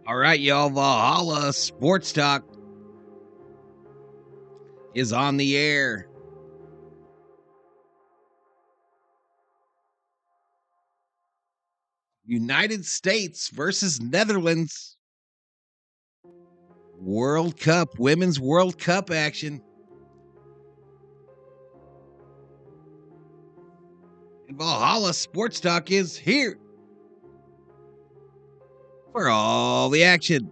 All right, y'all. Valhalla Sports Talk is on the air. United States versus Netherlands. World Cup, Women's World Cup action. And Valhalla Sports Talk is here for all the action.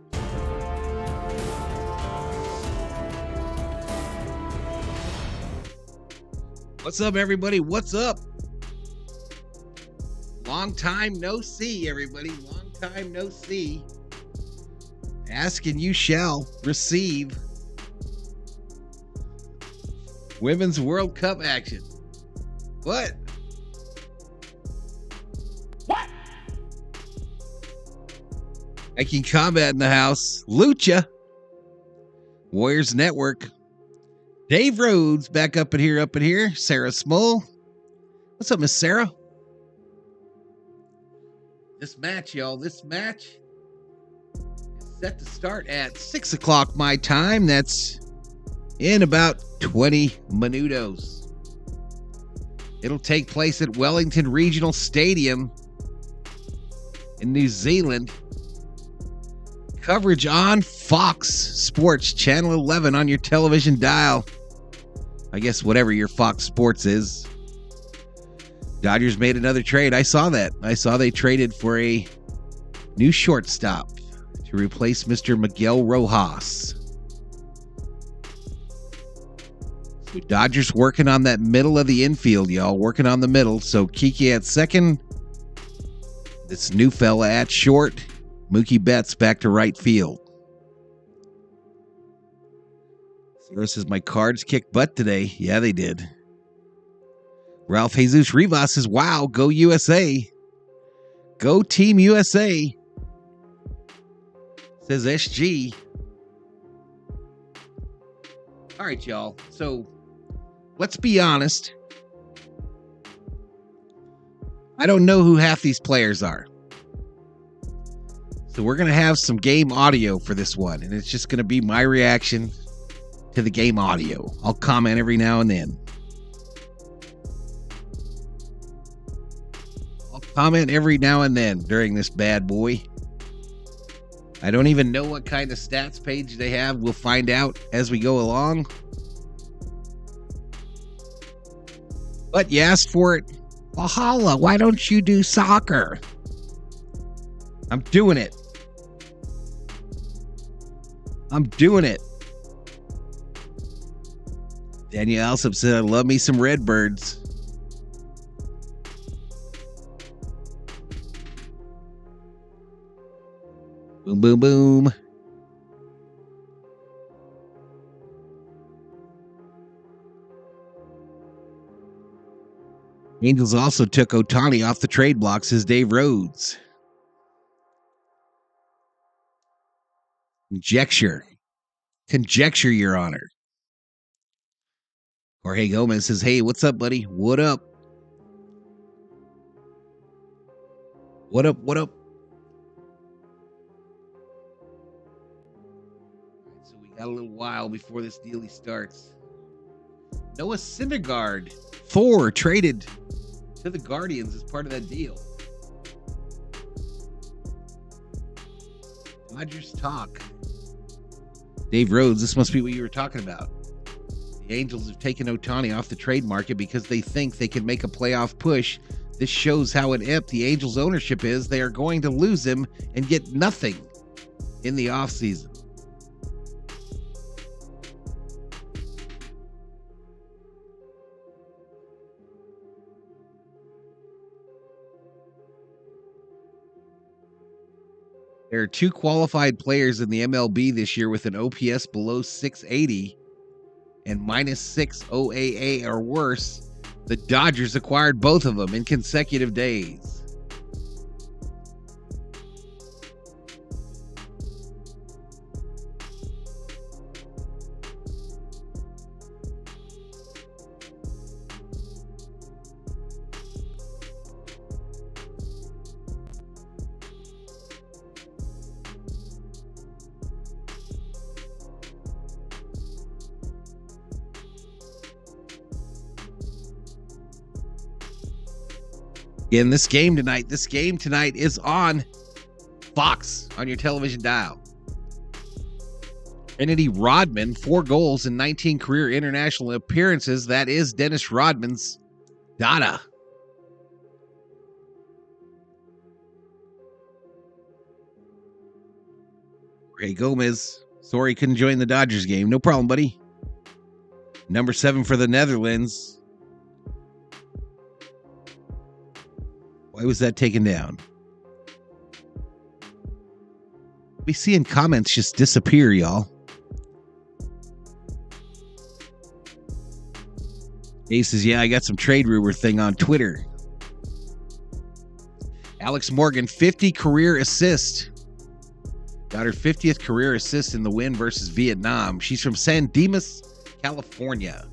What's up, everybody? What's up? Long time no see, everybody. Long time no see. Ask and you shall receive. Women's World Cup action. What? Making Combat in the house. Lucha. Warriors Network. Dave Rhodes back up in here. Sarah Small. What's up, Miss Sarah? This match, y'all. This match is set to start at 6 o'clock my time. That's in about 20 minutos. It'll take place at Wellington Regional Stadium in New Zealand. Coverage on Fox Sports Channel 11 on your television dial. I guess whatever your Fox Sports is. Dodgers made another trade. I saw that. I saw they traded for a new shortstop to replace Mr. Miguel Rojas. So Dodgers working on that middle of the infield, y'all. Working on the middle. So Kiki at second. This new fella at short. Mookie Betts back to right field. Sarah says, my Cards kicked butt today. Yeah, they did. Ralph Jesus Rivas says, wow, go USA. Go Team USA. Says SG. All right, y'all. So let's be honest. I don't know who half these players are. So we're going to have some game audio for this one. And it's just going to be my reaction to the game audio. I'll comment every now and then. During this bad boy. I don't even know what kind of stats page they have. We'll find out as we go along. But you asked for it. Valhalla, why don't you do soccer? I'm doing it. Danielle Alsop said, I love me some Redbirds. Boom, boom, boom. Angels also took Ohtani off the trade block, says Dave Rhodes. Conjecture, Your Honor. Jorge Gomez says, hey, what's up, buddy? What up? What up? So we got a little while before this dealie starts. Noah Syndergaard, Thor, traded to the Guardians as part of that deal. Dodgers talk. Dave Rhodes, this must be what you were talking about. The Angels have taken Ohtani off the trade market because they think they can make a playoff push. This shows how inept the Angels ownership is. They are going to lose him and get nothing in the offseason. There are two qualified players in the MLB this year with an OPS below 680 and minus 6 OAA or worse. The Dodgers acquired both of them in consecutive days. Again, this game tonight is on Fox on your television dial. Kennedy Rodman, 4 goals and 19 career international appearances. That is Dennis Rodman's Dada. Ray Gomez, sorry couldn't join the Dodgers game. No problem, buddy. Number 7 for the Netherlands. Why was that taken down? We seeing comments just disappear, y'all. Ace says, yeah, I got some trade rumor thing on Twitter. Alex Morgan, 50 career assist. Got her 50th career assist in the win versus Vietnam. She's from San Dimas, California.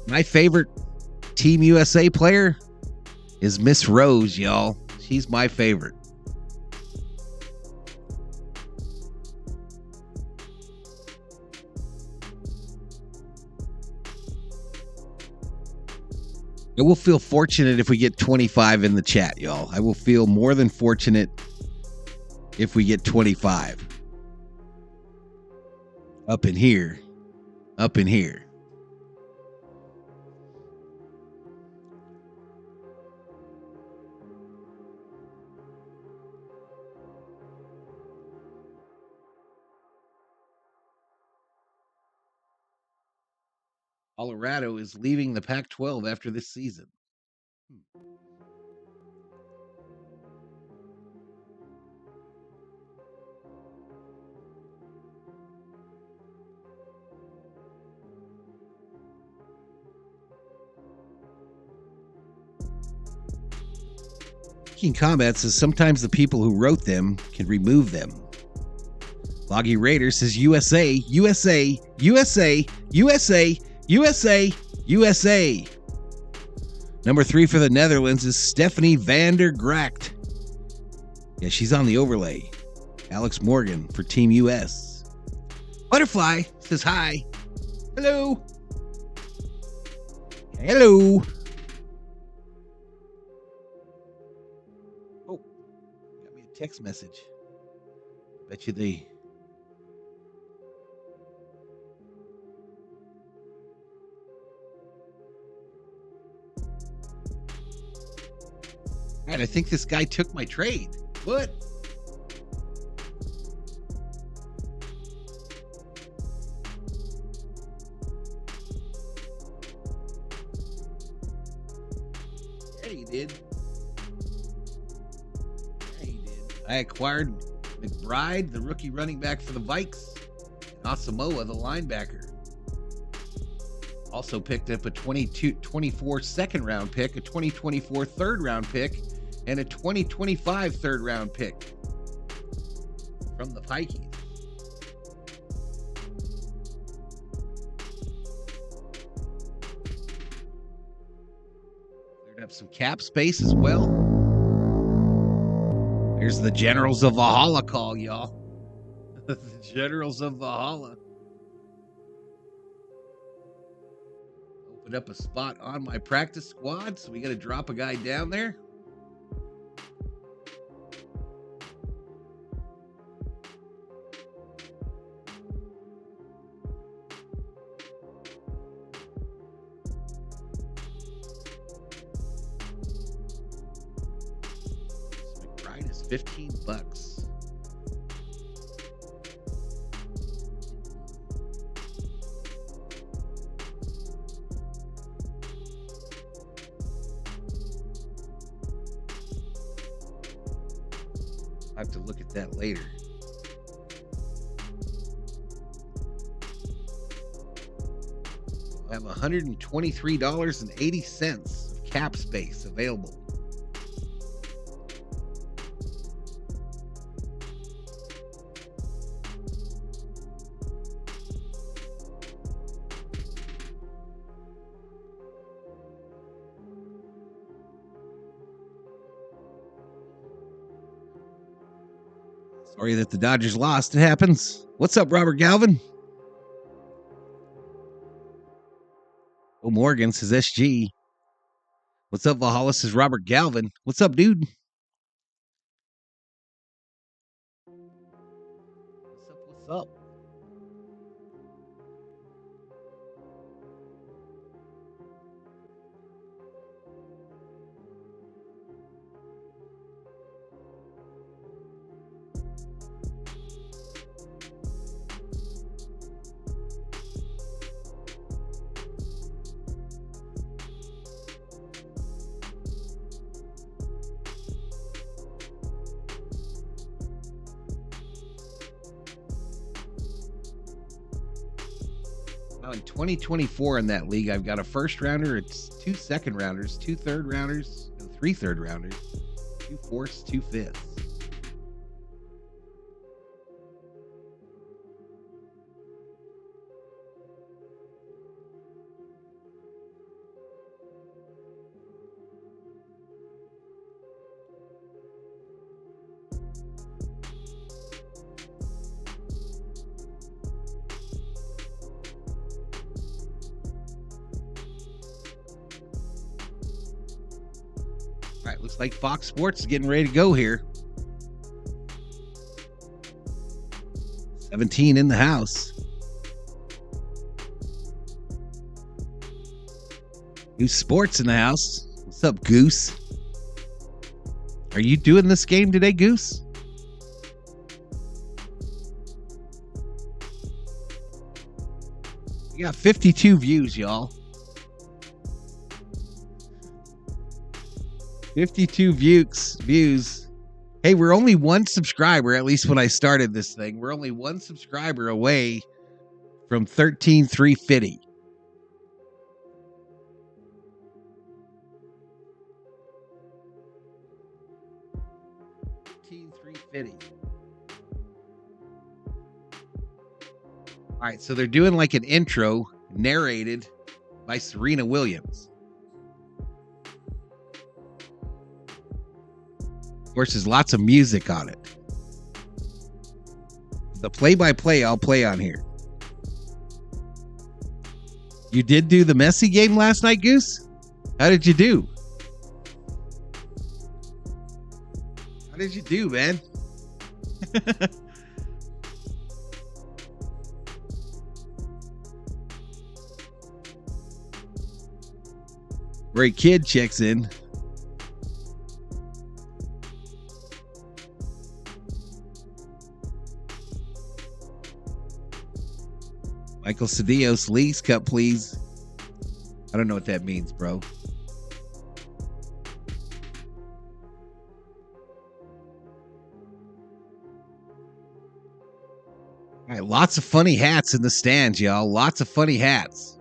My favorite Team USA player is Miss Rose, y'all. She's my favorite. I will feel fortunate if we get 25 in the chat, y'all. I will feel more than fortunate if we get 25. Up in here. Up in here. Colorado is leaving the Pac-12 after this season. King Combat says sometimes the people who wrote them can remove them. Loggy Raider says USA, USA, USA, USA, USA, USA. Number 3 for the Netherlands is Stephanie van der Gracht. Yeah, she's on the overlay. Alex Morgan for Team US. Butterfly says hi. Hello. Hello. Oh, got me a text message. Bet you they... All right, I think this guy took my trade. What? Yeah, he did. Yeah, he did. I acquired McBride, the rookie running back for the Vikes, and Asamoah, the linebacker. Also picked up a 2024 second round pick, a 2024 third round pick, and a 2025 third round pick from the Vikings. Cleared up some cap space as well. Here's the Generals of Valhalla call, y'all. The Generals of Valhalla. Opened up a spot on my practice squad, so we got to drop a guy down there. $15. I have to look at that later. I have $123.80 of cap space available. Sorry that the Dodgers lost. It happens. What's up, Robert Galvin? Oh, Morgan says SG. What's up, Valhalla? This is Robert Galvin. What's up, dude? What's up? Now in 2024 in that league, I've got a first rounder, it's 2 second rounders, 2 third rounders, no, 3 third rounders, 2 fourths, 2 fifths. All right, looks like Fox Sports is getting ready to go here. 17 in the house. Goose Sports in the house. What's up, Goose? Are you doing this game today, Goose? We got 52 views, y'all. 52 views. Hey, we're only 1 subscriber, at least when I started this thing. We're only 1 subscriber away from 13,350. All right, so they're doing like an intro narrated by Serena Williams. Of course, there's lots of music on it. The play-by-play I'll play on here. You did do the Messi game last night, Goose? How did you do? How did you do, man? Great Kid checks in. Michael Cedillos, Leagues Cup, please. I don't know what that means, bro. All right, lots of funny hats in the stands, y'all. Lots of funny hats.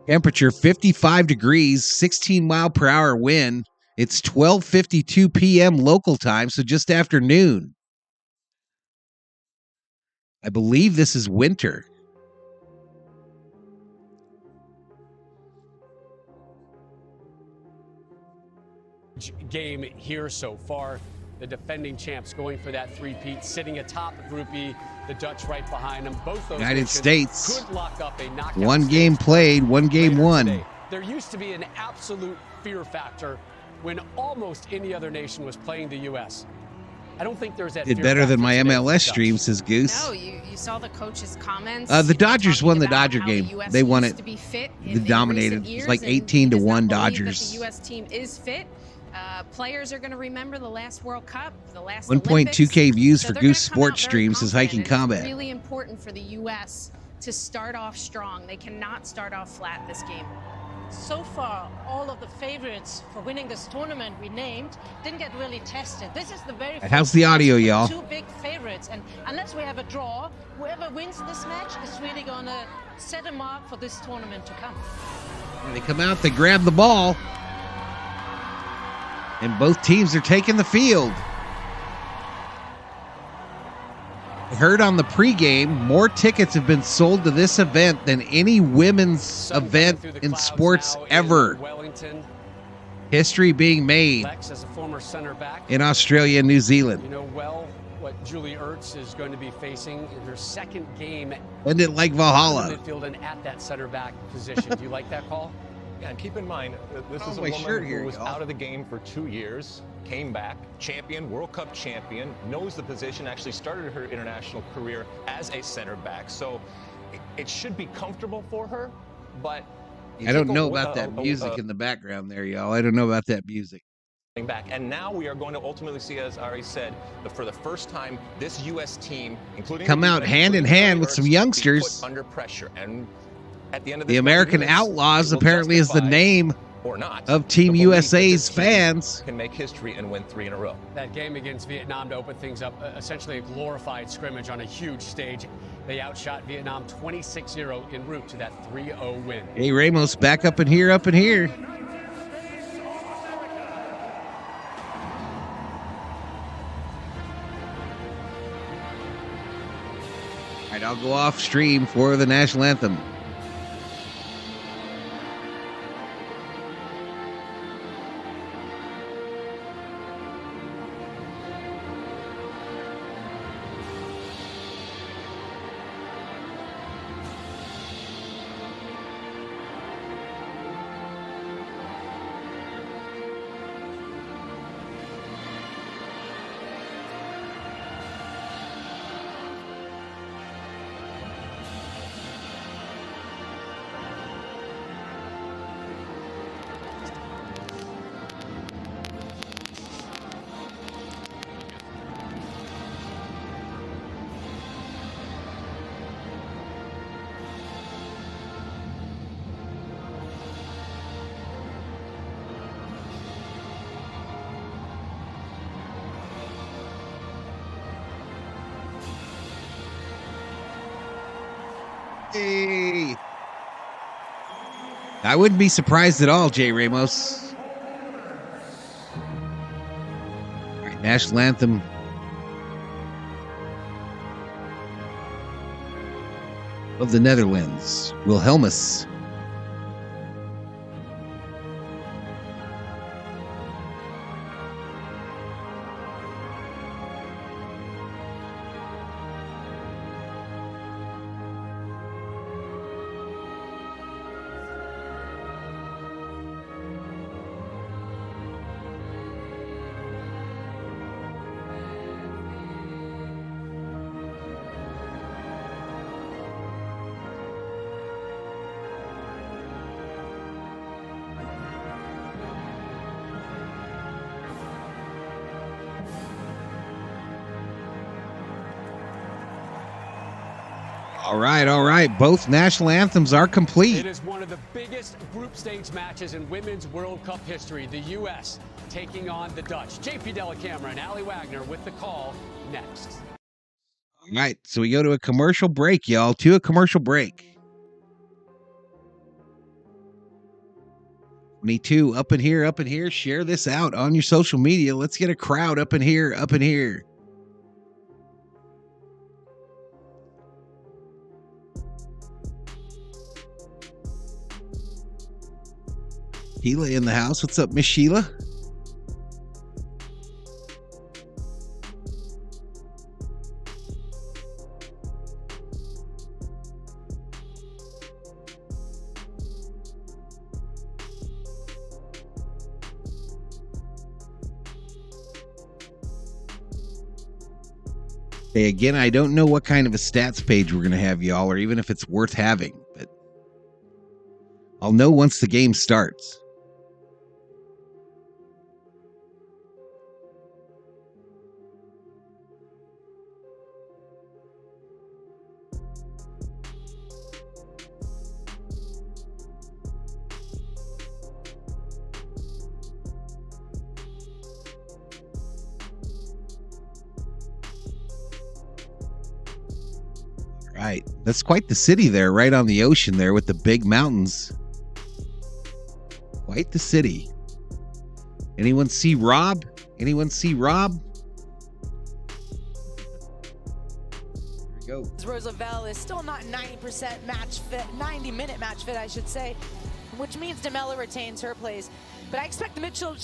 Temperature 55 degrees, 16 mile per hour wind. It's 12:52 p.m. local time, so just after noon. I believe this is winter. Game here so far. The defending champs going for that three-peat, sitting atop Group E, the Dutch right behind them. Both those United States. could lock up a knockout. 1 game played, 1 game won. Today. There used to be an absolute fear factor when almost any other nation was playing the U.S. I don't think there's that. Did better than my MLS stream, says Goose. No, you saw the coach's comments. The Dodgers won the Dodger game. They won it. They dominated. It was like 18-1 Dodgers. The U.S. team is fit. Players are going to remember the last World Cup, the last 1.2K views for Goose Sports stream, says Hiking Combat. It's really important for the U.S. to start off strong. They cannot start off flat this game. So far, all of the favorites for winning this tournament we named didn't get really tested. This is the very first. How's the audio, y'all? 2 big favorites, and unless we have a draw, whoever wins this match is really gonna set a mark for this tournament to come. And they come out, they grab the ball, and both teams are taking the field. I heard on the pregame, more tickets have been sold to this event than any women's event in sports ever. History being made Lex, as a former center back, in Australia and New Zealand. you know well what Julie Ertz is going to be facing in her second game End it like Valhalla. midfield and at that center back position. Do you like that call? Yeah, and keep in mind, this is a my woman shirt who here, was y'all. out of the game for 2 years, came back, champion, World Cup champion, knows the position, actually started her international career as a center back. So it should be comfortable for her, but I don't know about that music in the background there, y'all. I don't know about that music. back. And now we are going to ultimately see, as Ari said, for the first time, this U.S. team, including Come out hand in hand with some youngsters. be put under pressure. And at the end of The this American US Outlaws will apparently is the justify name or not of Team the belief that USA's this team fans. can make history and win 3 in a row. That game against Vietnam to open things up, essentially a glorified scrimmage on a huge stage. They outshot Vietnam 26-0 en route to that 3-0 win. Hey, Ramos, back up in here, up in here. All right, I'll go off stream for the national anthem. Hey. I wouldn't be surprised at all, Jay Ramos. All right, national anthem. Of the Netherlands, Wilhelmus. All right. Both national anthems are complete. It is one of the biggest group stage matches in Women's World Cup history. The U.S. taking on the Dutch. JP Delacamera and Allie Wagner with the call next. All right, so we go to a commercial break, y'all. To a commercial break. 22, up in here. Share this out on your social media. Let's get a crowd up in here. Sheila in the house. What's up, Miss Sheila? Hey, again, I don't know what kind of a stats page we're going to have, y'all, or even if it's worth having, but I'll know once the game starts. Right. That's quite the city there, right on the ocean there with the big mountains. Quite the city. Anyone see Rob? There we go. Roosevelt is still not 90% match fit, 90-minute match fit, I should say, which means DeMella retains her place. But I expect the midfield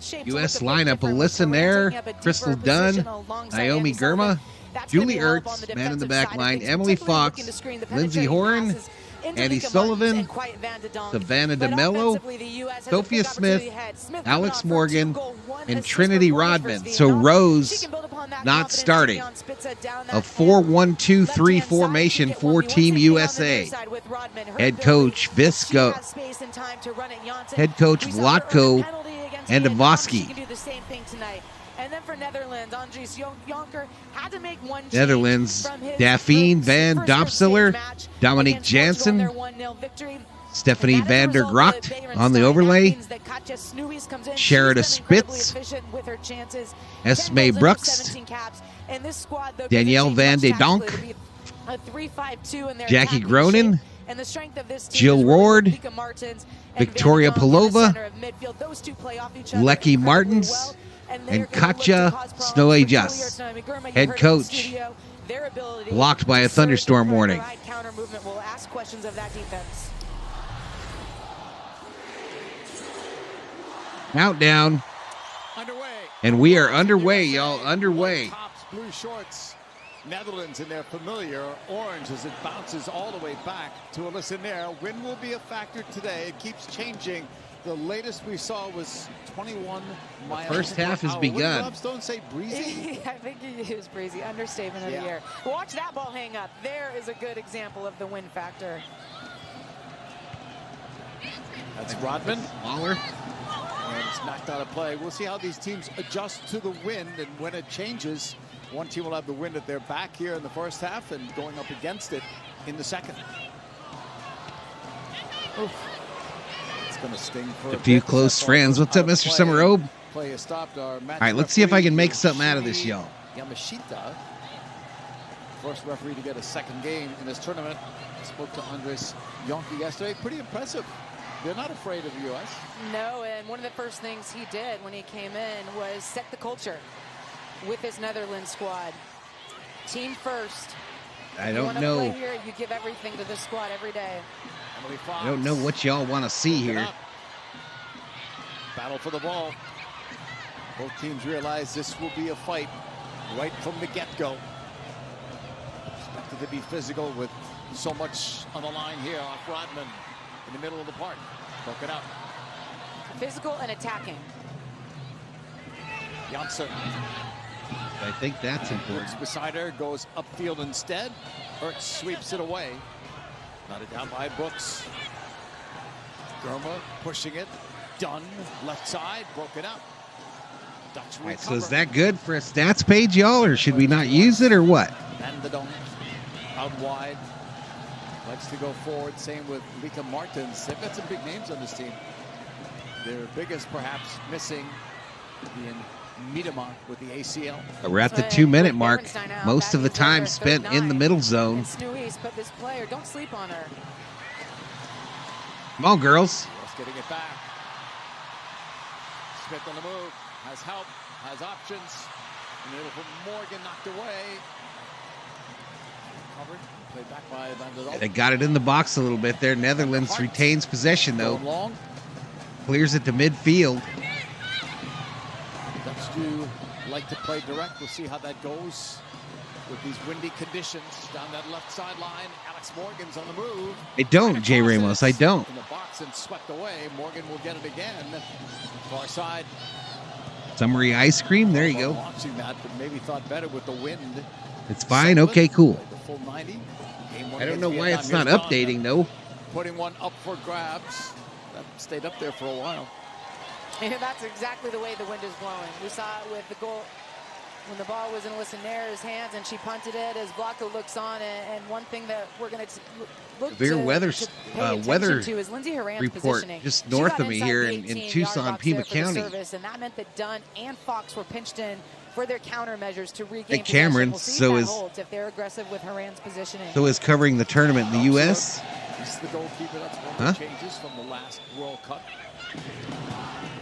shape U.S. to look a bit lineup: different Alyssa with Nair, taking up a deeper Crystal position Dunn, alongside Naomi Andy Sullivan. Germa, That's gonna Julie be help on Ertz, the man in the defensive back side of line, things, Emily particularly looking Fox, to screen the Lindsay penetrating Horan, passes into Andy Mika Sullivan, Martins and Quiet Van de Donk. Savannah But DeMello, offensively, the US has a Sophia big opportunity Smith, ahead. Smith Alex coming off her Morgan, 2-goal, 1 and assist Trinity performance Rodman. versus So Vietnam. She Rose can build upon that not confidence. starting. Vivian Spitzer down A that 4-1-2-3 left-hand formation side. for Team USA. Head coach Visco, head coach Vlatko, and Davoski. She can do the same thing tonight. And then for Netherlands, Andries Jonker had to make one change Netherlands, from his Daphne Van first group Dopselaar, stage match Dominique against Portugal in Jansen, their 1-0 victory. Stephanie And that is a van der result of Gracht Bayern on the Stein. overlay, That means that Katja Snoeys comes in. Sherida She's been incredibly Spitz, efficient with her chances. Esme 10 goals Brooks, 17 caps. And this squad, though, Danielle doesn't Van change de much Donk, tactically. A 3-5-2 in their Jackie attacking Gronin, shape. And the strength of this team Jill is really Ward, Mika Martins and Victoria Van de Donk in the Pelova, center of midfield. Those two play off each other Lecky incredibly Martins, well, and they're gonna look to Katja cause problems Snoe for Just. Julia Germa. You Head heard it in coach, studio. Their ability blocked by to a surge thunderstorm and warning. provide counter movement will ask questions of that defense. Countdown. Underway. And we are underway, y'all. Underway. Tops, blue shorts. Netherlands in their familiar orange as it bounces all the way back to Alyssa Nair. Wind will be a factor today. It keeps changing. The latest we saw was 21 miles First half per has hour. begun. Wouldn't Stone say breezy? I think he is breezy. Understatement of the year. Watch that ball hang up. There is a good example of the wind factor. That's Rodman. Waller. And it's knocked out of play. We'll see how these teams adjust to the wind and when it changes. One team will have the wind at their back here in the first half and going up against it in the second. Oof. It's going to sting for A few bit. close That ball friends. goes What's up, out of Mr. play. Summer-Obe? Play is stopped. Our match All right, let's see if I can make referee, something out of this, y'all. Yamashita, first referee to get a second game in this tournament. I spoke to Andres Jonker yesterday. Pretty impressive. They're not afraid of the U.S. No, and one of the first things he did when he came in was set the culture with his Netherlands squad. Team first. I You don't wanna know. play here, you give everything to this squad every day. Emily Fox. I don't know what y'all want to see here. Battle for the ball. Both teams realize this will be a fight right from the get-go. Expected to be physical with so much on the line here off Rodman in the middle of the park. Broke it up. Physical and attacking. Janssen I think that's looks important. beside her, goes upfield instead. Ertz sweeps it away. Not it down by Brooks. Germa pushing it. Dunn, left side, broke it up. Dutch All right, so recover. is that good for a stats page, y'all, or should we not use it, or what? Van de Donk out wide. Likes to go forward. Same with Mika Martins. They've got some big names on this team. Their biggest, perhaps, missing being Miedema with the ACL. We're at the 2-minute mark. Most of the time spent in the middle zone. Snoeys, but this player, don't sleep on her. Come on, girls. Just getting it back. Smith on the move. Has help. Has options. And it'll put Morgan knocked away. Covered. Played back by Van der Donk. They got it in the box a little bit there. Netherlands retains possession, though. Going long. Clears it to midfield. Dutch do like to play direct. We'll see how that goes with these windy conditions down that left sideline. Alex Morgan's on the move. I don't, Jay Ramos. I don't. In the box and swept away. Morgan will get it again. Far side. Summary ice cream. There you go. Watching that, but maybe thought better with the wind. It's fine. Okay, cool. The full 90. Game one I don't against know why Vietnam. it's not Here's Don updating, though. Putting one up for grabs. That stayed up there for a while. And that's exactly the way the wind is blowing. We saw it with the goal when the ball was in Alyssa Nair's hands and she punted it as Vlatko looks on. And one thing that we're going to look Severe weather weather to is Lindsay Horan's report positioning. just She north got of me inside here the in 18-yard Tucson, box Pima there for the County. service, and that meant that Dunn and Fox were pinched in for their countermeasures to regain Hey, Cameron, possession. so We'll see if is- that holds if they're aggressive with Horan's positioning. So is covering the tournament in the U.S. This is the goalkeeper. That's one Huh? of the changes from the last World Cup.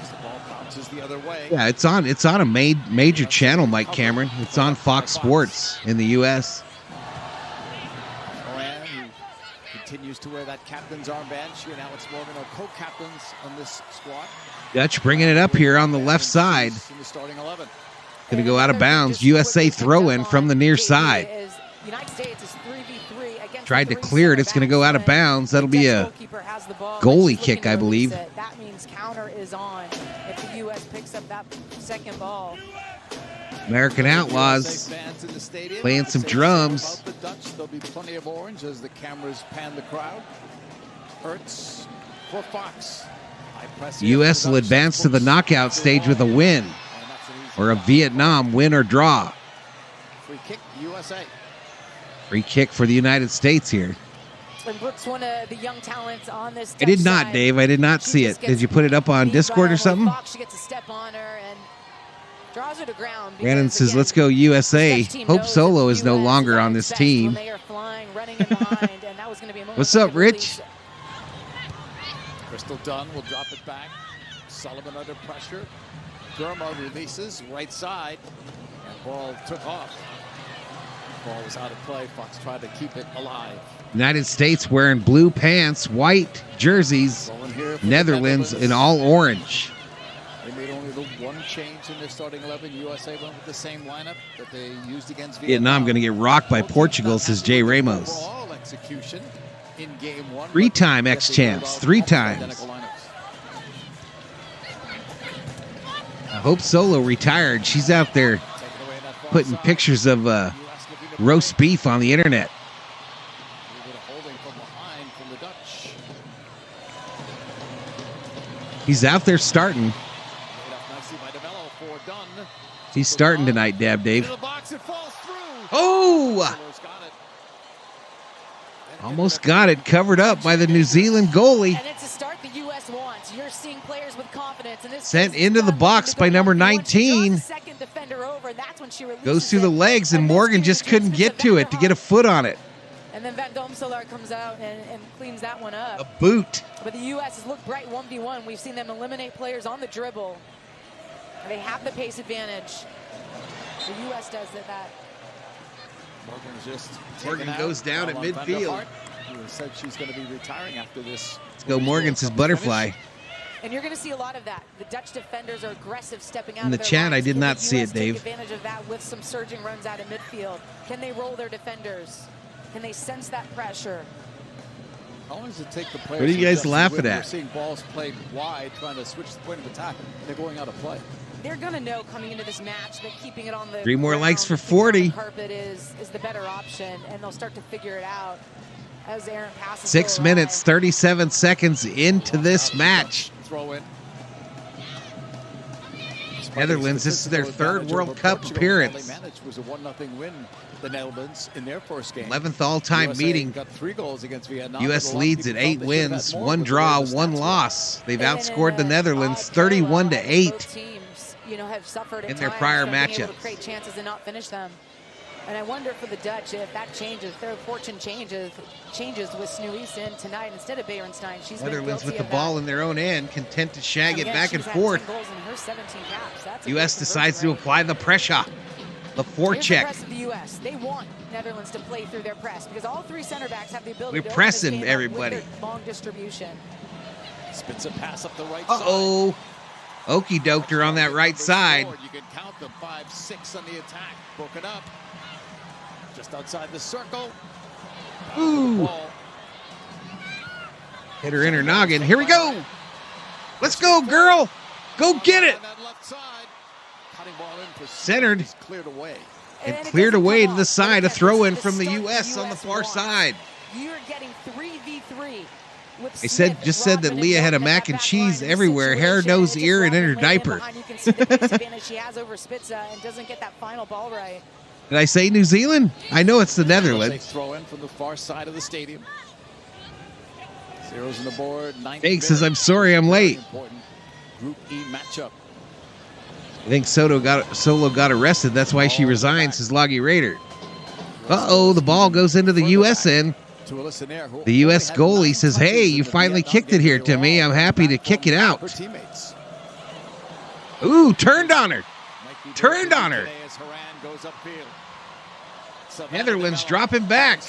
As the ball bounces the other way. Yeah, it's on a major channel, Mike Cameron. It's on Fox Sports in the U.S. Moran, who continues to wear that captain's armband. She and Alex Morgan are co-captains on this squad. Dutch bringing it up here on the left side. In the starting 11. Going to go out of bounds. USA throw in from the near side. United States is 3v3 against Tried to clear it. It's going to go out of bounds. That'll be a goalie kick, I believe. That means counter is on if the U.S. picks up that second ball. American Outlaws playing some drums. The Dutch, there'll be plenty of orange as the cameras pan the crowd. Ertz for Fox. U.S. will advance to the knockout stage with a win, or a Vietnam win or draw. Free kick, USA. Free kick for the United States here. And Brooks, one of the young talents on this I did not, Dave. I did not see it. Did you put it up on Discord or something? Fox, she gets a step on her and draws her to ground. Brandon says, let's go USA. Hope Solo is no longer on this team. They are flying, running in behind, and that was going to be a moment. What's up, Rich? Crystal Dunn will drop it back. Sullivan under pressure. Gurma releases right side. And ball took off. Ball was out of play. Fox tried to keep it alive. United States wearing blue pants, white jerseys. Netherlands in all orange. They made only the one change in their starting 11. USA went with the same lineup that they used against Vietnam going to get rocked by Portugal, says Jay Ramos. Execution in game one. 3-time ex-champs, 3 times. Hope Solo retired. She's out there putting pictures of roast beef on the internet. He's out there starting. He's starting tonight, Dave. Oh! Almost got it covered up by the New Zealand goalie. And it's a start the U.S. wants. You're seeing players with confidence. And this sent into the box by number 19. Goes through the legs, and Morgan just couldn't get to it to get a foot on it. And then Van Domselaar comes out and cleans that one up. A boot. But the U.S. has looked bright 1v1. We've seen them eliminate players on the dribble. And they have the pace advantage. The U.S. does that. Morgan goes down at midfield. Said she's going to be retiring after this. Let's go, Morgan says butterfly. And you're going to see a lot of that. The Dutch defenders are aggressive, stepping out in the of their chat. lines. I did Can not the see US it, Dave. Take advantage of that with some surging runs out of midfield. Can they roll their defenders? Can they sense that pressure? How long does it take the players? What are you guys laughing at? We're seeing balls played wide, trying to switch the point of attack. They're going out of play. They're going to know coming into this match that keeping it on the 3 more ground, likes for 40. Carpet is the better option, and they'll start to figure it out as Aaron passes. 6 minutes, 37 seconds into this match. Throw in. Netherlands, this is their 3rd World Cup appearance. Was a 1-0 win. The Netherlands in their first game. 11th all-time meeting. Got 3 goals against Vietnam. U.S. leads at 8 wins, 1 draw, 1 loss. They've outscored the Netherlands 31-8 have suffered in their prior matchups. To create chances and not finish them. And I wonder for the Dutch if that changes, their fortune changes with Snuisen tonight instead of Berenstein. She's Netherlands with the ball in their own end, content to shag it back and forth. U.S. decides to apply the pressure. The forecheck. The press of the U.S. They want Netherlands to play through their press because all 3 center backs have the ability to pressing everybody. With their long distribution. Spits a pass up the right side. Uh-oh. Okey doked her on that right side. You can count the 5-6 on the attack. Broke it up. Just outside the circle. Ooh. Hit her in her noggin. Here we go. Let's go, girl. Go get it. Centered. Cleared away. And cleared away to the side. A throw in from the U.S. on the far side. You're getting 3v3. I just said that Leah had a mac and cheese everywhere, hair, nose, ear, and in her diaper. You can see the disadvantage she has over Spitza and doesn't get that final ball right. Did I say New Zealand? I know it's the Netherlands. Throw in from the far side of the stadium. Zeros on the board. Jake says, I'm sorry I'm late. Group E matchup. I think Solo got arrested. That's why she resigns, says Loggy Raider. Uh-oh, the ball goes into the U.S. end. The U.S. goalie says, hey, you finally kicked it here to me. I'm happy to kick it out. Ooh, turned on her. Turned on her. Netherlands dropping back.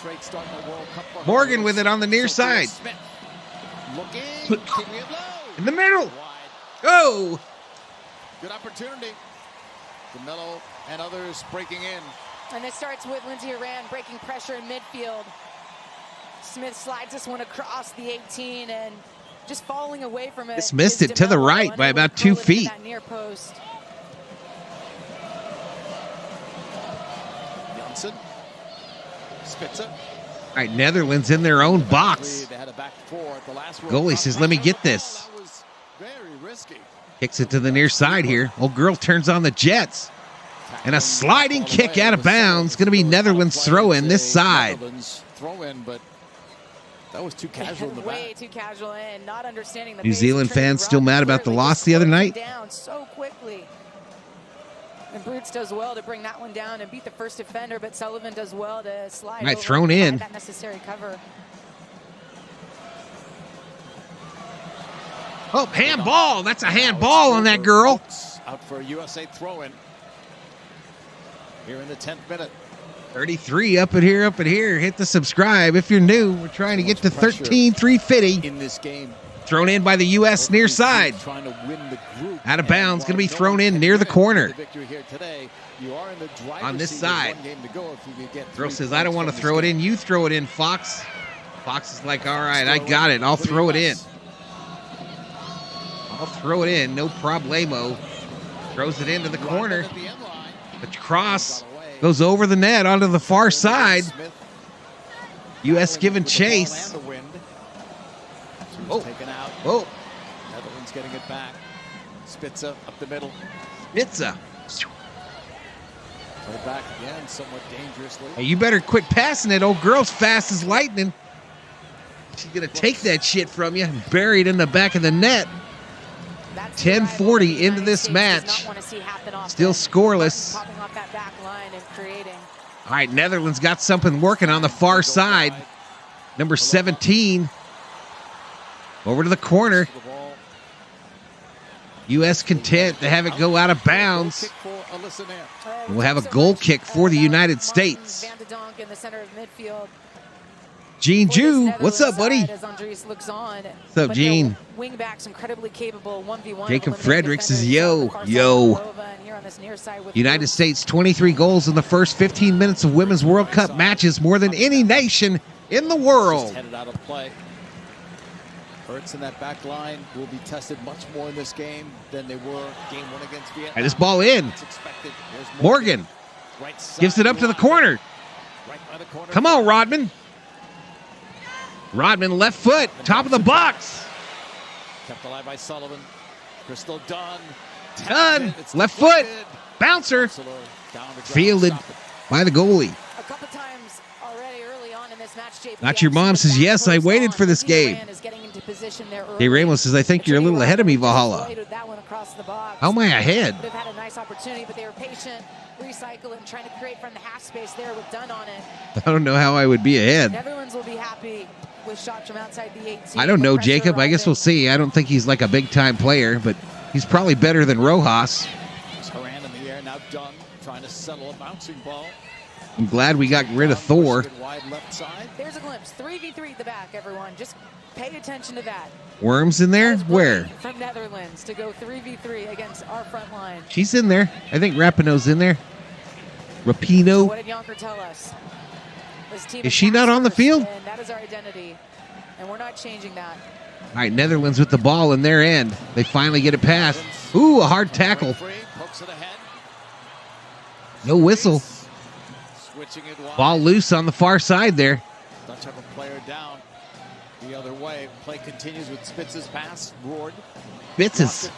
Morgan with it on the near side. In the middle. Oh! Good opportunity. DeMello and others breaking in. And this starts with Lindsay Horan breaking pressure in midfield. Smith slides this one across the 18 and just falling away from it. Just missed it to the right by about 2 feet. That near post. Janssen. Spitzer. All right, Netherlands in their own box. Goalie says, let me get this. That was very risky. Kicks it to the near side here. Old girl turns on the Jets. And a sliding kick out of bounds. Going to be Netherlands throw in this side. Netherlands throw in, but that was too casual in the Way back. too casual and not understanding the New pace. Zealand Trinity fans still Rock mad about the clearly loss just the other slowed night? Down so quickly. And Brutes does well to bring that one down and beat the first defender, but Sullivan does well to slide. All right, over thrown and in. find that necessary cover. Oh, handball. That's a handball on that girl. Out for a USA throw-in here in the 10th minute. 33 up in here. Hit the subscribe if you're new. We're trying to get to 13,350. In this game. Thrown in by the U.S. near side. Trying to win the group. Out of bounds. Going to be thrown in near the corner. On this side. Girl says, I don't want to throw it in. You throw it in, Fox. Fox is like, all right, I got it. I'll throw it in. I'll throw it in. No problemo. Throws it into the corner. The cross goes over the net onto the far side. U.S. giving chase. Oh. Oh. Netherlands getting it back. Spitzer up the middle. Spitzer. Play back again, somewhat dangerously. Hey, you better quit passing it. Old girl's fast as lightning. She's going to take that shit from you and bury it in the back of the net. 10:40 into this match. Still scoreless. All right, Netherlands got something working on the far side. Number 17. Over to the corner. U.S. content to have it go out of bounds. We'll have a goal kick for the United States. Gene Jew, what's up, buddy? What's up, Gene? Wingbacks incredibly capable. 1v1. Jacob Fredericks is yo. United States 23 goals in the first 15 minutes of Women's World Cup matches, more than any nation in the world. Headed out of play. Hurts in that back line will be tested much more in this game than they were game 1 against Vietnam. And this ball in. Morgan gives it up to the corner. Come on, Rodman. Rodman left foot, top of the box. Kept alive by Sullivan. Crystal Dunn. Dunn, left foot, bouncer. Fielded by the goalie. A couple times already early on in this match, JP. Not your mom says, yes, I waited for this game. Hey, Ramos says, I think you're a little ahead of me, Valhalla. How am I ahead? Would have had a nice opportunity, but they were patient, recycle, and trying to create from the half space there with Dunn on it. I don't know how I would be ahead. Netherlands will be happy with shots from outside the 18. I don't know, Jacob. I guess we'll see. I don't think he's like a big-time player, but he's probably better than Rojas. Haran in the air, now Dunn trying to settle a bouncing ball. I'm glad we got rid of Thor. Wide left side. There's a glimpse. 3v3 at the back, everyone. Just pay attention to that. Worms in there? Where? From Netherlands to go 3v3 against our front line. She's in there. I think Rapinoe's in there. Rapinoe. So what did Jonker tell us? Is she not on the field? And that is our identity, and we're not changing that. All right, Netherlands with the ball in their end. They finally get it past. Ooh, a hard tackle. No whistle. Ball loose on the far side there. Dutch have a player down the other way. Play continues with Spitz's pass. Roared. Spitz's.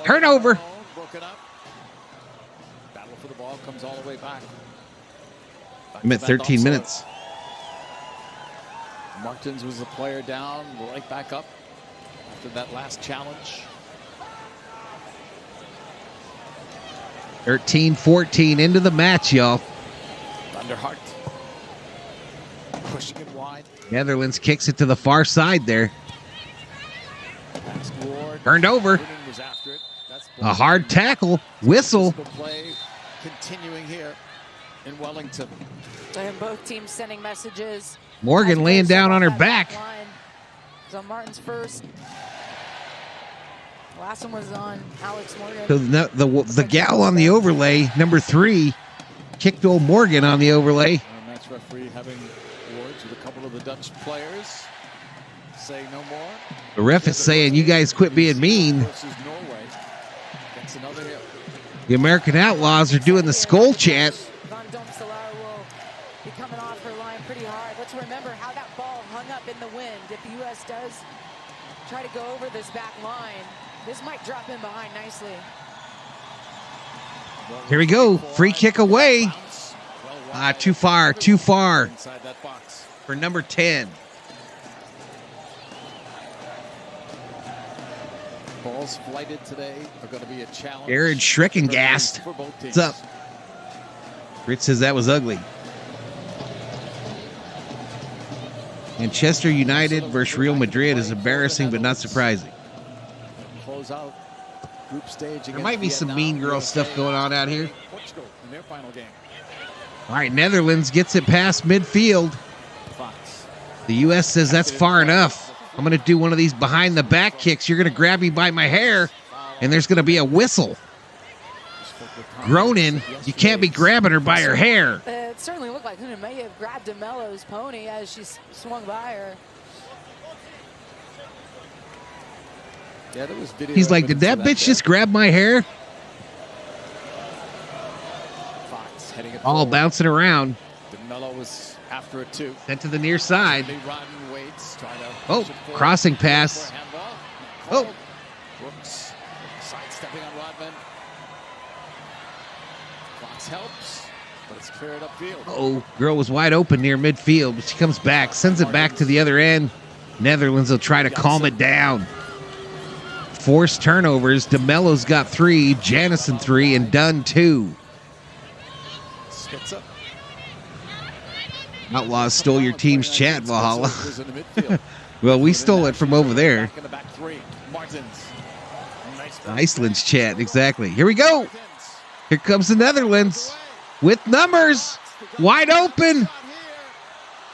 Turnover. Broken up. Battle for the ball comes all the way back. I'm at 13 minutes. Martins was the player down, right back up after that last challenge. 13-14 into the match, y'all. Thunderhart pushing it wide. Netherlands kicks it to the far side there. Turned over. Was after it. That's A hard tackle. Whistle. play continuing here. in Wellington. And both teams sending messages. Morgan laying down on her back. So Martin's first. Last one was on Alex Morgan. So the gal on the overlay, number 3, kicked old Morgan on the overlay. Match referee having words with a couple of the Dutch players. Say no more. The ref is saying, you guys quit being mean. Versus Norway. Gets another hit. The American Outlaws are doing the skull chant. Van Domselaar will be coming off her line pretty hard. Let's remember how that ball hung up in the wind. If the U.S. does try to go over this back line, this might drop in behind nicely. Here we go. Free kick away. Too far Inside that box. for number 10. Balls flighted today are going to be a challenge. Aaron Schreckengast. For both teams. What's up? Rich says that was ugly. Manchester United versus Real Madrid is embarrassing but not surprising. Close out group stage. There might be some mean girl stuff going on out here. Portugal in their final game. All right, Netherlands gets it past midfield. Fox. The U.S. says that's far enough. I'm going to do one of these behind the back kicks. You're going to grab me by my hair, and there's going to be a whistle. Groaning, you can't be grabbing her by her hair. It certainly looked like Huna may have grabbed DeMello's pony as she swung by her. Yeah, there was video. He's like, did that bitch just grab my hair? Fox heading it All forward. bouncing around. DeMello was after it too. Sent to the near side. Rodden waits, trying to Oh, push it forward. crossing pass. For a handball. Oh. Called. Brooks sidestepping on Rodman. Fox helps, but it's cleared upfield. Oh, girl was wide open near midfield, but she comes back, sends it back to the other end. Netherlands will try to calm it down. Forced turnovers. DeMello's got 3, Janison 3, and Dunn 2. Spits up. Outlaws stole your team's chat, Valhalla. Was in the midfield. Well, we stole it from over there. Back in the back 3. Martins. Nice Iceland's chat, exactly. Here we go. Here comes the Netherlands with numbers. Wide open.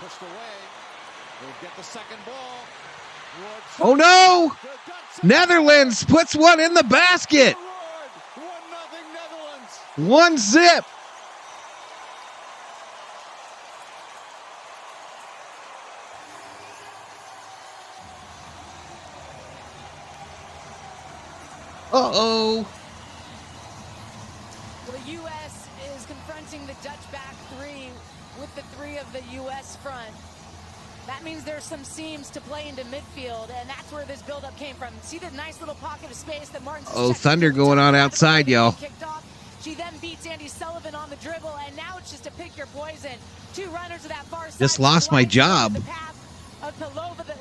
Pushed away. They'll get the second ball. Oh, no. Netherlands puts one in the basket. 1-0 Netherlands. 1-0. Uh-oh. Well, the U.S. is confronting the Dutch back 3 with the 3 of the U.S. front. That means there's some seams to play into midfield, and that's where this buildup came from. See the nice little pocket of space that Martin's... Oh, thunder going on outside, y'all. She then beats Andy Sullivan on the dribble, and now it's just to pick your poison. 2 runners to that far side. Just lost my job.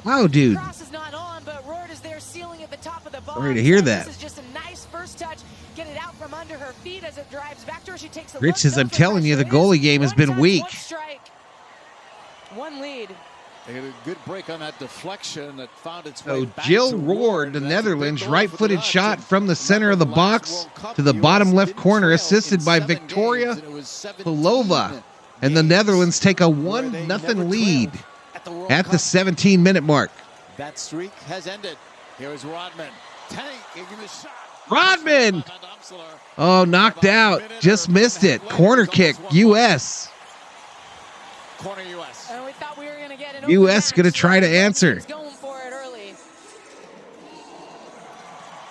Wow, dude. Cross is not on, but Roord is there sealing at the top of the ball. Sorry to hear that. This is just a nice first touch. Get it out from under her feet as it drives back to her. She takes a Rich look, says, I'm goes for telling you, the pressure. goalie game has One been touch, weak. 1 strike. 1 lead. They had a good break on that deflection that found its way So back Jill to Roord, the That's a big Netherlands, goal right-footed for the shot Dutch. from the center of the box to the bottom left corner, assisted by Victoria Pelova. And the Netherlands take a 1-0 lead at the 17-minute mark. That streak has ended. Here is Rodman. Taking the shot. Rodman! Oh, knocked out. Just missed it. Corner kick, U.S. Corner U.S. And we thought we were going to get an U.S. going to try to answer. Going for it early.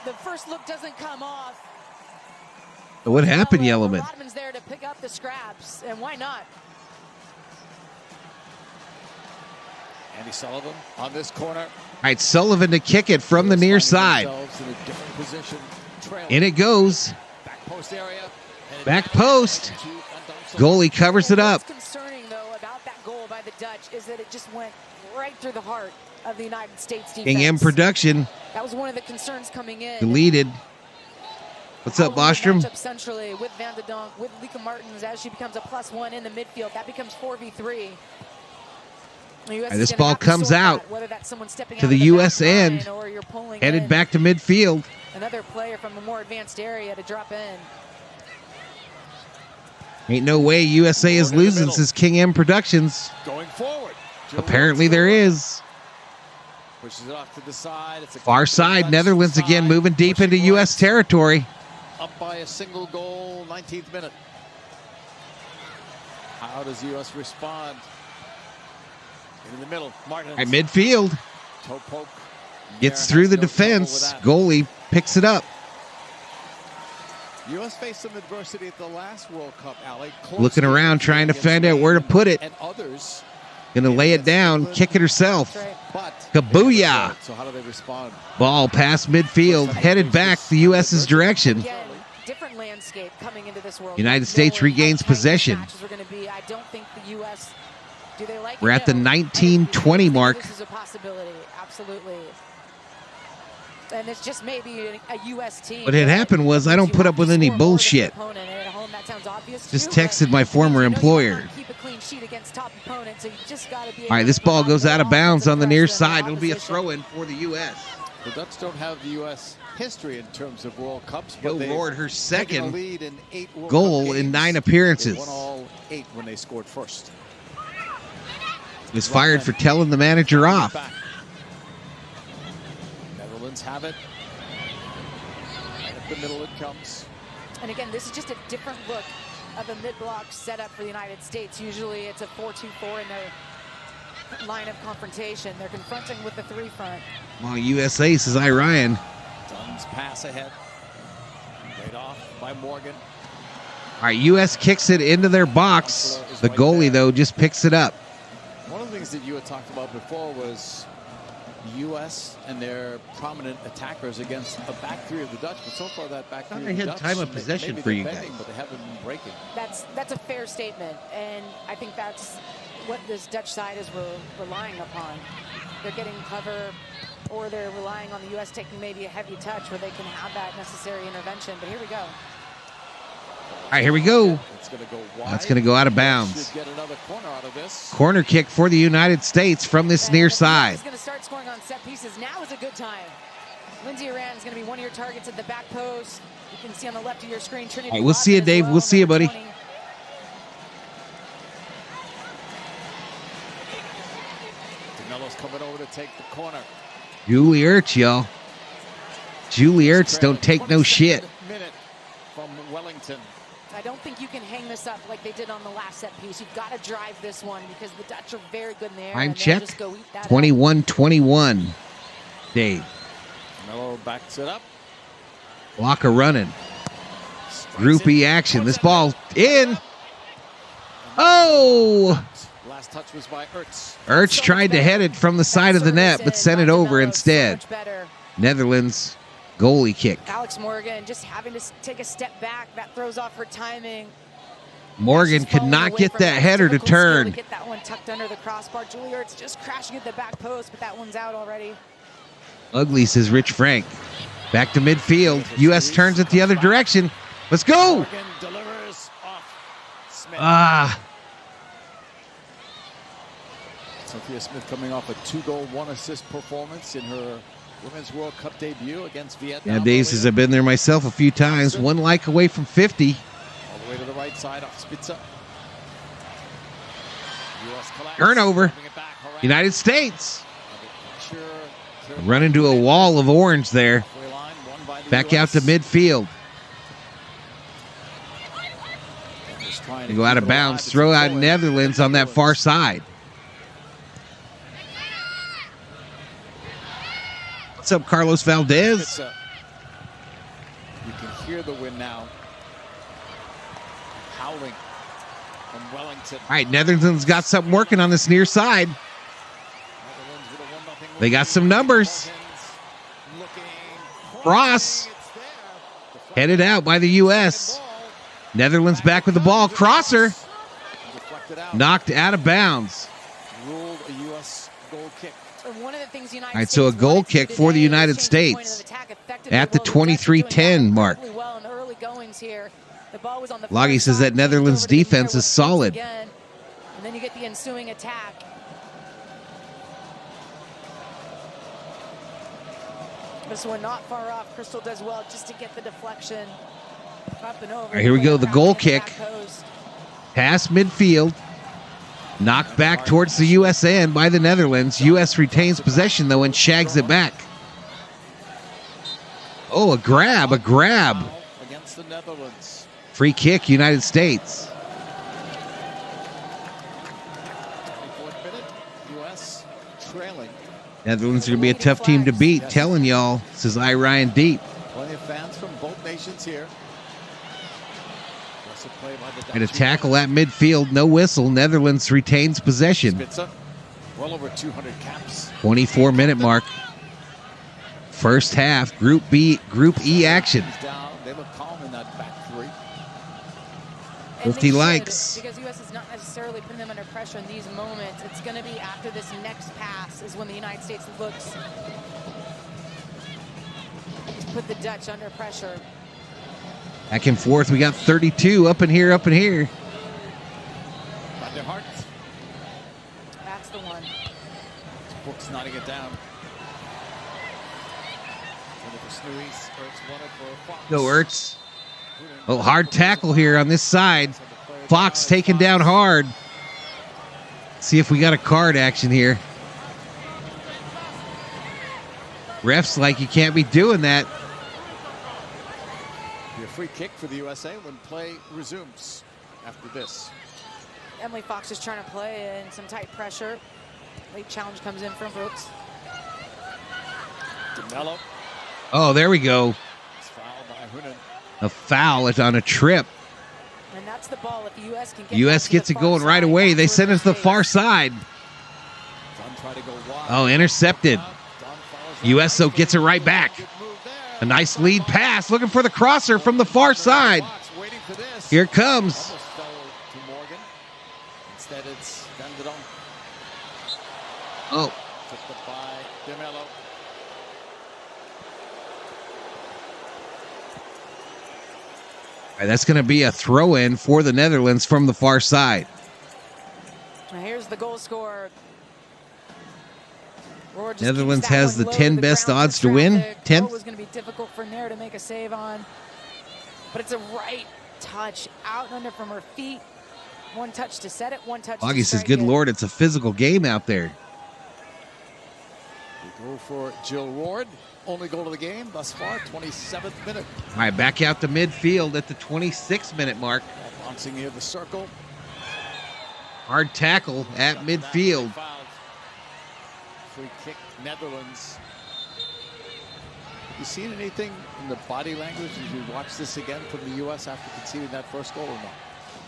The first look doesn't come off. What happened, Yellowman? Rodman's there to pick up the scraps, and why not? Andy Sullivan on this corner. All right, Sullivan to kick it from the near side. In a different position. In it goes. Back post area. Back post. Goalie covers it up. What's concerning, though, about that goal by the Dutch is that it just went right through the heart of the United States defense. King M production That was one of the concerns coming in. deleted. What's up, Bostrom? Matchup centrally with Van de Donk, with Lika Martins as she becomes a +1 in the midfield. That becomes 4v3. This ball comes out to the U.S. end, headed back to midfield. Another player from a more advanced area to drop in. Ain't no way USA is losing, says King M Productions. Going forward. Apparently there is. Pushes it off to the side. It's a Far side, Netherlands again moving deep into U.S. territory. Up by a single goal, 19th minute. How does U.S. respond? In the middle, Martin. At midfield. Toe poke. Gets through the defense. Goalie picks it up. U.S. faced some adversity at the last World Cup, Alec. Looking around, trying to find out where to put it. And others. Gonna lay it down, kick it herself. But Kabooyah! So how do they respond? Ball past midfield, headed back the U.S.'s direction. Again, different landscape coming into this World United Cup. States Knowing how regains tight possession. matches are gonna be. I don't think the U.S. Do they like We're it? at the No. 19-20 mark. This is a possibility, absolutely. And it's just maybe a U.S. team. What had happened was I don't put up with any bullshit. Just texted my former employer. All right, this ball goes out of bounds on the near side. It'll be a throw-in for the U.S. The Dutch don't have the U.S. history in terms of World Cups. Joe But Roard, her second lead in 8 World goal Cup in games. 9 appearances. They won all 8 when they scored first. Was fired for telling the manager off. Netherlands have it. Right up the middle it comes. And again, this is just a different look of a mid-block setup for the United States. Usually it's a 4-2-4 in their line of confrontation. They're confronting with the 3 front. Well, USA, says I. Ryan. Dunn's pass ahead. Laid off by Morgan. All right, U.S. kicks it into their box. The goalie, though, just picks it up. One of the things that you had talked about before was U.S. and their prominent attackers against a back three of the Dutch, but so far that back three I of the had Dutch, time of possession maybe for you they're bending, guys. but they haven't been breaking. That's a fair statement, and I think that's what this Dutch side is relying upon. They're getting cover, or they're relying on the U.S. taking maybe a heavy touch where they can have that necessary intervention. But here we go. All right, here we go. It's going to go wide. That's going to go out of bounds. Should get another corner out of this. Corner kick for the United States from this near side. He's going to start scoring on set pieces. Now is a good time. Lindsey Oran is going to be one of your targets at the back post. You can see on the left of your screen. Trinity. All right, we'll see you, Dave. We'll see you, buddy. DeMello's coming over to take the corner. Julie Ertz, y'all. Julie Ertz don't take no shit. Minute from Wellington. I don't think you can hang this up like they did on the last set piece. You've got to drive this one because the Dutch are very good in the air. Time and check. just go eat that up. 21-21. Dave. DeMello backs it up. Block a running. Groupie action. This ball in. Oh! Last touch was by Ertz. Ertz tried to head it from the side of the net, but sent it over instead. Netherlands goalie kick. Alex Morgan just having to take a step back. That throws off her timing. Morgan could not get that header to turn. Get that one tucked under the crossbar. Julie Ertz just crashing at the back post, but that one's out already. Ugly, says Rich Frank. Back to midfield. U.S. turns it the other direction. Let's go. Morgan delivers off Smith. Sophia Smith coming off a 2-goal, 1-assist performance in her Women's World Cup debut against Vietnam. Now, Dave says I've been there myself a few times. 1 like away from 50. All the way to the right side off Spitzer. Turnover. United States. Run into a wall of orange there. Back out to midfield. They go out of bounds. Throw out Netherlands on that far side. What's up, Carlos Valdez? You can hear the wind now. Howling from Wellington. All right, Netherlands got something working on this near side. They got some numbers. Cross. Headed out by the U.S. Netherlands back with the ball. Crosser. Knocked out of bounds. Ruled a U.S. goal kick. One of the things All right, so a goal kick for the United States at the 23-10 mark. Loggy says that Netherlands defense is solid. And then you get the ensuing attack. This one not far off. Crystal does well just to get the deflection up and over. All right, here we go. The goal kick. Past midfield. Knocked back towards the U.S. end by the Netherlands. U.S. retains possession, though, and shags it back. Oh, a grab. Against the Netherlands. Free kick, United States. 24th minute, U.S. trailing. Netherlands are going to be a tough team to beat. Yes. Telling y'all, says I. Ryan Deep. Plenty of fans from both nations here. Play by the And a Dutch. tackle at midfield, no whistle. Netherlands retains possession. Spitzer, well over 200 caps. 24-minute mark. First half, Group E action. Down. They look calm in that back three. And 50 they should, likes. Because U.S. is not necessarily putting them under pressure in these moments. It's going to be after this next pass is when the United States looks to put the Dutch under pressure. Back and forth, we got 32 up in here. Van der Hart. That's the one. Brooks knotting it down. No Ertz. Oh, hard tackle here on this side. Fox taken down hard. See if we got a card action here. Ref's like, you can't be doing that. Be a free kick for the USA when play resumes after this. Emily Fox is trying to play in some tight pressure. Late challenge comes in from Brooks. DeMello. Oh, there we go. It's fouled by Hunan. A foul on a trip. And that's the ball. If the U.S. can get U.S. back to gets the it far going right side, away. They that's send where us to the they're far safe. side. Dunn tried to go wide. Oh, intercepted. Dunn follows U.S. so gets it right back. Good move there. A nice lead pass. Looking for the crosser from the far side. Waiting for this. Here it comes. Almost fell to Morgan. Instead, it's Dandidon. Oh, Picked up by DeMello. all right, that's going to be a throw-in for the Netherlands from the far side. Now here's the goal scorer. Roar just Netherlands keeps that has one the low 10 the best ground odds to win. traffic. 10th. Goal was going to be difficult for Nair to make a save on. But it's a right touch out and under from her feet. One touch to set it, one touch Augie to says, strike good it. Lord, it's a physical game out there. We go for Jill Ward. Only goal of the game thus far, 27th minute. All right, back out to midfield at the 26-minute mark. Bouncing near the circle. Hard tackle at midfield. Fouled. Free kick, Netherlands. You seen anything in the body language as you watch this again from the U.S. after conceding that first goal or not?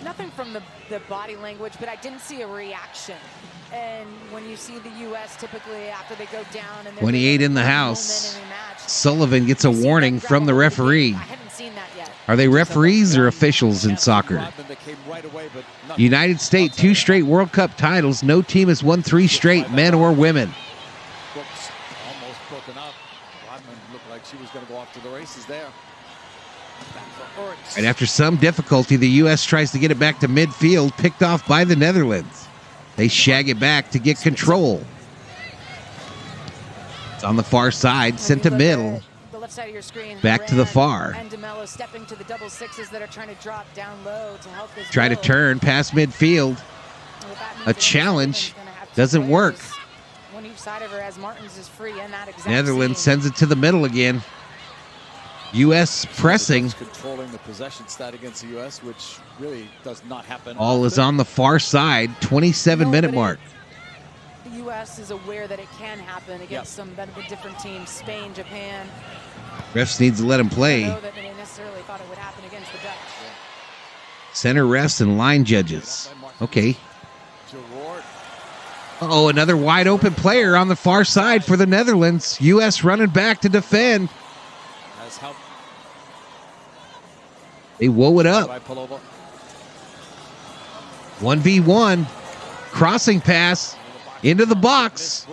Nothing from the body language, but I didn't see a reaction. And when you see the U.S. typically after they go down and 28 in the house. Sullivan gets a warning from the referee. I haven't seen that yet. Are they referees or officials in soccer? That came right away, but nothing. United States, 2 straight World Cup titles. No team has won 3 straight, men or women. Brooks almost broken up. Rodman looked like she was going to go off to the races there. Back for Orts. And after some difficulty, the U.S. tries to get it back to midfield, picked off by the Netherlands. They shag it back to get control. It's on the far side, sent to middle. The left side of your screen. Back to the Duran far. And DeMello stepping to the double sixes that are trying to drop down low to help this Try to build. turn past midfield. Well, that means A that challenge. Sullivan's gonna have 2 Doesn't work. players, one each side of her as Martins is free in that exact Netherlands scene. sends it to the middle again. U.S. pressing. Controlling the possession stat against the U.S., which really does not happen. All is on the far side, 27-minute Nobody- mark. The U.S. is aware that it can happen against some different teams, Spain, Japan. Refs needs to let him I play. know that they necessarily thought it would happen against the Dutch. Center refs and line judges. Okay. Jill Ward. Oh, another wide open player on the far side for the Netherlands. U.S. running back to defend. Has helped They woe it up. by Palova. 1v1. Crossing pass into the box.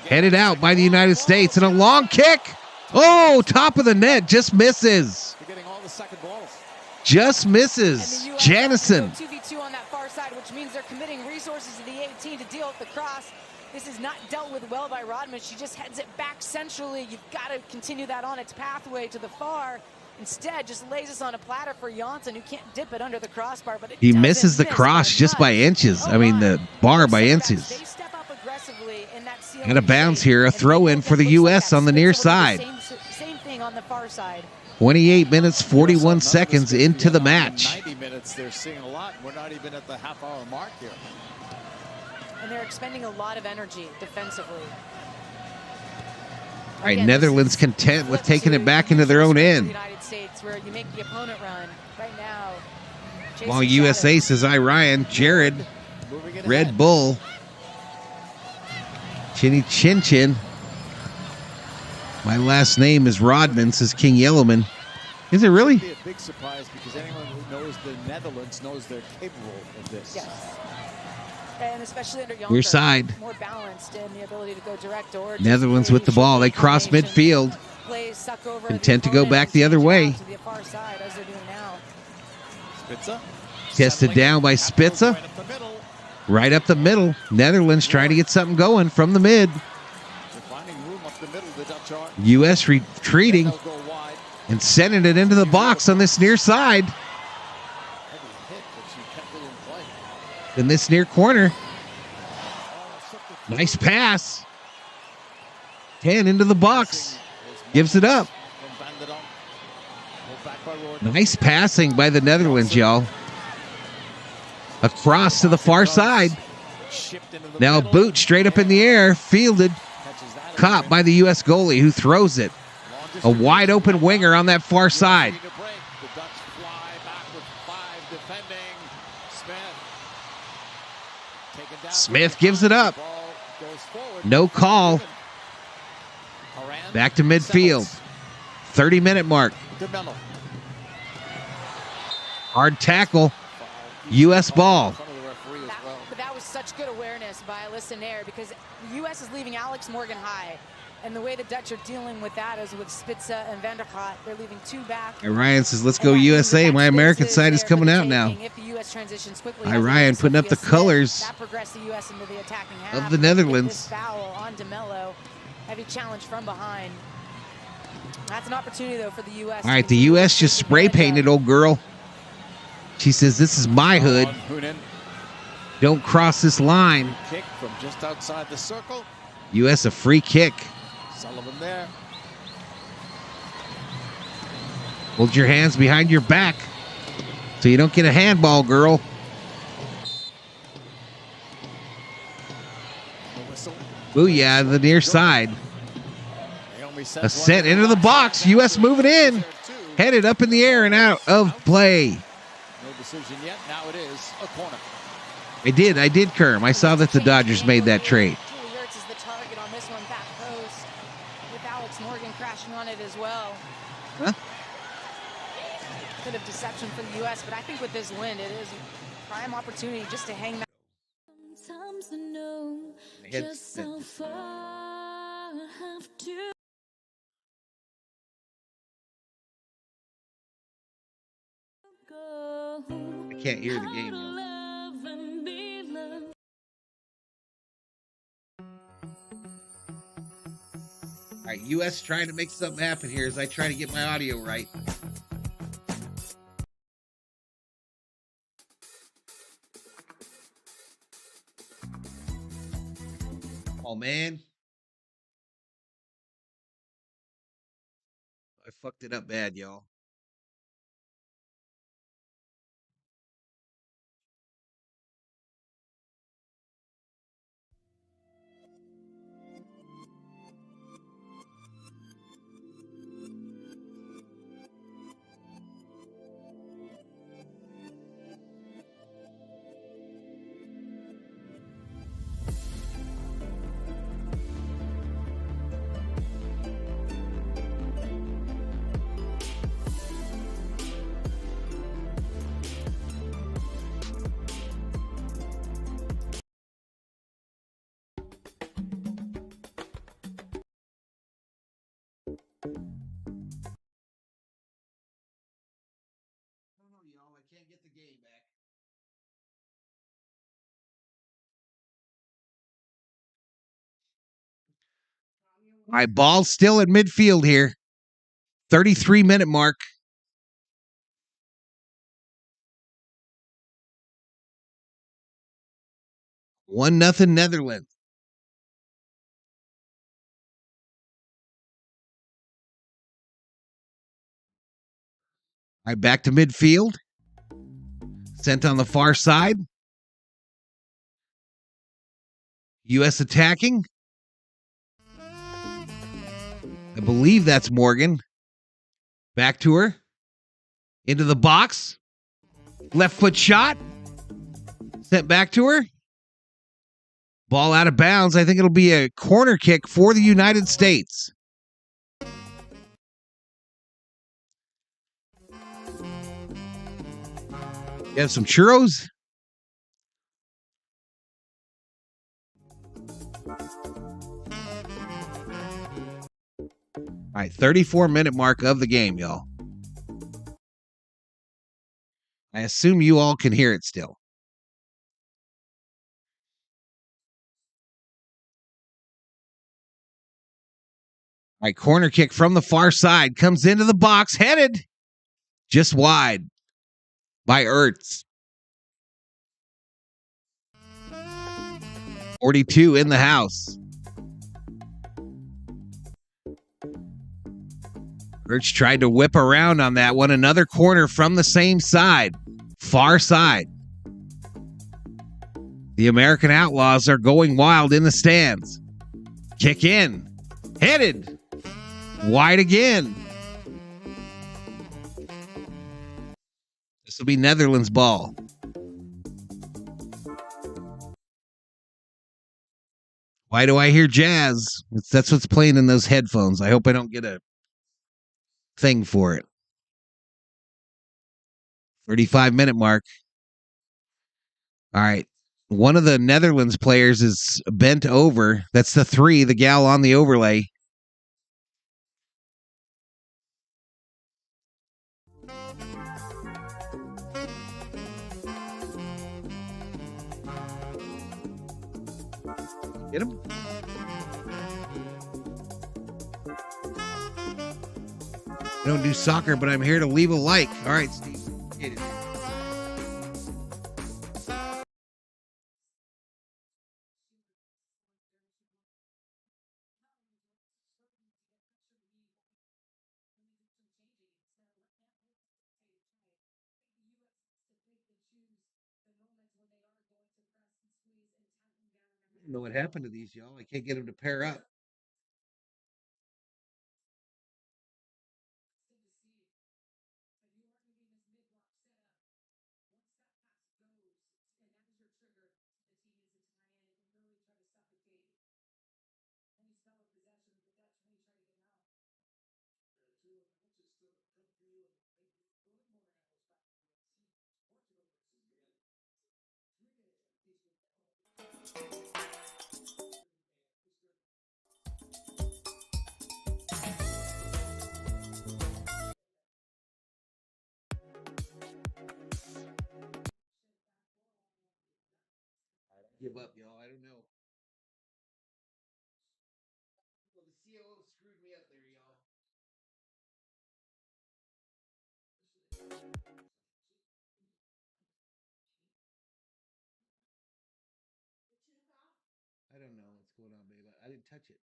Headed out by the United States. And a long kick. Oh, top of the net. Just misses. They're getting all the second balls. Just And misses. the U.S. Janison. has to go 2v2 on that far side, which means they're committing resources to the 18 to deal with the cross. This is not dealt with well by Rodman. She just heads it back centrally. You've got to continue that on its pathway to the far. Instead, just lays us on a platter for Janssen, who can't dip it under the crossbar. But he misses the cross just by inches. I mean, the bar by inches. They step up aggressively in that ceiling Out of bounds shape, here, a and throw in for the U.S. on the near side. Same thing on the far side. 28 minutes, 41 seconds into the match. 90 minutes, they're seeing a lot. We're not even at the half-hour mark here. And they're expending a lot of energy defensively. All right, Netherlands content with taking it back into their own end. United States, where you make the opponent run. Right now, While USA says, "I Ryan," Jared, Red Bull, Chinny Chin Chin. My last name is Rodman, says King Yellowman. Is it really? It'd be a big surprise because anyone who knows the Netherlands knows they're capable of this. Yes. And especially under Your side. more balanced in the ability to go direct or Netherlands with the ball. They cross midfield. Content to go back the other way. To the far side, as they're doing now. Spitzer. Tested down by Spitzer. Right up the middle. Netherlands trying to get something going from the mid. They're finding room up the middle, the Dutch are. U.S. retreating They'll go wide. and sending it into the box on this near side. Heavy hit, but she kept it in play. In this near corner. Nice pass. 10 into the box. Gives it up. Nice passing by the Netherlands, y'all. Across to the far side. Now a boot straight up in the air. Fielded. Caught by the U.S. goalie who throws it. A wide open winger on that far side. Smith gives it up. No call. Back to midfield. 30-minute mark. Hard tackle. U.S. ball. But that was such good awareness by Alyssa Nair, because the U.S. is leaving Alex Morgan high. And the way the Dutch are dealing with that is with Spitzer and Vanderkaat. They're leaving two back. And Ryan says, "Let's go USA." My American side is coming out now. If the US transitions quickly, Hi, Ryan, putting up the colors that progressed the US into the attacking half. of the Netherlands. This foul on DeMello. Heavy challenge from behind. That's an opportunity, though, for the U.S. All right, the U.S. just spray painted old girl. She says, "This is my hood. Don't cross this line." Kick from just outside the circle. U.S. a free kick. Sullivan there. Hold your hands behind your back so you don't get a handball, girl. Booyah, the near side. A set into the box. U.S. moving in. Headed up in the air and out of play. No decision yet. Now it is a corner. I did, Kerm. I saw that the Dodgers made that trade. Julie Ertz is the target on this one, back post, with Alex Morgan crashing on it as well. Huh? Bit of deception for the U.S., but I think with this win, it is a prime opportunity just to hang that. Sometimes I know just how far I have to go. I can't hear the game. Love and be loved. All right, U.S. trying to make something happen here as I try to get my audio right. Oh, man. I fucked it up bad, y'all. Can't get the game back. All right, ball still at midfield here. 33-minute mark. 1-0 Netherlands. All right, back to midfield. Sent on the far side. U.S. attacking. I believe that's Morgan. Back to her. Into the box. Left foot shot. Sent back to her. Ball out of bounds. I think it'll be a corner kick for the United States. You have some churros? All right, 34-minute mark of the game, y'all. I assume you all can hear it still. All right, corner kick from the far side. Comes into the box, headed just wide by Ertz. 42 in the house. Ertz tried to whip around on that one. Another corner from the same side. Far side. The American Outlaws are going wild in the stands. Kick in. Headed. Wide again. This will be Netherlands ball. Why do I hear jazz? That's what's playing in those headphones. I hope I don't get a thing for it. 35-minute mark. All right. One of the Netherlands players is bent over. That's the 3, the gal on the overlay. Get him. I don't do soccer, but I'm here to leave a like. All right, Steve. Get it. I don't know what happened to these, y'all. I can't get them to pair up. Give up, y'all. I don't know. Well, the COO screwed me up there, y'all. I don't know what's going on, babe. I didn't touch it.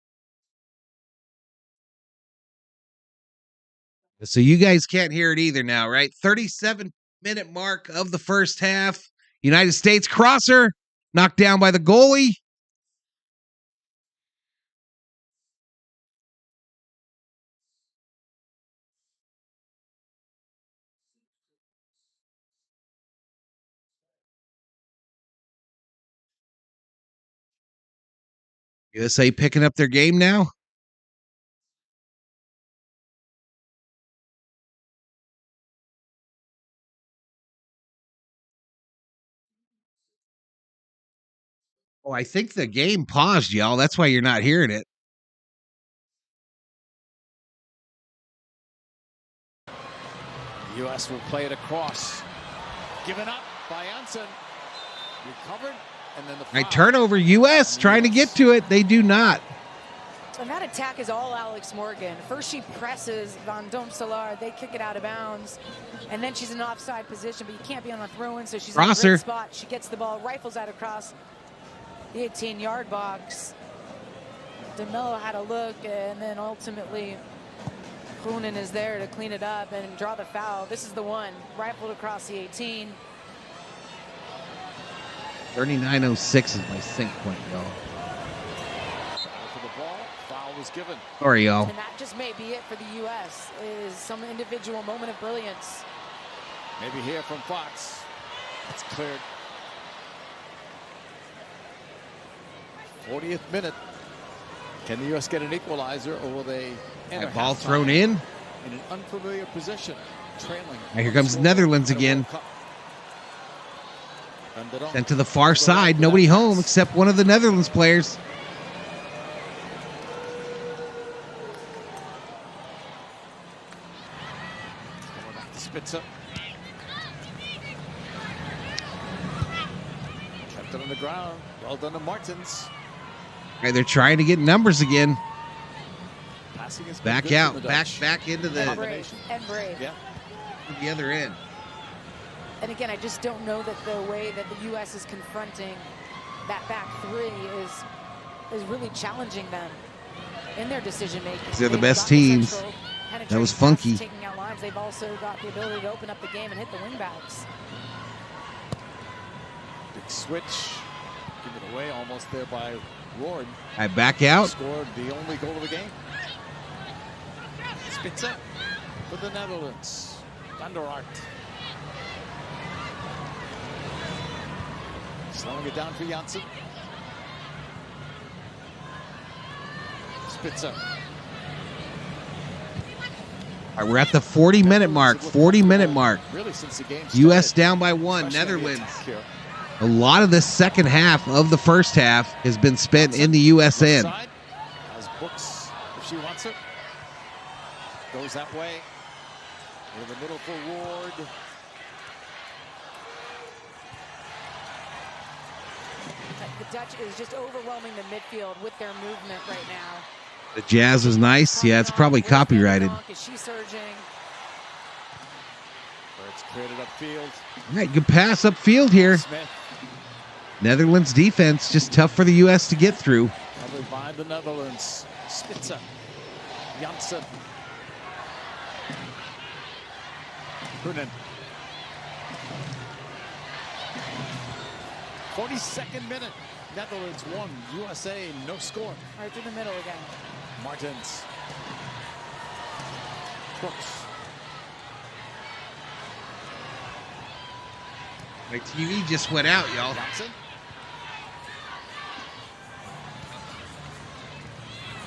So you guys can't hear it either now, right? 37-minute mark of the first half. United States crosser knocked down by the goalie. USA picking up their game now. Oh, I think the game paused, y'all. That's why you're not hearing it. The U.S. will play it across. Given up by Anson. Recovered. And then the foul. Right, turnover. U.S. trying to get to it. They do not. And that attack is all Alex Morgan. First she presses Van Domselaar. They kick it out of bounds. And then she's in offside position, but you can't be on a throw-in, so she's in a great spot. She gets the ball, rifles out across. the 18-yard box. DeMello had a look, and then ultimately Groenen is there to clean it up and draw the foul. This is the one, rifled across the 18. 39:06 is my sync point, y'all. For the ball, foul was given. Sorry, y'all. And that just may be it for the U.S. is some individual moment of brilliance. Maybe here from Fox. It's cleared. 40th minute. Can the U.S. get an equalizer, or will they enter That ball halftime thrown in. in an unfamiliar position, trailing? Now here comes Netherlands again. Sent to the far side. Nobody home except one of the Netherlands players. Spitzer. Kept it on the ground. Well done to Martins. All right, they're trying to get numbers again. Passing is Back out. Back into the And brave. Yeah. the other end. And again, I just don't know that the way that the U.S. is confronting that back three is really challenging them in their decision making. They're the best teams. That was funky. Taking out lines, they've also got the ability to open up the game and hit the wingbacks. Big switch. Give it away almost there by Ward. I back out. Scored the only goal of the game. Spitzer for the Netherlands. Van der Aert. Slowing it down for Janssen. Spitzer. All right, we're at the 40-minute mark. 40-minute mark. Really, since the game U.S. started, down by one. especially the Netherlands. attack here. A lot of the second half of the first half has been spent in the U.S. end. Side, has Books if she wants it. Goes that way. In the middle for Ward. The Dutch is just overwhelming the midfield with their movement right now. The jazz was nice. Yeah, it's probably copyrighted. Is she surging? Where it's cleared it upfield. All right, good pass upfield here. Smith Netherlands defense just tough for the U.S. to get through. covered by the Netherlands. Spitzer. Janssen. Groenen. 42nd minute. Netherlands 1, USA no score. Right through the middle again. Martins. Brooks. My TV just went out, y'all. Johnson.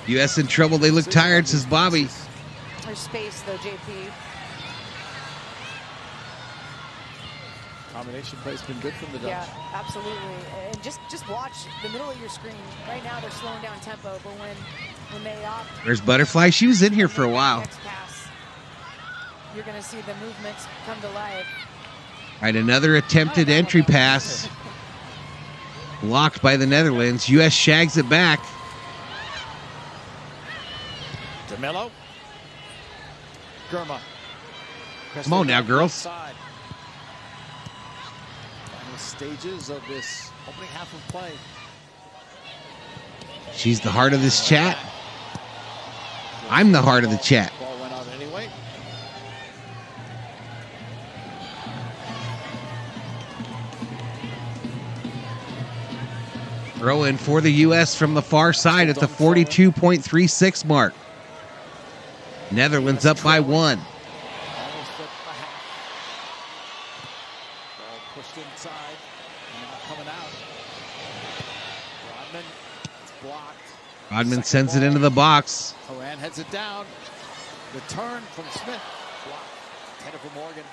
U.S. in trouble. They look tired, says Bobby. There's space though, JP. Combination play's been good from the Dutch. Yeah, absolutely. And just watch the middle of your screen. Right now they're slowing down tempo, but when they opt. There's Butterfly. She was in here for a while. Next pass, you're going to see the movements come to life. All right, another attempted entry pass. Blocked by the Netherlands. U.S. shags it back. DeMello. Germa. Come on now, girls. Side. Final stages of this opening half of play. She's the heart of this chat. I'm the heart of the chat. Ball went out anyway. Throw in for the U.S. from the far side at the 42.36 mark. Netherlands up by one. Almost at the half. Ball pushed inside. And now coming out. Rodman. It's blocked. Rodman sends it into the box. Horan heads it down. Return from Smith. Blocked. Header for Morgan.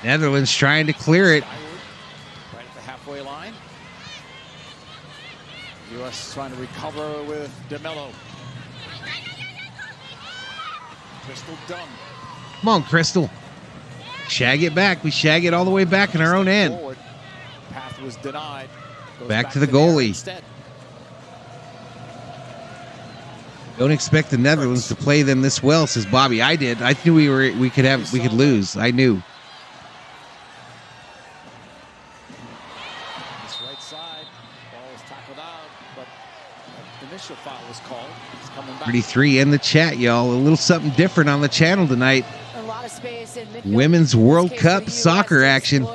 Netherlands trying to clear it. Right at the halfway line. U.S. trying to recover with DeMello. Crystal Dunn. Come on, Crystal. Shag it back. We shag it all the way back in our own end. Forward. Path was denied. Goes Back to the net goalie. instead. Don't expect the Netherlands to play them this well, says Bobby. I did. I knew we could lose. I knew. outside. Ball was tackled out, but the initial foul was called. He's coming back. 33 in the chat, y'all. A little something different on the channel tonight. A lot of space in midfield. Women's World Cup soccer action.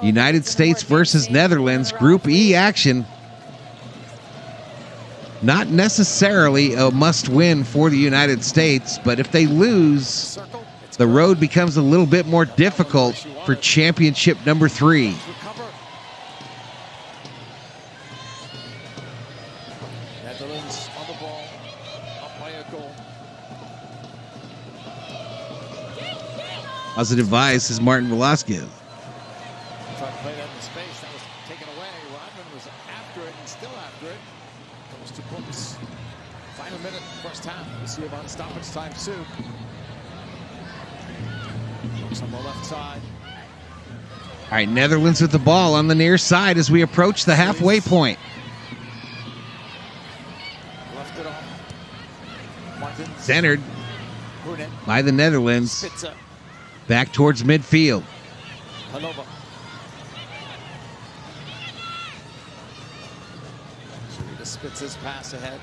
United States versus Netherlands. Group E action. Not necessarily a must-win for the United States, but if they lose, the road becomes a little bit more difficult for championship number 3. Netherlands on the ball, up by a goal. Positive Vice is Martin Velasquez. Tried to play that in space. That was taken away. Rodman was after it and still after it. Goes to Brooks. Final minute, first half. We'll see about stoppage time soon. Brooks on the left side. All right, Netherlands with the ball on the near side as we approach the halfway point. Left it off. Martins. Centered Brunet. by the Netherlands. Spitzer. Back towards midfield. Hanova. Sharita Spitzer's pass ahead.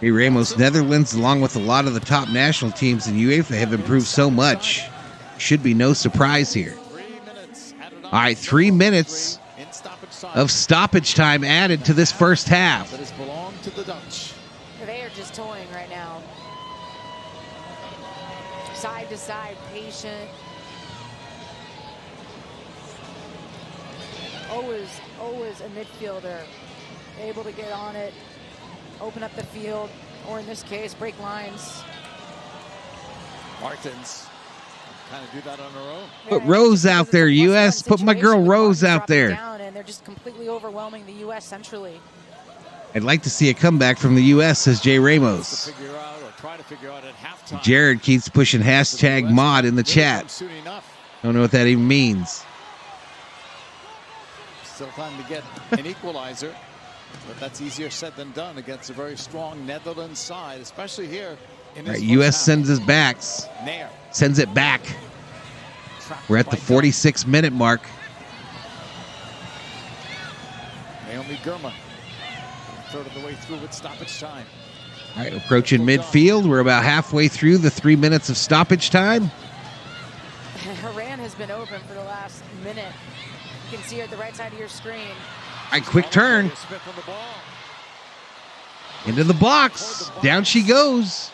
Hey, Ramos, Netherlands, along with a lot of the top national teams in UEFA, have improved so much. Should be no surprise here. 3 minutes added on. All right, 3 minutes In stoppage time. of stoppage time added to this first half. That has belonged to the Dutch. They are just toying right now. Side to side, patient. Always a midfielder. Able to get on it, open up the field, or in this case, break lines. Martins kind of do that on their own. Put Rose out there, U.S. Put my girl Rose out there. And they're just completely overwhelming the U.S. centrally. I'd like to see a comeback from the U.S., says Jay Ramos. To figure out or try to figure out at halftime. Jared keeps pushing hashtag mod in the chat. Soon enough. Don't know what that even means. Still time to get an equalizer, but that's easier said than done against a very strong Netherlands side, especially here in All this right, U.S. first sends us back. Nair. Sends it back. We're at the 46-minute mark. Naomi Gurma, third of the way through with stoppage time. All right, approaching midfield. We're about halfway through the 3 minutes of stoppage time. Haran has been open for the last minute. You can see her at the right side of your screen. All right, quick turn. Smith on the ball. Into the box. Down she goes.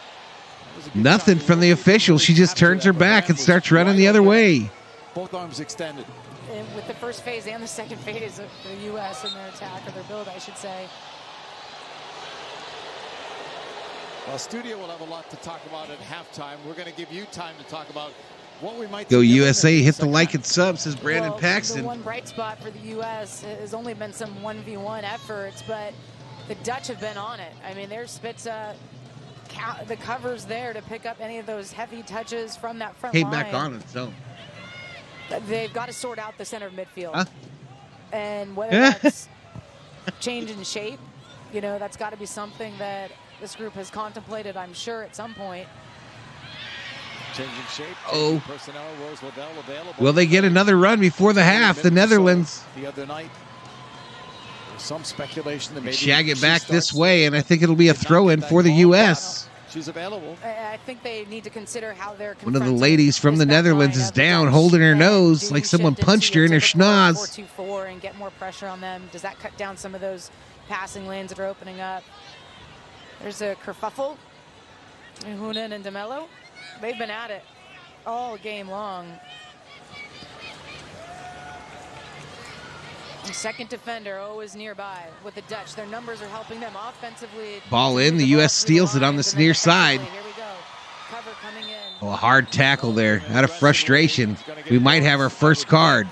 Nothing from the official. She just turns her back and starts running the other way. Both arms extended. And with the first phase and the second phase of the U.S. and their attack, or their build, I should say. Well, studio will have a lot to talk about at halftime. We're going to give you time to talk about what we might Go see USA. in the Hit the second like half. and sub, says Brandon Well, Paxton. The one bright spot for the U.S. has only been some 1v1 efforts, but the Dutch have been on it. I mean, there's Spitza, the covers there to pick up any of those heavy touches from that front Came line. back on its own. They've got to sort out the center of midfield. Huh? And whether that's change in shape, you know, that's got to be something that this group has contemplated, I'm sure, at some point. Changing shape. Oh. Changing personnel. Rose Waddell available. Will they get another run before the half? The Netherlands The other night. There's some speculation that maybe shag it she back this starts way, and I think it'll be a did not throw-in get for that the ball. U.S. She's available. I think they need to consider how they're One of the confronting ladies from this the back Netherlands line is of the down, Dutch. holding her And nose do like you someone shift punched into her a in her typical schnoz. 4-2-4 and get more pressure on them? Does that cut down some of those passing lanes that are opening up? There's a kerfuffle. Hunen and DeMello. They've been at it all game long. The second defender always nearby with the Dutch. Their numbers are helping them offensively. Ball in. The U.S. steals it on this near side. Here we go. Cover coming in. Oh, a hard tackle there. Out of frustration, we might have our first card.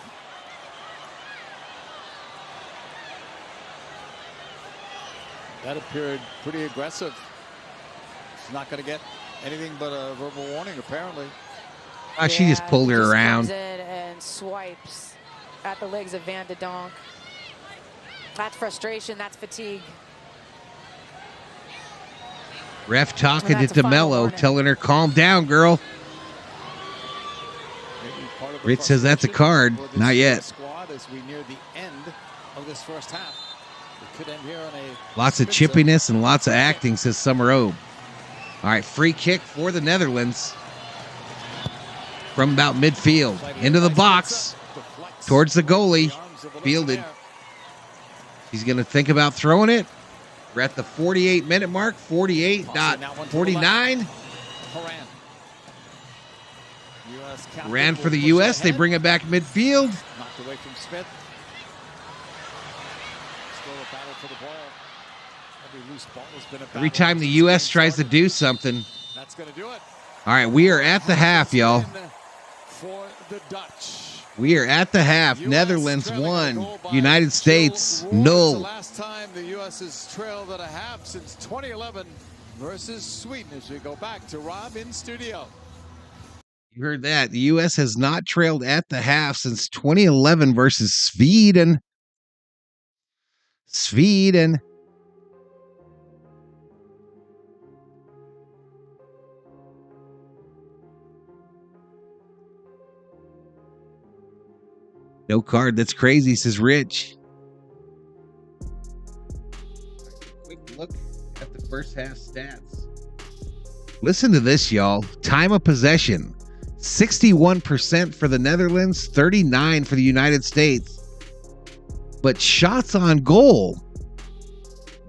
That appeared pretty aggressive. She's not going to get anything but a verbal warning, apparently. She just pulled her Comes around. in and swipes at the legs of Van de Donk. That's frustration. That's fatigue. Ref talking to That's a final DeMello, warning. telling her, calm down, girl. Rich says that's a card. Not yet. Squad as we near the end of this first half. It could end here on a Lots of chippiness and lots of acting, says Summer Obe. All right, free kick for the Netherlands. From about midfield. Into the box. Towards the goalie. Fielded. He's going to think about throwing it. We're at the 48-minute mark. 48.49. Ran for the U.S. They bring it back midfield. Knocked away from Smith. Still a battle for the ball. Every loose ball has been a battle. Every time the U.S. tries to do something. That's going to do it. All right, we are at the half, y'all. For the Dutch. We are at the half. Netherlands 1, United States 0. The last time the U.S. has trailed at a half since 2011 versus Sweden. As we go back to Rob in studio. You heard that. The U.S. has not trailed at the half since 2011 versus Sweden. Sweden. No card. That's crazy, says Rich. Quick look at the first half stats. Listen to this, y'all. Time of possession. 61% for the Netherlands, 39% for the United States. But shots on goal,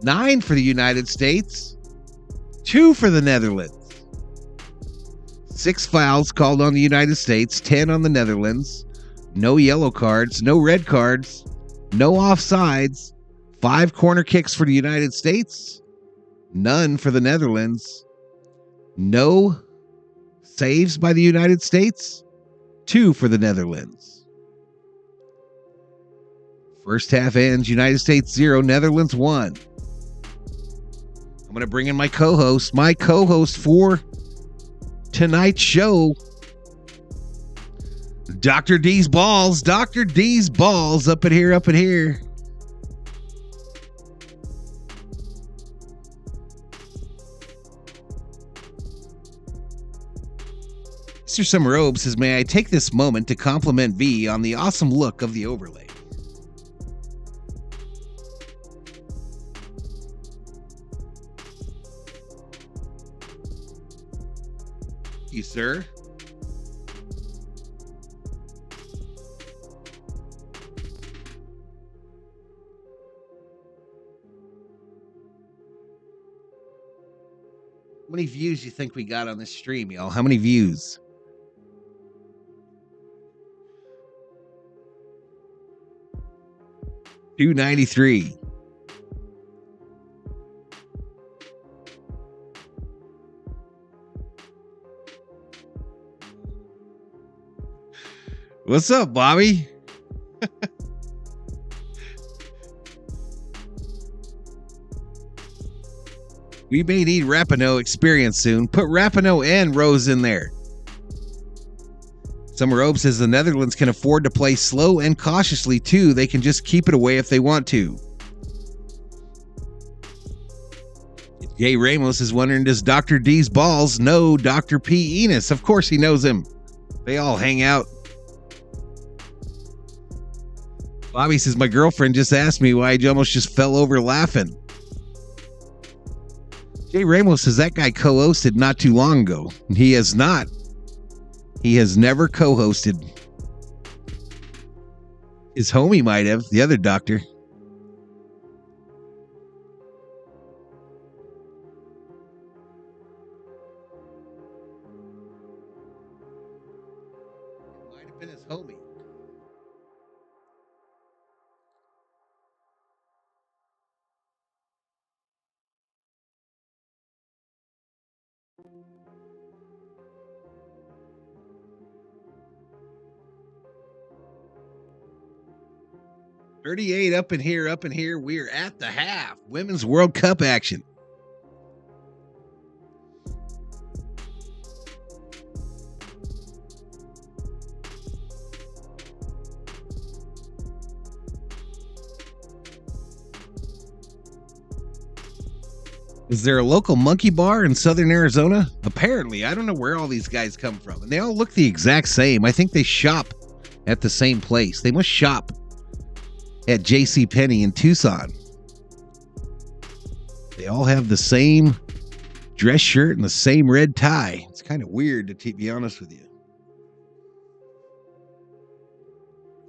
9 for the United States, 2 for the Netherlands. 6 fouls called on the United States, 10 on the Netherlands. No yellow cards, no red cards, no offsides. 5 corner kicks for the United States, none for the Netherlands. No saves by the United States, 2 for the Netherlands. First half ends, United States 0, Netherlands 1. I'm going to bring in my co-host for tonight's show, Dr. D's Balls. Dr. D's Balls up in here. Mr. Summer Obe says, may I take this moment to compliment V on the awesome look of the overlay. Thank you, sir. How many views you think we got on this stream, y'all? How many views? $293. What's up, Bobby? We may need Rapinoe experience soon. Put Rapinoe and Rose in there. Summer Obe says the Netherlands can afford to play slow and cautiously too. They can just keep it away if they want to. Jay Ramos is wondering, does Dr. D's Balls know Dr. P. Enos? Of course he knows him. They all hang out. Bobby says, my girlfriend just asked me why I almost just fell over laughing. Jay Ramos says that guy co-hosted not too long ago. He has not. He has never co-hosted. His homie might have, the other doctor. Might have been his homie. $38 up in here. We're at the half. Women's World Cup action. Is there a local monkey bar in southern Arizona? Apparently. I don't know where all these guys come from. And they all look the exact same. I think they shop at the same place. They must shop at JCPenney in Tucson. They all have the same dress shirt and the same red tie. It's kind of weird, to be honest with you.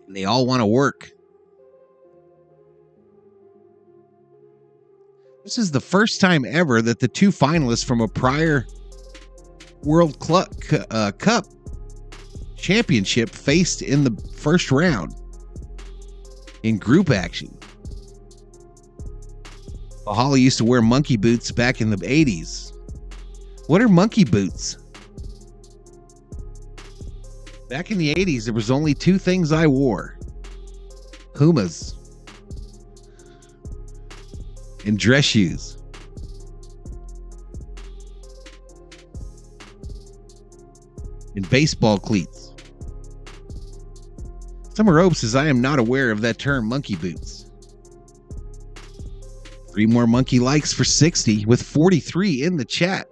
And they all want to work. This is the first time ever that the two finalists from a prior World Cup championship faced in the first round in group action. Valhalla used to wear monkey boots back in the 80s. What are monkey boots? Back in the 80s, there was only two things I wore. Pumas and dress shoes. And baseball cleats. Summer Hope says, I am not aware of that term, monkey boots. 3 more monkey likes for 60 with 43 in the chat.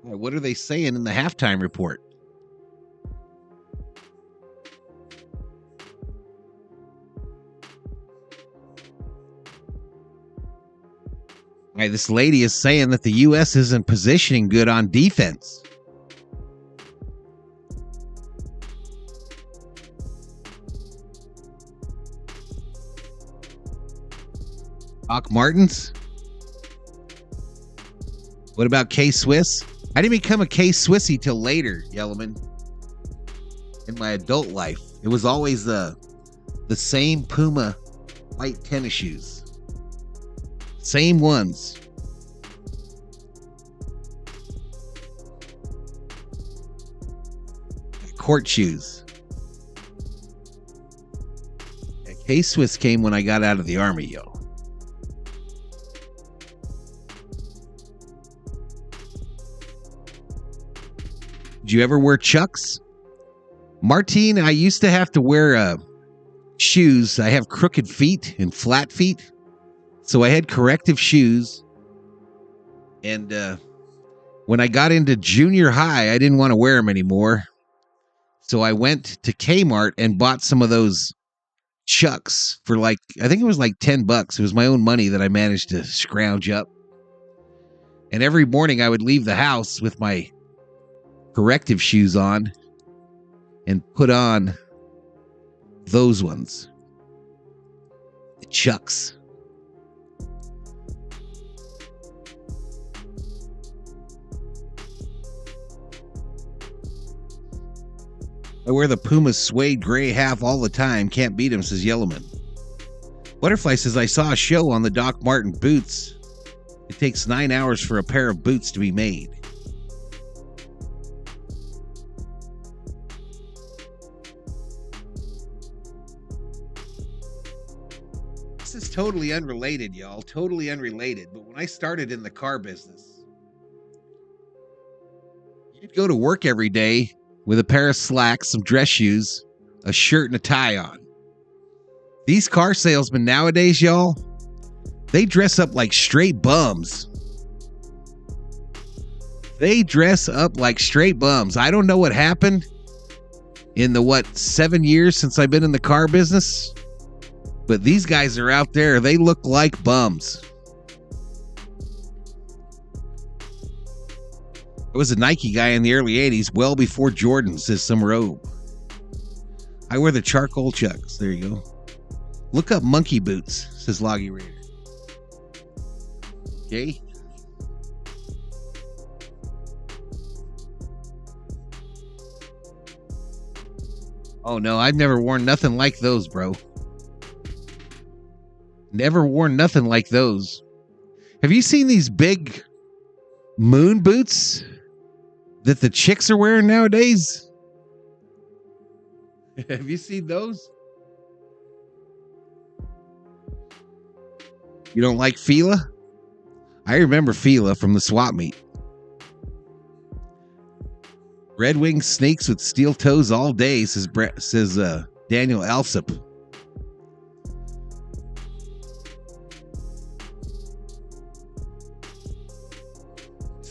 What are they saying in the halftime report? This lady is saying that the U.S. isn't positioning good on defense. Doc Martens? What about K-Swiss? I didn't become a K-Swissy till later, Yellowman. In my adult life. It was always the same Puma white tennis shoes. Same ones. Court shoes. K-Swiss came when I got out of the Army, yo. Did you ever wear Chucks? Martine, I used to have to wear shoes. I have crooked feet and flat feet. So I had corrective shoes. And when I got into junior high, I didn't want to wear them anymore. So I went to Kmart and bought some of those Chucks for I think it was like $10. It was my own money that I managed to scrounge up. And every morning I would leave the house with my corrective shoes on and put on those ones. The Chucks. I wear the Puma suede gray half all the time. Can't beat him, says Yellowman. Butterfly says, I saw a show on the Doc Marten boots. It takes 9 hours for a pair of boots to be made. This is totally unrelated, y'all. Totally unrelated. But when I started in the car business, you'd go to work every day with a pair of slacks, some dress shoes, a shirt, and a tie on. These car salesmen nowadays, y'all, they dress up like straight bums. They dress up like straight bums. I don't know what happened in the, 7 years since I've been in the car business, but these guys are out there. They look like bums. I was a Nike guy in the early 80s, well before Jordan, says some robe. I wear the charcoal Chucks. There you go. Look up monkey boots, says Loggy Raider. Okay. Oh no, I've never worn nothing like those, bro. Never worn nothing like those. Have you seen these big moon boots that the chicks are wearing nowadays? Have you seen those? You don't like Fila? I remember Fila from the swap meet. Red Wing sneaks with steel toes all day, says Daniel Alsop.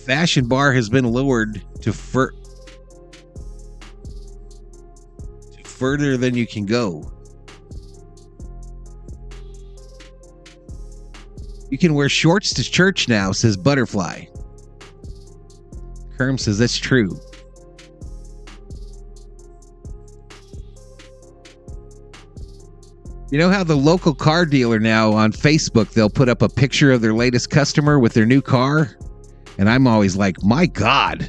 Fashion bar has been lowered to further than you can go. You can wear shorts to church now, says Butterfly. Kerm says that's true. You know how the local car dealer now on Facebook, they'll put up a picture of their latest customer with their new car? And I'm always like, my God.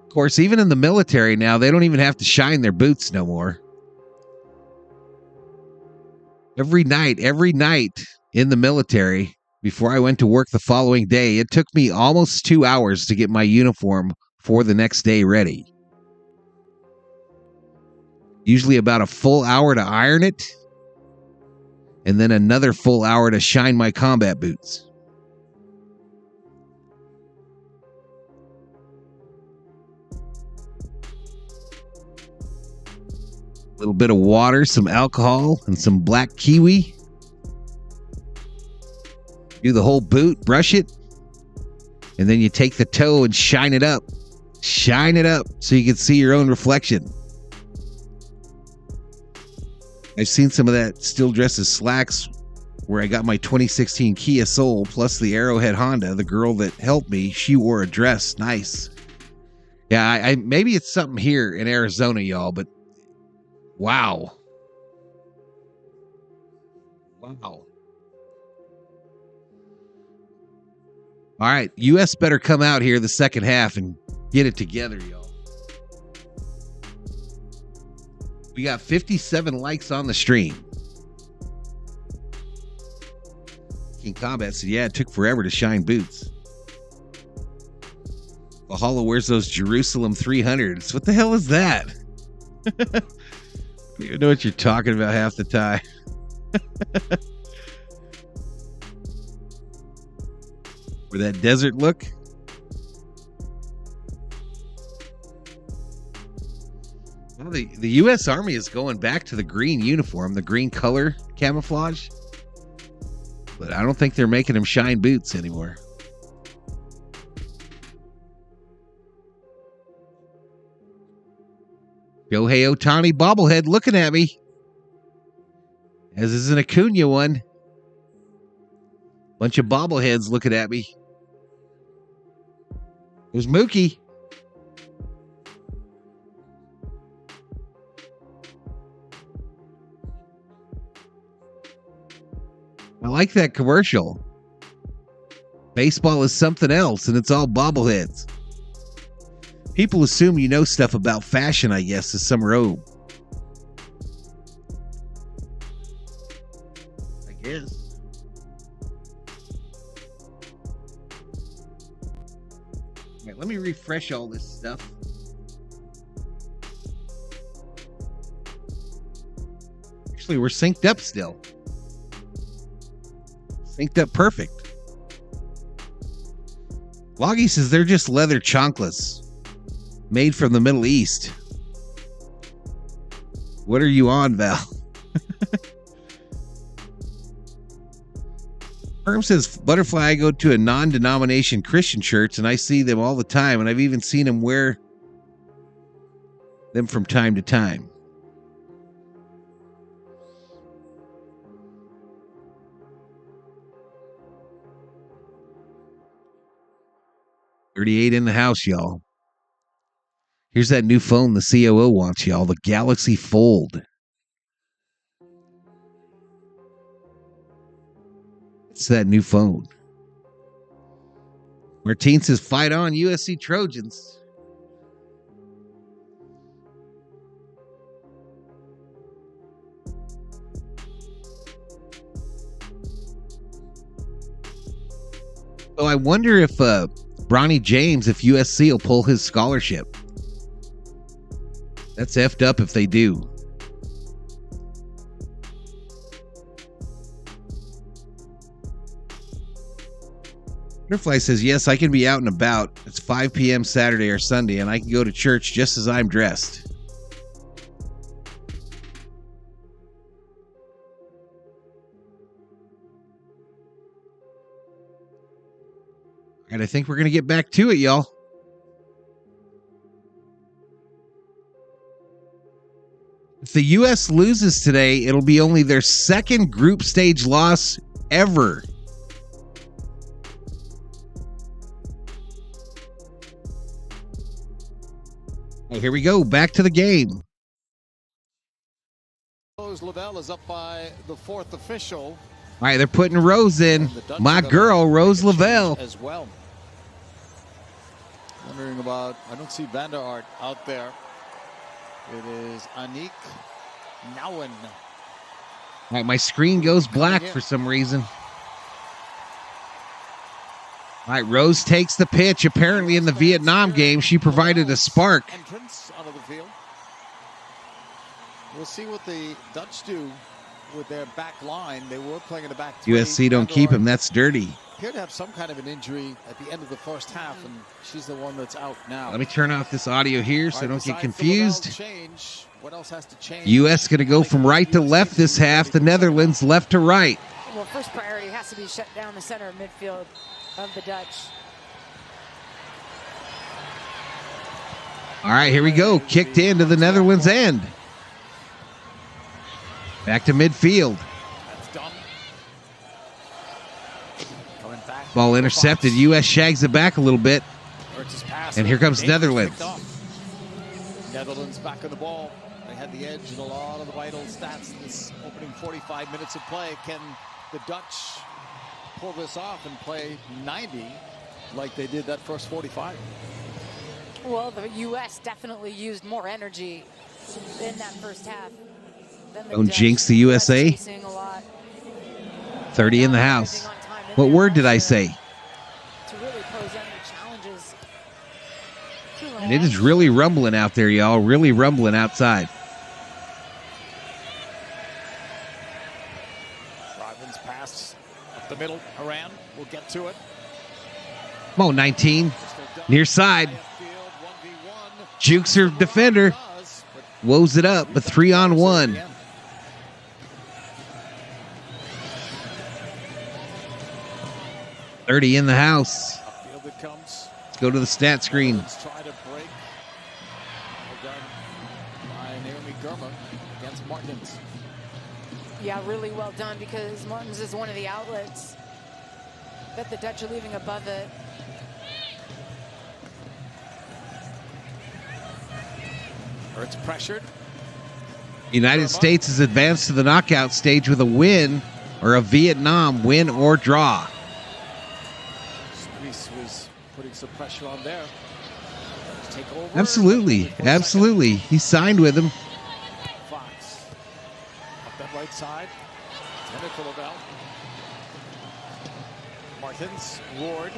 Of course, even in the military now, they don't even have to shine their boots no more. Every night in the military, before I went to work the following day, it took me almost 2 hours to get my uniform for the next day ready. Usually about a full hour to iron it, and then another full hour to shine my combat boots. A little bit of water, some alcohol, and some black kiwi. Do the whole boot, brush it, and then you take the toe and shine it up. Shine it up so you can see your own reflection. I've seen some of that still dressed as slacks where I got my 2016 Kia Soul plus the Arrowhead Honda. The girl that helped me, she wore a dress. Nice. Yeah, I maybe it's something here in Arizona, y'all, but wow. Wow. All right, U.S. better come out here the second half and get it together, y'all. We got 57 likes on the stream. King Combat said, yeah, it took forever to shine boots. Valhalla wears those Jerusalem 300s. What the hell is that? I don't even know what you're talking about half the time. For that desert look. Well, the U.S. Army is going back to the green uniform, the green color camouflage. But I don't think they're making them shine boots anymore. Yohei Ohtani bobblehead looking at me. As is an Acuna one. Bunch of bobbleheads looking at me. There's Mookie. I like that commercial. Baseball is something else, and it's all bobbleheads. People assume you know stuff about fashion, I guess, is some robe. I guess. All right, let me refresh all this stuff. Actually, we're synced up still. Synced up perfect. Loggy says they're just leather chanclas made from the Middle East. What are you on, Val? Herm says, Butterfly, I go to a non-denomination Christian church and I see them all the time, and I've even seen them wear them from time to time. $38 in the house, y'all. Here's that new phone the COO wants, y'all. The Galaxy Fold. It's that new phone. Martine says, fight on, USC Trojans. So I wonder if Bronny James, if USC will pull his scholarship. That's effed up if they do. Butterfly says, yes, I can be out and about. It's 5 p.m. Saturday or Sunday, and I can go to church just as I'm dressed. And I think we're going to get back to it, y'all. If the U.S. loses today, it'll be only their second group stage loss ever. Hey, here we go. Back to the game. Lavelle is up by the fourth official. All right, they're putting Rose in. My girl, Rose Lavelle. As well. Wondering about, I don't see Van der Aert out there. It is Anik Nouwen. All right, my screen goes black for some reason. All right, Rose takes the pitch. Apparently in the Vietnam game, she provided a spark. Entrance out of the field. We'll see what the Dutch do with their back line. They were playing in the back three. USC don't keep him. That's dirty. Appeared to have some kind of an injury at the end of the first half, and she's the one that's out now. Let me turn off this audio here so I don't get confused. Change, what else has to change? U.S. going to go from right to left this half. The Netherlands left to right. Well, first priority has to be shut down the center of midfield of the Dutch. All right, here we go. Kicked into the Netherlands end. Back to midfield. That's done. Coming back. Ball intercepted. U.S. shags it back a little bit. And here comes Netherlands. Netherlands back on the ball. They had the edge in a lot of the vital stats in this opening 45 minutes of play. Can the Dutch pull this off and play 90 like they did that first 45? Well, the U.S. definitely used more energy in that first half. Don't jinx the USA. 30 in the house. What word did I say? To really pose any challenges. And it is really rumbling out there, y'all. Really rumbling outside. Rodman's pass up the middle. Haran will get to it. Come on, 19. Near side. Jukes her defender. Woes it up, but 3-on-1. .30 in the house. Let's go to the stat screen. Try to break. Well done by Naomi Germa against Martins. Yeah, really well done, because Martins is one of the outlets that the Dutch are leaving above it. It's pressured. United States has advanced to the knockout stage with a win or a Vietnam win or draw. Greece was putting some pressure on there. Take over. Absolutely. Absolutely. He signed with him. Fox. Up that right side. Tended for Lavelle. Martins. Ward.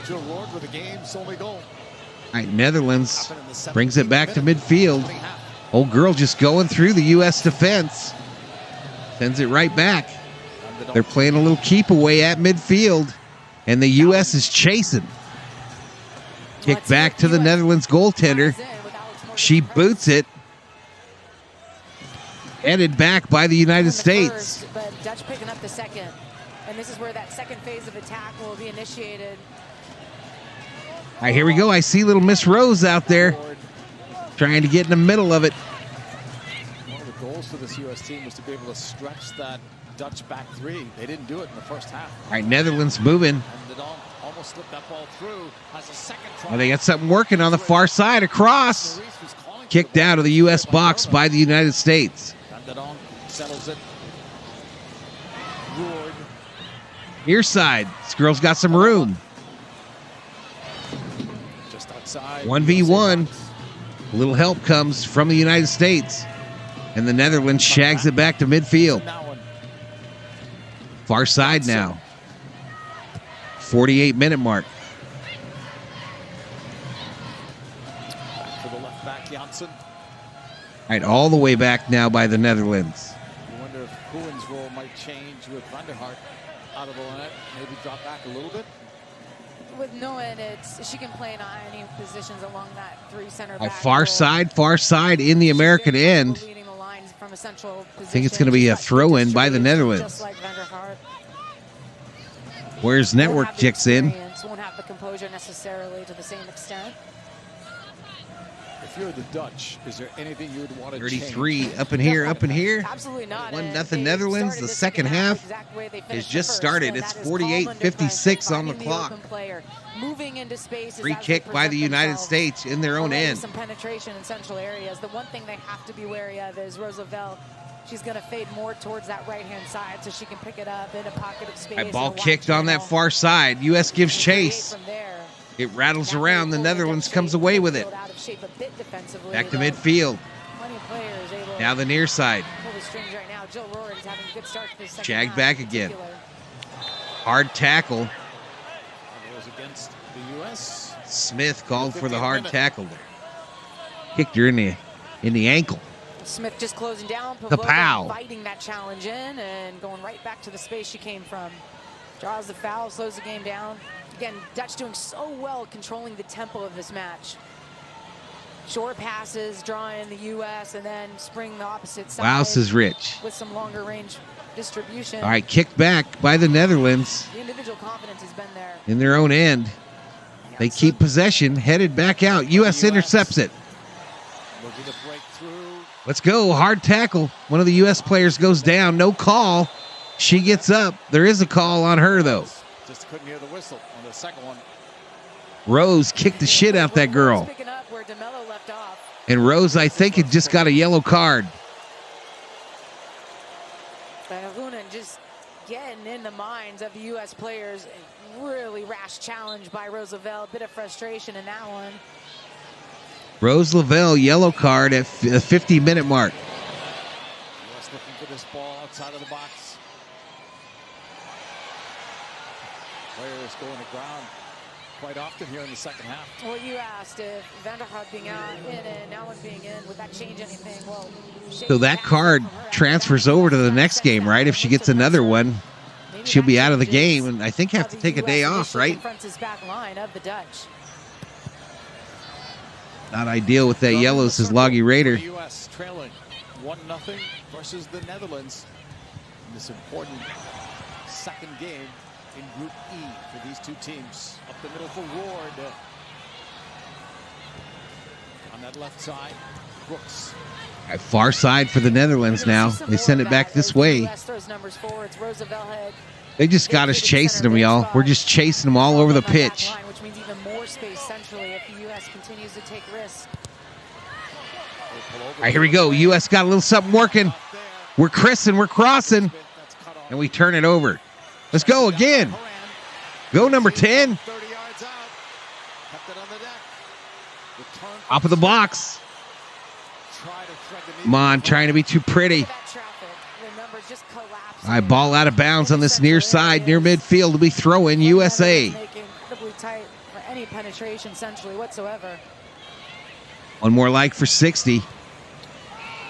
Joe Ward with the game's only goal. All right, Netherlands brings it back to midfield. Old girl just going through the U.S. defense. Sends it right back. They're playing a little keep away at midfield, and the U.S. is chasing. Kick back to the Netherlands goaltender. She boots it. Headed back by the United States. But Dutch picking up the second. And this is where that second phase of attack will be initiated. All right, here we go. I see little Miss Rose out there trying to get in the middle of it. One of the goals for this U.S. team was to be able to stretch that Dutch back three. They didn't do it in the first half. All right, Netherlands moving. And they almost slipped that ball through. Has a second try. Well, they got something working on the far side across. Kicked out of the U.S. box by the United States. Settles it. Ward. Near side. This girl's got some room. Just outside. 1v1. A little help comes from the United States. And the Netherlands shags it back to midfield. Far side now. 48-minute mark. For the left back, Janssen. right, all the way back now by the Netherlands. You wonder if Koen's role might change with Vanderhart out of the net, maybe drop back a little bit. With Nguyen, she can play in any positions along that three center Right, back. far side in the American end. Leading the lines from a central I think it's going to be a throw-in by the Netherlands. Just like Vanderhart. Where's Network jicks in? Won't have the composure necessarily to the same extent. If you're the Dutch, is there anything you would want to 33 up in here. Absolutely not. 1-0 Netherlands. The second half is just started. It's 48-56 on the clock. Moving into space. Free kick by the United States in their own end. Some penetration in central areas. The one thing they have to be wary of is Roosevelt. She's going to fade more towards that right-hand side so she can pick it up in a pocket of space. Ball kicked on that far side. U.S. gives chase. It rattles around. The Netherlands comes away with it. Back to midfield. Now the near side. Jagged back again. Hard tackle. Against the U.S. Smith called for the hard tackle there. Kicked her in the ankle. Smith just closing down. Kapow. Fighting that challenge in and going right back to the space she came from. Draws the foul, slows the game down. Again, Dutch doing so well controlling the tempo of this match. Short passes, drawing the U.S. and then spring the opposite side. Wouse is rich. With some longer range distribution. All right, kicked back by the Netherlands. The individual confidence has been there. In their own end. They keep possession, headed back out. U.S. intercepts it. Looking to break through. Let's go. Hard tackle. One of the U.S. players goes down. No call. She gets up. There is a call on her, though. Just couldn't hear the whistle on the second one. Rose kicked the shit out that girl. Picking up where DeMello left off. And Rose, I think, had just got a yellow card. Runen just getting in the minds of the U.S. players. A really rash challenge by Roosevelt. Bit of frustration in that one. Rose Lavelle, yellow card at the 50-minute mark. U.S. looking for this ball outside of the box. Players going to ground quite often here in the second half. Well, you asked if Vanderhart being out in and Allen being in, would that change anything? Well, so that card transfers over to the next game, right? If she gets another one, she'll be out of the game, and I think have to take a day off, right? Not ideal with that yellow, says Loggy Raider. U.S. trailing 1-0 versus the Netherlands in this important second game in Group E for these two teams. Up the middle for Ward. On that left side, Brooks. At far side for the Netherlands now. They send it back this way. They just got us chasing them, y'all. We're just chasing them all over the pitch. Which means even more space centrally if the U.S. continues to take risks. All right, here we go. U.S. got a little something working. We're Chrising, we're crossing, and we turn it over. Let's go again. Go number 10. Top of the box. Come on, trying to be too pretty. All right, ball out of bounds on this near side, near midfield. Will be throwing USA. Incredibly tight for any penetration centrally whatsoever. One more like for 60.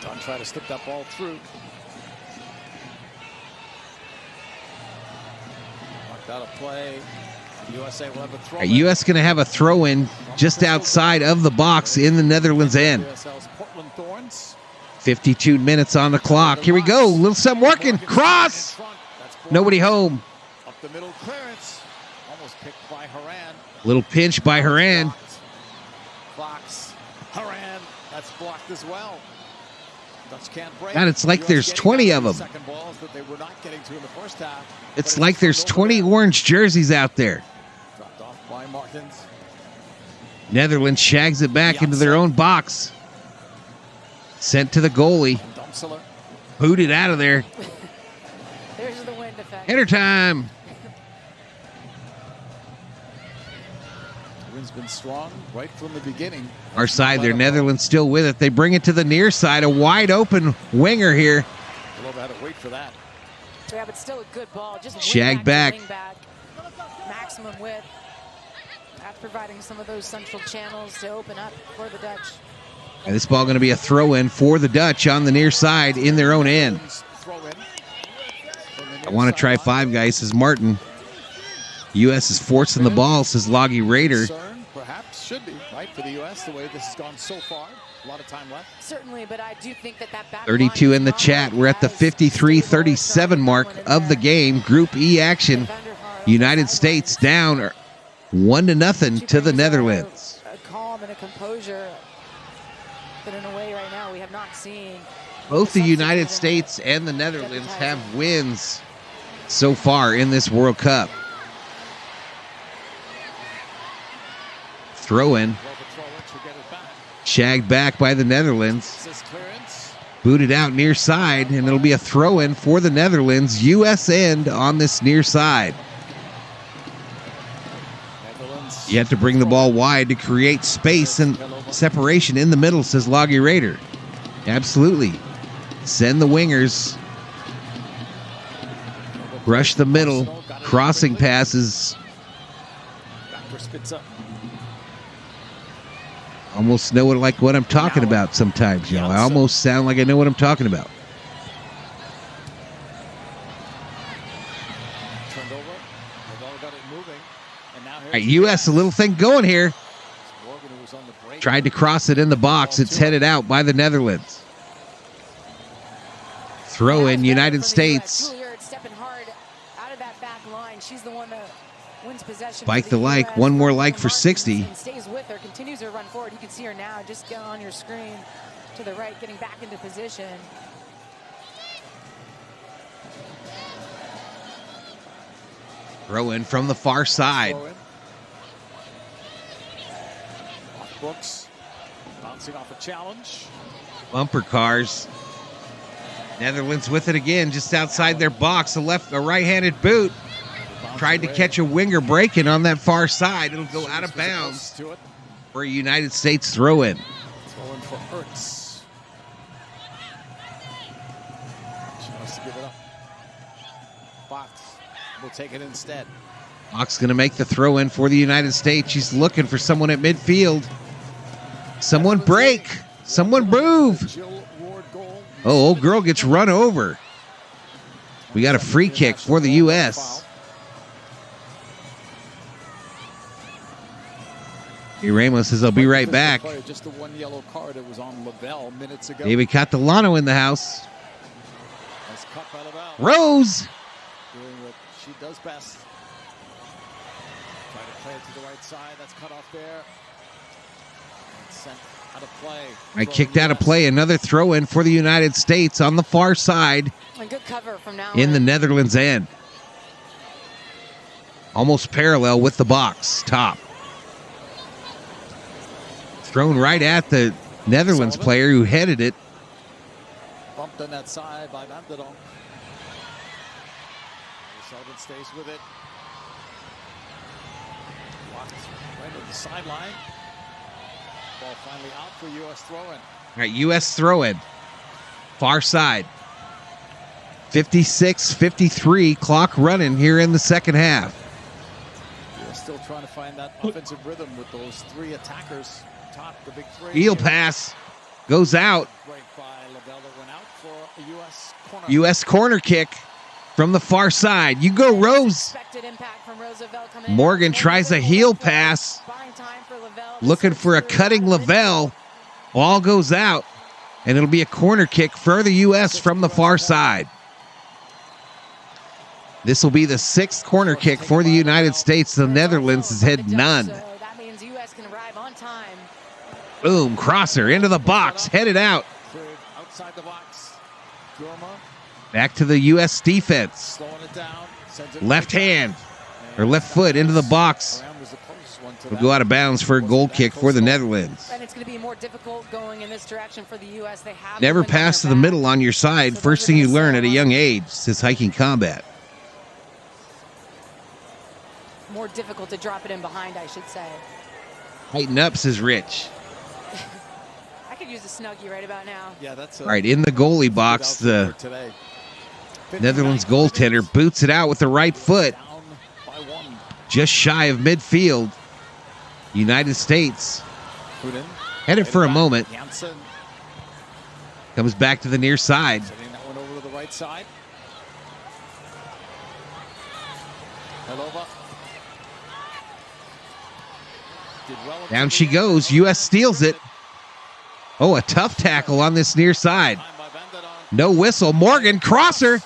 Don't try to slip that ball through. Knocked out a play. USA will have a throw. U.S. going to have a throw-in just outside of the box in the Netherlands end. 52 minutes on the clock. Here we go. Little something working. Cross. Nobody home. Up the middle clearance. Almost picked by Haran. Little pinch by Haran. Fox. Haran. That's blocked as well. Dutch can't break. God, it's like there's 20 of them. Second balls that they were not getting to in the first half. It's like there's 20 orange jerseys out there. Dropped off by Martins. Netherlands shags it back into their own box. Sent to the goalie. Booted out of there. There's the wind effect. Enter time. The wind's been strong right from the beginning. Our side there, Netherlands still with it. They bring it to the near side. A wide open winger here. Glove had to wait for that. Yeah, but still a good ball. Just shag back. Maximum width. That's providing some of those central channels to open up for the Dutch. And this ball going to be a throw-in for the Dutch on the near side in their own end. I want to try 5 guys, says Martin. U.S. is forcing the ball, says Loggy Raider. Perhaps should be, right, for the U.S., the way this has gone so far. A lot of time left. Certainly, but I do think that back 32 in the chat. We're at the 53-37 mark of the game. Group E action. United States down 1-0 to the Netherlands. A calm and a composure that in a way right now we have not seen. Both the United States and the Netherlands have wins so far in this World Cup. Throw in. Shagged back by the Netherlands. Booted out near side, and it'll be a throw in for the Netherlands. U.S. end on this near side. You have to bring the ball wide to create space and separation in the middle, says Loggy Raider. Absolutely. Send the wingers. Rush the middle. Crossing passes. Almost know what I'm talking about sometimes, y'all. I almost sound like I know what I'm talking about. All right, U.S. a little thing going here. Tried to cross it in the box. It's headed out by the Netherlands. Throw in United States. Spike the like. One more like for 60. Stays with her, continues her run forward. You can see her now just on your screen to the right, getting back into position. Throw in from the far side. Off Brooks, bouncing off a challenge. Bumper cars. Netherlands with it again, just outside their box. A right-handed boot. Tried to catch a winger breaking on that far side. It'll go out of bounds for a United States throw-in. Throw in for Ertz. She wants to give it up. Fox will take it instead. Fox going to make the throw-in for the United States. She's looking for someone at midfield. Someone break. Someone move. Oh, old girl gets run over. We got a free kick for the U.S. Ramos says, I'll be right back. Just the one yellow card. It was on Lavelle minutes ago. David Catalano in the house. That's cut by Lavelle. Rose. Doing what she does best. Try to play it to the right side. That's cut off there. And sent out of play. I kicked out of play. Another throw in for the United States on the far side. A good cover from now in the Netherlands end. Almost parallel with the box top. Thrown right at the Netherlands player who headed it. Bumped on that side by Van der Donk. Sullivan stays with it. Walks right to the sideline. Ball finally out for U.S. throw-in. All right, U.S. throw-in. Far side. 56-53, clock running here in the second half. U.S. still trying to find that offensive rhythm with those 3 attackers. Top the big 3. Heel pass goes out. U.S. corner kick from the far side. You go, Rose. Morgan tries a heel pass. Looking for a cutting Lavelle. Ball goes out. And it'll be a corner kick for the U.S. from the far side. This will be the 6th corner kick for the United States. The Netherlands has had none. That means U.S. can arrive on time. Boom, crosser into the box, headed out. Outside the box. Back to the U.S. defense. Left hand, or left foot into the box. Will go out of bounds for a goal kick for the Netherlands. And it's going to be more difficult going in this direction for the U.S. They have never pass to the middle on your side. First thing you learn at a young age, says Hiking Combat. More difficult to drop it in behind, I should say. Tighten up, says Rich. I could use a Snuggie right about now. Yeah, that's all right, in the goalie box, the Netherlands goaltender boots it out with the right foot. Just shy of midfield. United States Had it for a moment. Janssen Comes back to the near side. sending that one over to the right side. Helova. Did well. Down she goes. U.S. steals it. Oh, a tough tackle on this near side. No whistle. Morgan, crosser.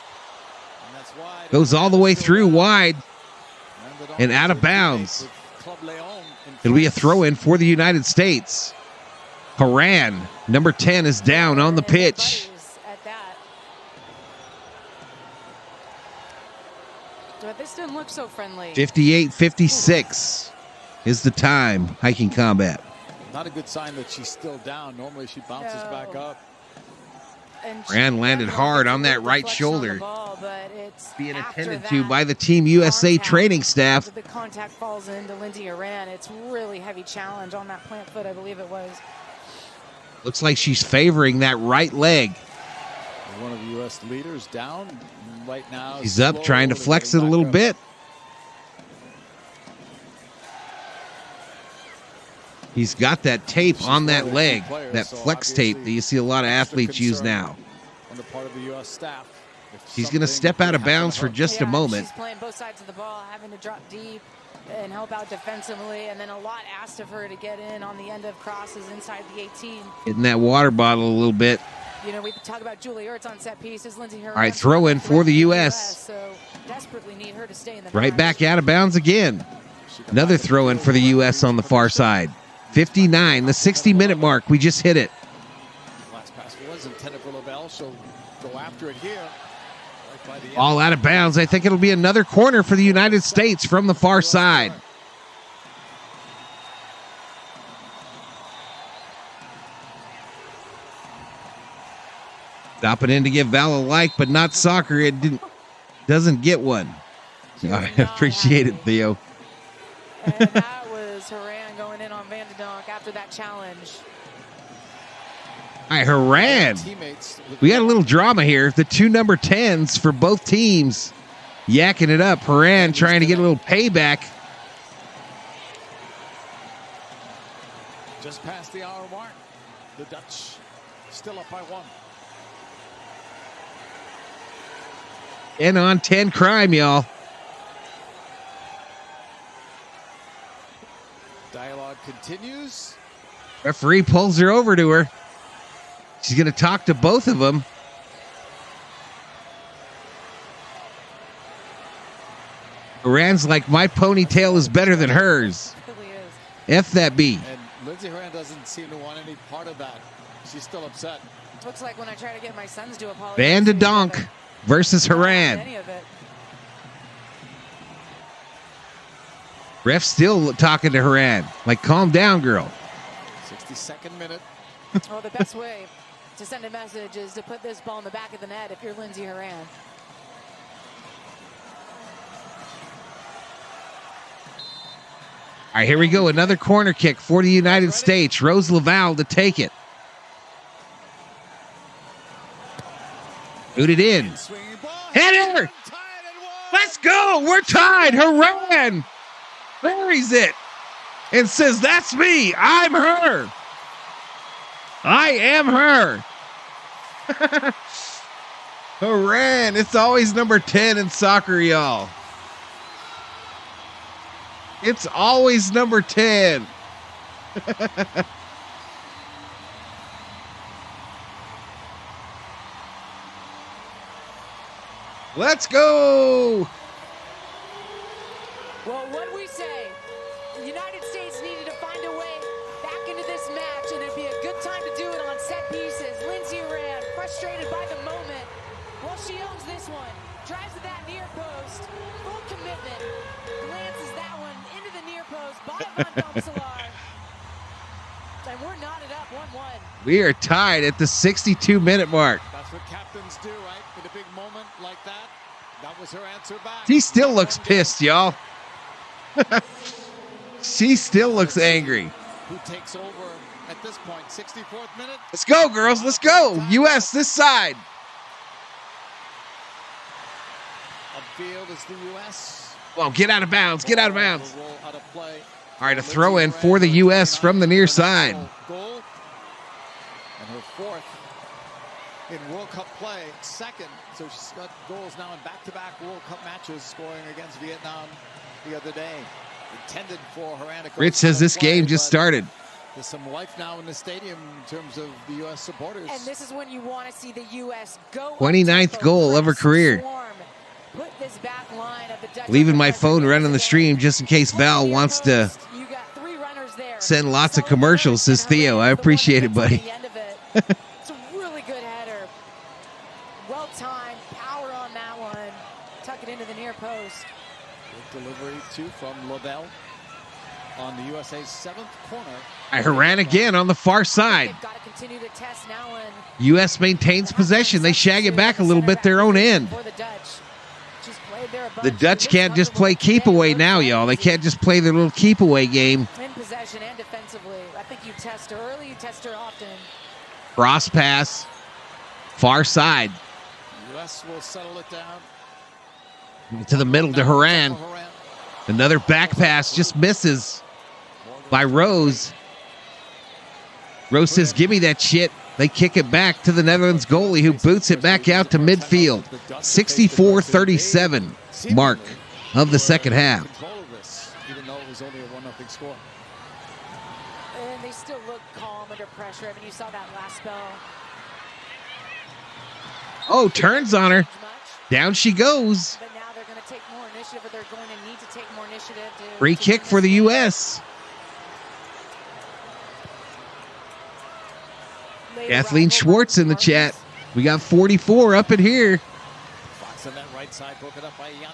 Goes all the way through wide and out of bounds. It'll be a throw-in for the United States. Haran, number 10, is down on the pitch. But this didn't look so friendly. 58-56 is the time. Hiking combat. Not a good sign that she's still down. Normally she bounces back up. Haran landed hard on that right shoulder. Ball, but it's being attended to by the Team USA training staff. The contact falls into Lindsey Haran. It's really heavy challenge on that plant foot, I believe it was. Looks like she's favoring that right leg. One of the U.S. leaders down right now. He's up trying to flex it a little bit. He's got that tape on that leg, that flex tape that you see a lot of athletes use now. On the part of the US staff. She's going to step out of bounds for just a moment. She's playing both sides of the ball, having to drop deep and help out defensively, and then a lot asked of her to get in on the end of crosses inside the 18. Hitting that water bottle a little bit. You know, we talk about Julie Ertz on set pieces. Lindsey Haran. All right, throw in for the U.S. So desperately need her to stay in the right back out of bounds again. Another throw in for the U.S. on the far side. 59, the 60-minute mark. We just hit it. Last pass was intended for Lavelle, so go after it here. Right by the end. All out of bounds. I think it'll be another corner for the United States from the far side. Stopping in to give Val a like, but not soccer. It doesn't get one. I appreciate it, Theo. And that was Haran going in on Van de Donk after that challenge. All right, Haran. We got a little drama here. The two number 10s for both teams yakking it up. Haran trying to get a little payback. Just past the hour mark. The Dutch still up by 1. 10 on 10 crime, y'all. Dialogue continues. Referee pulls her over to her. She's going to talk to both of them. Haran's like, my ponytail is better than hers. It really is. F that B. And Lindsey Haran doesn't seem to want any part of that. She's still upset. Looks like when I try to get my sons to apologize. Van de Donk versus Haran. Any of it. Ref still talking to Haran. Like, calm down, girl. 62nd minute. Well, the best way to send a message is to put this ball in the back of the net if you're Lindsey Haran. All right, here we go. Another corner kick for the United States. Rose Laval to take it. Boot it in. Header! Let's go! We're tied! Haran buries it and says, that's me. I'm her. I am her. Haran. It's always number 10 in soccer, y'all. It's always number 10. Let's go. Well, what we say, the United States needed to find a way back into this match, and it'd be a good time to do it on set pieces. Lindsey Haran, frustrated by the moment. Well, she owns this one. Drives to that near post. Full commitment. Glances that one into the near post by Van Domselaar. And we're knotted up 1-1. We are tied at the 62-minute mark. That's what captains do, right? In a big moment like that. That was her answer back. She still looks pissed, y'all. She still looks angry. Who takes over at this point? 64th minute. Let's go, girls. Let's go. U.S. this side. Upfield is the U.S. Well, get out of bounds. Get out of bounds. Roll out of play. All right, a throw in for the U.S. from the near side. Goal fourth in World Cup play, second. So she's got goals now in back-to-back World Cup matches, scoring against Vietnam the other day. Intended for Harana. Rich says this game just started. There's some life now in the stadium in terms of the U.S. supporters. And this is when you want to see the U.S. go 29th goal of her career. Put this back line of the Dutch Leaving my phone running the stream just in case Val wants to send lots of commercials, says Theo. I appreciate it, buddy. It's a really good header. Well timed, power on that one. Tuck it into the near post. Good delivery, too, from Lavelle on the USA's seventh corner. Harran again on the far side. They've got to continue to test now. And U.S. maintains possession. They shag it back a little bit their own end. The Dutch can't just play keep away now, y'all. They can't just play their little keep away game. In possession and defensively. I think you test her early, you test her often. Cross pass. Far side. U.S. will settle it down. To the middle to Harran. Another back pass just misses by Rose. Rose says, give me that shit. They kick it back to the Netherlands goalie, who boots it back out to midfield. 64-37 mark of the second half. Even though it was only a 1-0 score. And they still look calm under pressure. I mean, you saw that last spell. Oh, turns on her. Down she goes. But now they're going to take more initiative, or they're going to need to take more initiative. Free kick for the U.S. Kathleen Schwartz in the chat. We got 44 up in here.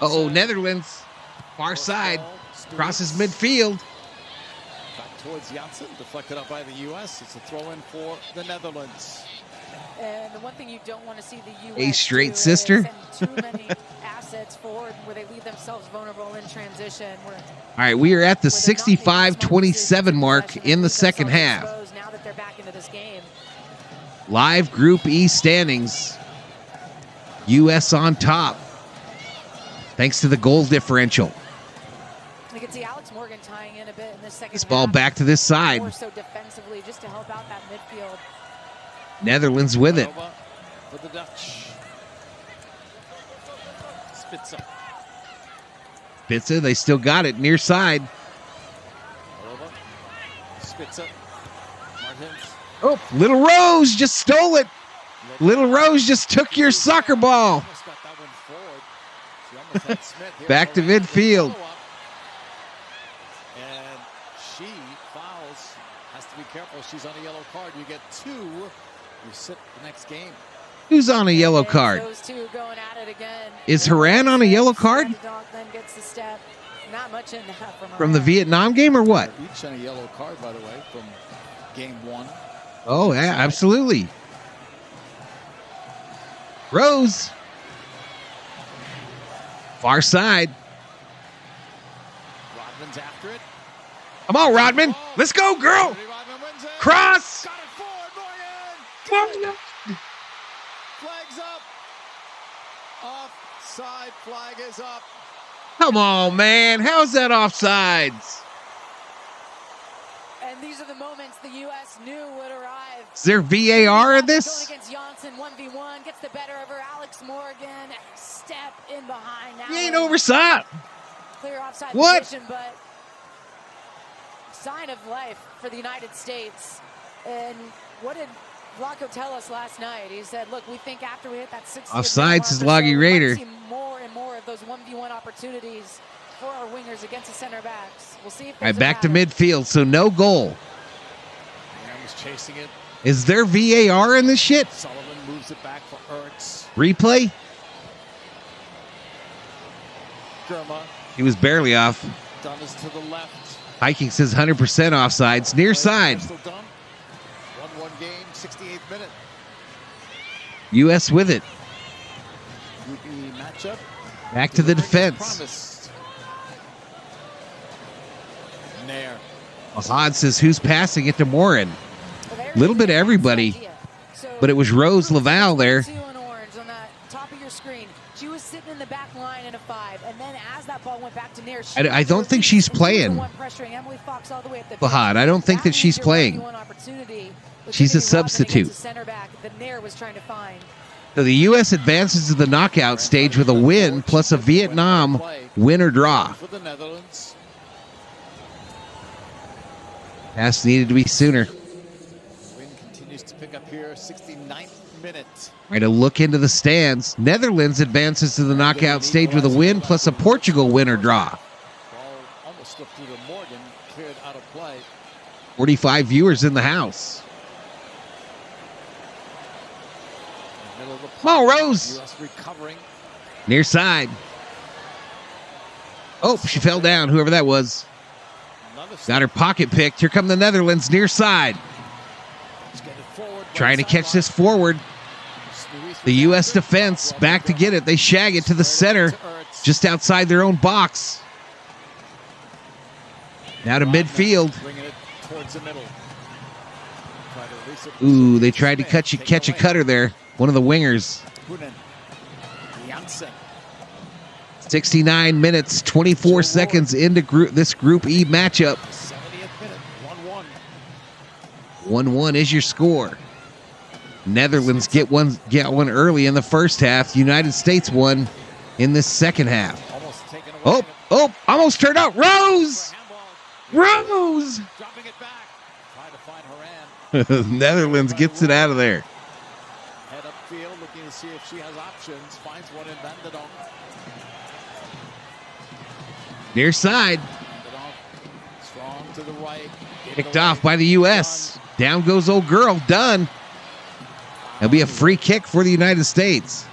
Uh-oh, Netherlands. Far side. Crosses midfield. Back towards Janssen. Deflected up by the U.S. It's a throw-in for the Netherlands. And the one thing you don't want to see the U.S. A straight sister. Send too many assets forward where they leave themselves vulnerable in transition. All right, we are at the 65-27 mark in the second half. Now that they're back into this game. Live Group E standings. U.S. on top. Thanks to the goal differential. You can see Alex Morgan tying in a bit in this second This ball half. back to this side. More so defensively, just to help out that midfield. Netherlands with it. For the Dutch. Spitzer. Spitzer, they still got it near side. Spitzer. Martins. Oh, Little Rose just stole it. Little Rose just took your soccer ball. Back to midfield. And she fouls. Has to be careful. She's on a yellow card. You get 2. You sit the next game. Who's on a yellow card? Those two going at it again. Is Harran on a yellow card? Then gets the step. Not much in that From the Vietnam game or what? Each on a yellow card, by the way, from game 1. Oh, yeah, absolutely. Rose. Far side. Rodman's after it. Come on, Rodman. Let's go, girl. Cross. Got it forward, Morgan. Flag's up. Offside flag is up. Come on, man. How's that offsides? And these are the moments the U.S. knew would arrive. Is there VAR in this? Going against Janssen, 1v1, gets the better of her. Alex Morgan, step in behind. Now He ain't overshot. Clear offside What? position, but sign of life for the United States. And what did Vlaco tell us last night? He said, look, we think after we hit that 60th Offsides is mark or so, Loggy we might Raider. see more and more of those 1v1 opportunities for our wingers against the center backs. We'll see if All right, there's a back to pattern. midfield, so no goal. Man was chasing it. Is there VAR in this shit? Sullivan moves it back for Ertz. Replay? Germa. He was barely off. Dunn is to the left. Hiking says 100% offsides. Near side. Still done. 1-1 game, 68th minute. U.S. with it. Group E matchup. Back to the defense. Promised. Nair. Ahad says, who's passing it to Morin? A Little bit of everybody, but it was Rose Laval there. 2 and orange on that top of your screen. She was sitting in the back line in a 5, and then as that ball went back to Nair, I don't think she's playing. Pressuring Emily Fox all the way at the Bahad, I don't think that she's playing. One opportunity She's a substitute. Center back that Nair was trying to find. So the U.S. advances to the knockout stage with a win plus a Vietnam win or draw. For the Netherlands. Pass needed to be sooner. Win continues to pick up here, 69th minute. Right, a look into the stands. Netherlands advances to the knockout stage with a win plus a Portugal win or draw. Ball almost slipped through to Morgan, cleared out of play. 45 viewers in the house. Middle of the Come on, Rose. U.S. recovering. Near side. Oh, she fell down, whoever that was. Got her pocket picked. Here come the Netherlands near side. Trying to catch this forward. The U.S. defense back to get it. They shag it to the center, just outside their own box. Now to midfield. Ooh, they tried to catch a cutter there. One of the wingers. 69 minutes, 24 seconds into this Group E matchup. 70th minute, 1-1. 1-1 is your score. Netherlands get one early in the first half. United States won in the second half. Almost taken away. Almost turned out. Rose! Rose! Dropping it back. Try to find Haran. Netherlands gets it out of there. Head upfield, looking to see if she has options. Finds one in Vanderdonk. Near side. Strong to the right. Picked off by the U.S. Down goes old girl. Done. It'll be a free kick for the United States.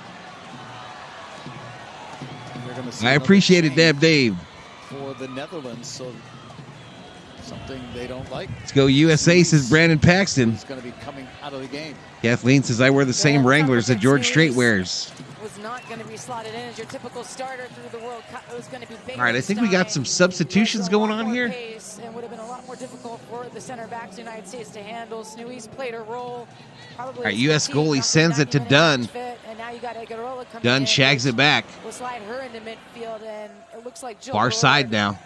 I appreciate it, Dave. For the Netherlands, so something they don't like. Let's go USA, says Brandon Paxton. It's going to be coming out of the game. Kathleen says, I wear the same Wranglers that George Strait wears. Was not going to be slotted in as your typical starter through the World Cup. It was going to be All right, I think we got some substitutions going on here. And would have been a lot more difficult for the center backs of the United States to handle. Snooi's played a role. All right, U.S. goalie sends it to Dunn. Dunn shags it back. We'll slide her into midfield, and it looks like far side now.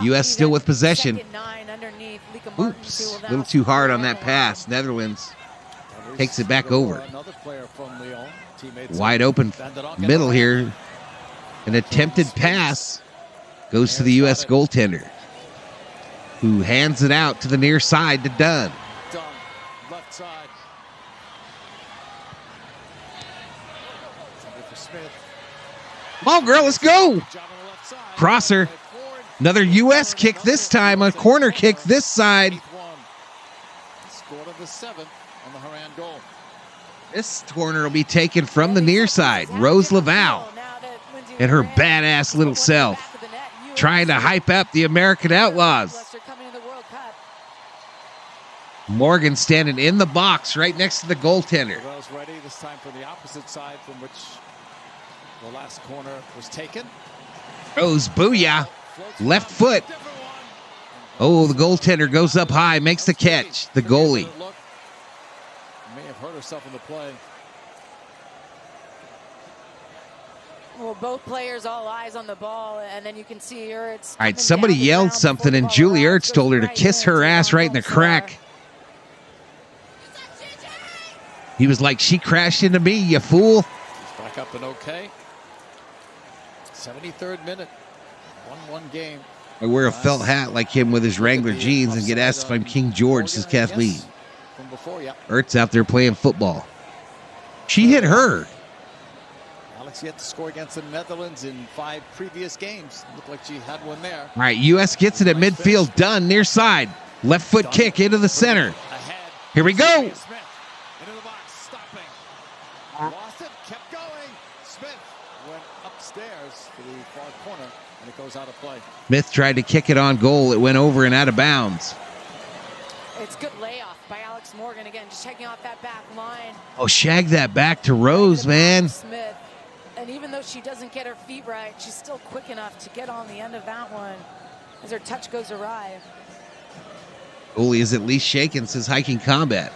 U.S. still with possession. Oops, a little too hard on that pass. Netherlands takes it back over. Wide open middle here. An attempted pass goes to the U.S. goaltender, who hands it out to the near side to Dunn. Left side. Come on, girl, let's go. Crosser. Another U.S. kick this time, a corner kick this side. Scored of the 7th on the Haran goal. This corner will be taken from the near side. Rose Laval and her badass little self trying to hype up the American Outlaws. Morgan standing in the box right next to the goaltender. Laval's ready this time for the opposite side from which the last corner was taken. Rose, booyah. Left foot. Oh, the goaltender goes up high, makes the catch. The goalie. May have hurt herself in the play. Well, both players, all eyes on the ball, and then you can see Ertz. All right, somebody yelled something, and Julie Ertz told her to kiss her ass right in the crack. He was like, she crashed into me, you fool. Back up and okay. 73rd minute. 1-1 game. I wear a felt hat like him with his Wrangler jeans and get asked if I'm King George, says Kathleen. From before, yeah. Ertz out there playing football. She hit her. Alex yet to score against the Netherlands in 5 previous games. Looked like she had one there. All right, U.S. gets it at midfield. Dunn near side. Left foot kick into the center. Here we go. Smith into the box, stopping. Lost it, kept going. Smith went upstairs to the far corner, and it goes out of play. Smith tried to kick it on goal. It went over and out of bounds. It's good layoff by Alex Morgan again, just checking off that back line. Oh, shag that back to Rose, man. Smith. And even though she doesn't get her feet right, she's still quick enough to get on the end of that one as her touch goes awry. Goalie is at least shaken, says Hiking Combat.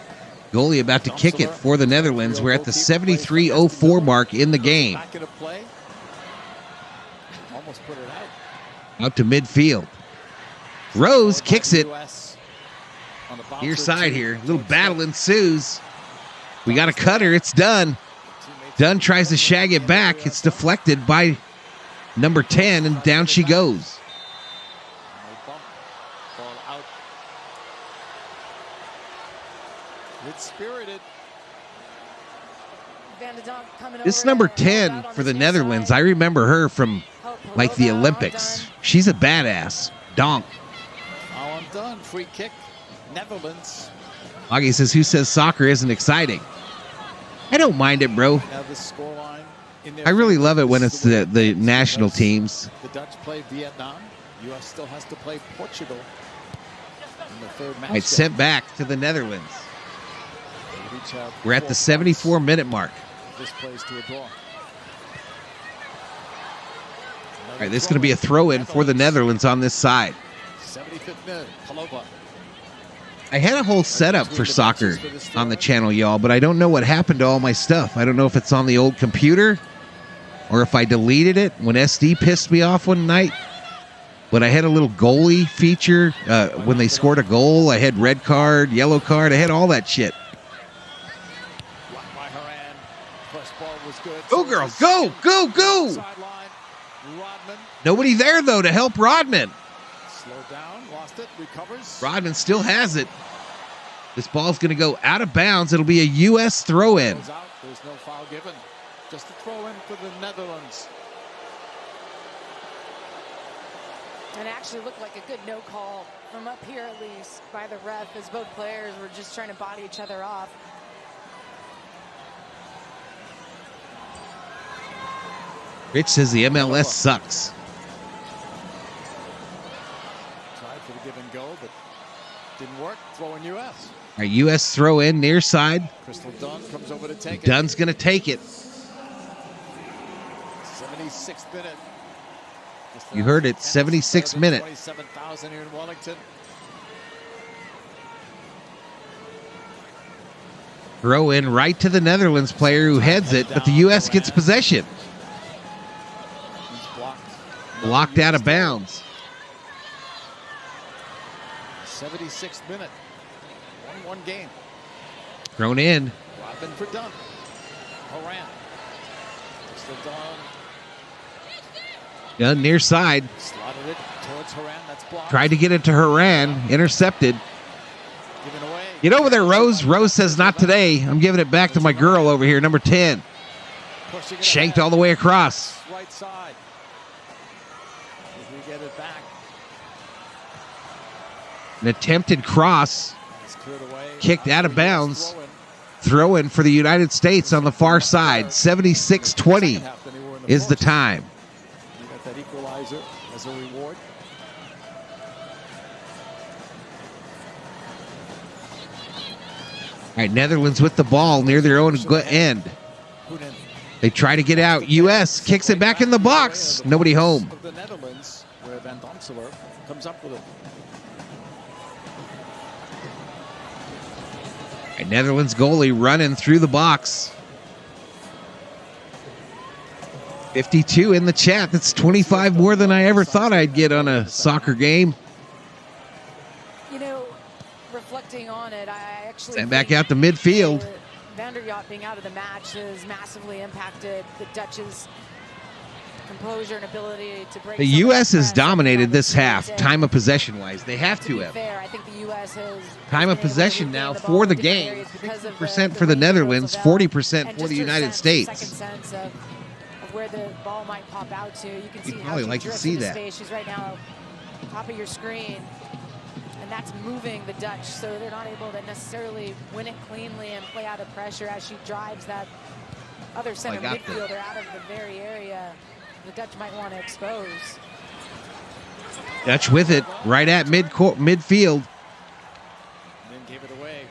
Goalie about to kick it for the Netherlands. We're at the 73:04 mark in the game. Back into play. Almost put it out. Out to midfield. Rose kicks it. on the bouncer Near side to- here. A little battle ensues. We got a cutter. It's done. Dunn tries to shag it back. It's deflected by number 10, and down she goes. No bump. Ball out. It's spirited. Van de Donk coming This over number to help 10 out on for this the near Netherlands, side. I remember her from Help like the Palova on Olympics. Dunn. She's a badass. Donk. Now I'm done. Free kick. Netherlands. Augie says, who says soccer isn't exciting? I don't mind it, bro. Now the scoreline in their I really favor. love it when This it's is way the it is national because teams. The Dutch play Vietnam. U.S. still has to play Portugal in the third match. It's sent back to the Netherlands. They each have We're at the 4 points. 74-minute mark. This plays to a draw. All right, this is going to be a throw-in for the Netherlands on this side. 75th minute. Palova. I had a whole setup for soccer on the channel, y'all, but I don't know what happened to all my stuff. I don't know if it's on the old computer or if I deleted it when SD pissed me off one night. But I had a little goalie feature when they scored a goal. I had red card, yellow card. I had all that shit. Blocked by Haran. First ball was good. Go, girls. Go, go, go. Sideline. Rodman. Nobody there, though, to help Rodman. Slowed down. Lost it. Recovers. Rodman still has it. This ball's going to go out of bounds. It'll be a U.S. throw-in. Goes out. There's no foul given. Just a throw in for the Netherlands. And it actually looked like a good no call from up here, at least by the ref, as both players were just trying to body each other off. Rich says the MLS sucks. Tried for the give and go, but didn't work. Throw in U.S. All right, U.S. throw-in near side. Crystal Dunn comes over to take it. Dunn's going to take it. 76th minute. Just You heard it, an 76th minute. 27,000 here in Wellington. Throw in right to the Netherlands player who heads it, but the U.S. gets possession. He's blocked. Blocked out of bounds. 76th minute. 1-1 game. Thrown in. Rodman for Dunn. Haran. Crystal Dunn. Dunn near side. Slotted it towards Haran. That's blocked. Tried to get it to Haran. Intercepted. Given away. Get over there, Rose. Rose says, not today. I'm giving it back to my girl over here, number 10. Pushing it Shanked ahead. all the way across. Right side. If we get it back. An attempted cross. It's cleared away. Kicked out of bounds. Throw in. Throw in for the United States on the far side. 76-20 Second half than they were in is the first. time. You got that equalizer as a reward. All right, Netherlands with the ball near their own end. Hunin. They try to get out. U.S. kicks it back in the box. Nobody home. Of the Netherlands, where Van Domselaar comes up with it. All right, Netherlands goalie running through the box. 52 in the chat. That's 25 more than I ever thought I'd get on a soccer game. You know, reflecting on it, I actually Send back think out to midfield. Van der Yacht being out of the match has massively impacted the Dutch's composure and ability to break. The some of U.S. that has press dominated and this half, and time of possession-wise. They have to to be have. fair, I think the U.S. has Time of been able to possession regain now the for ball the in different game. areas because of 60% for the range of Netherlands, Roosevelt 40% and for the just your United second States. sense of where the ball might pop out to. You can see how probably she like to drifts see into that. space. She's right now top of your screen. And that's moving the Dutch, so they're not able to necessarily win it cleanly and play out of pressure as she drives that other center got that. midfielder out of the very area the Dutch might want to expose. Dutch with it right at midfield. And then gave it away.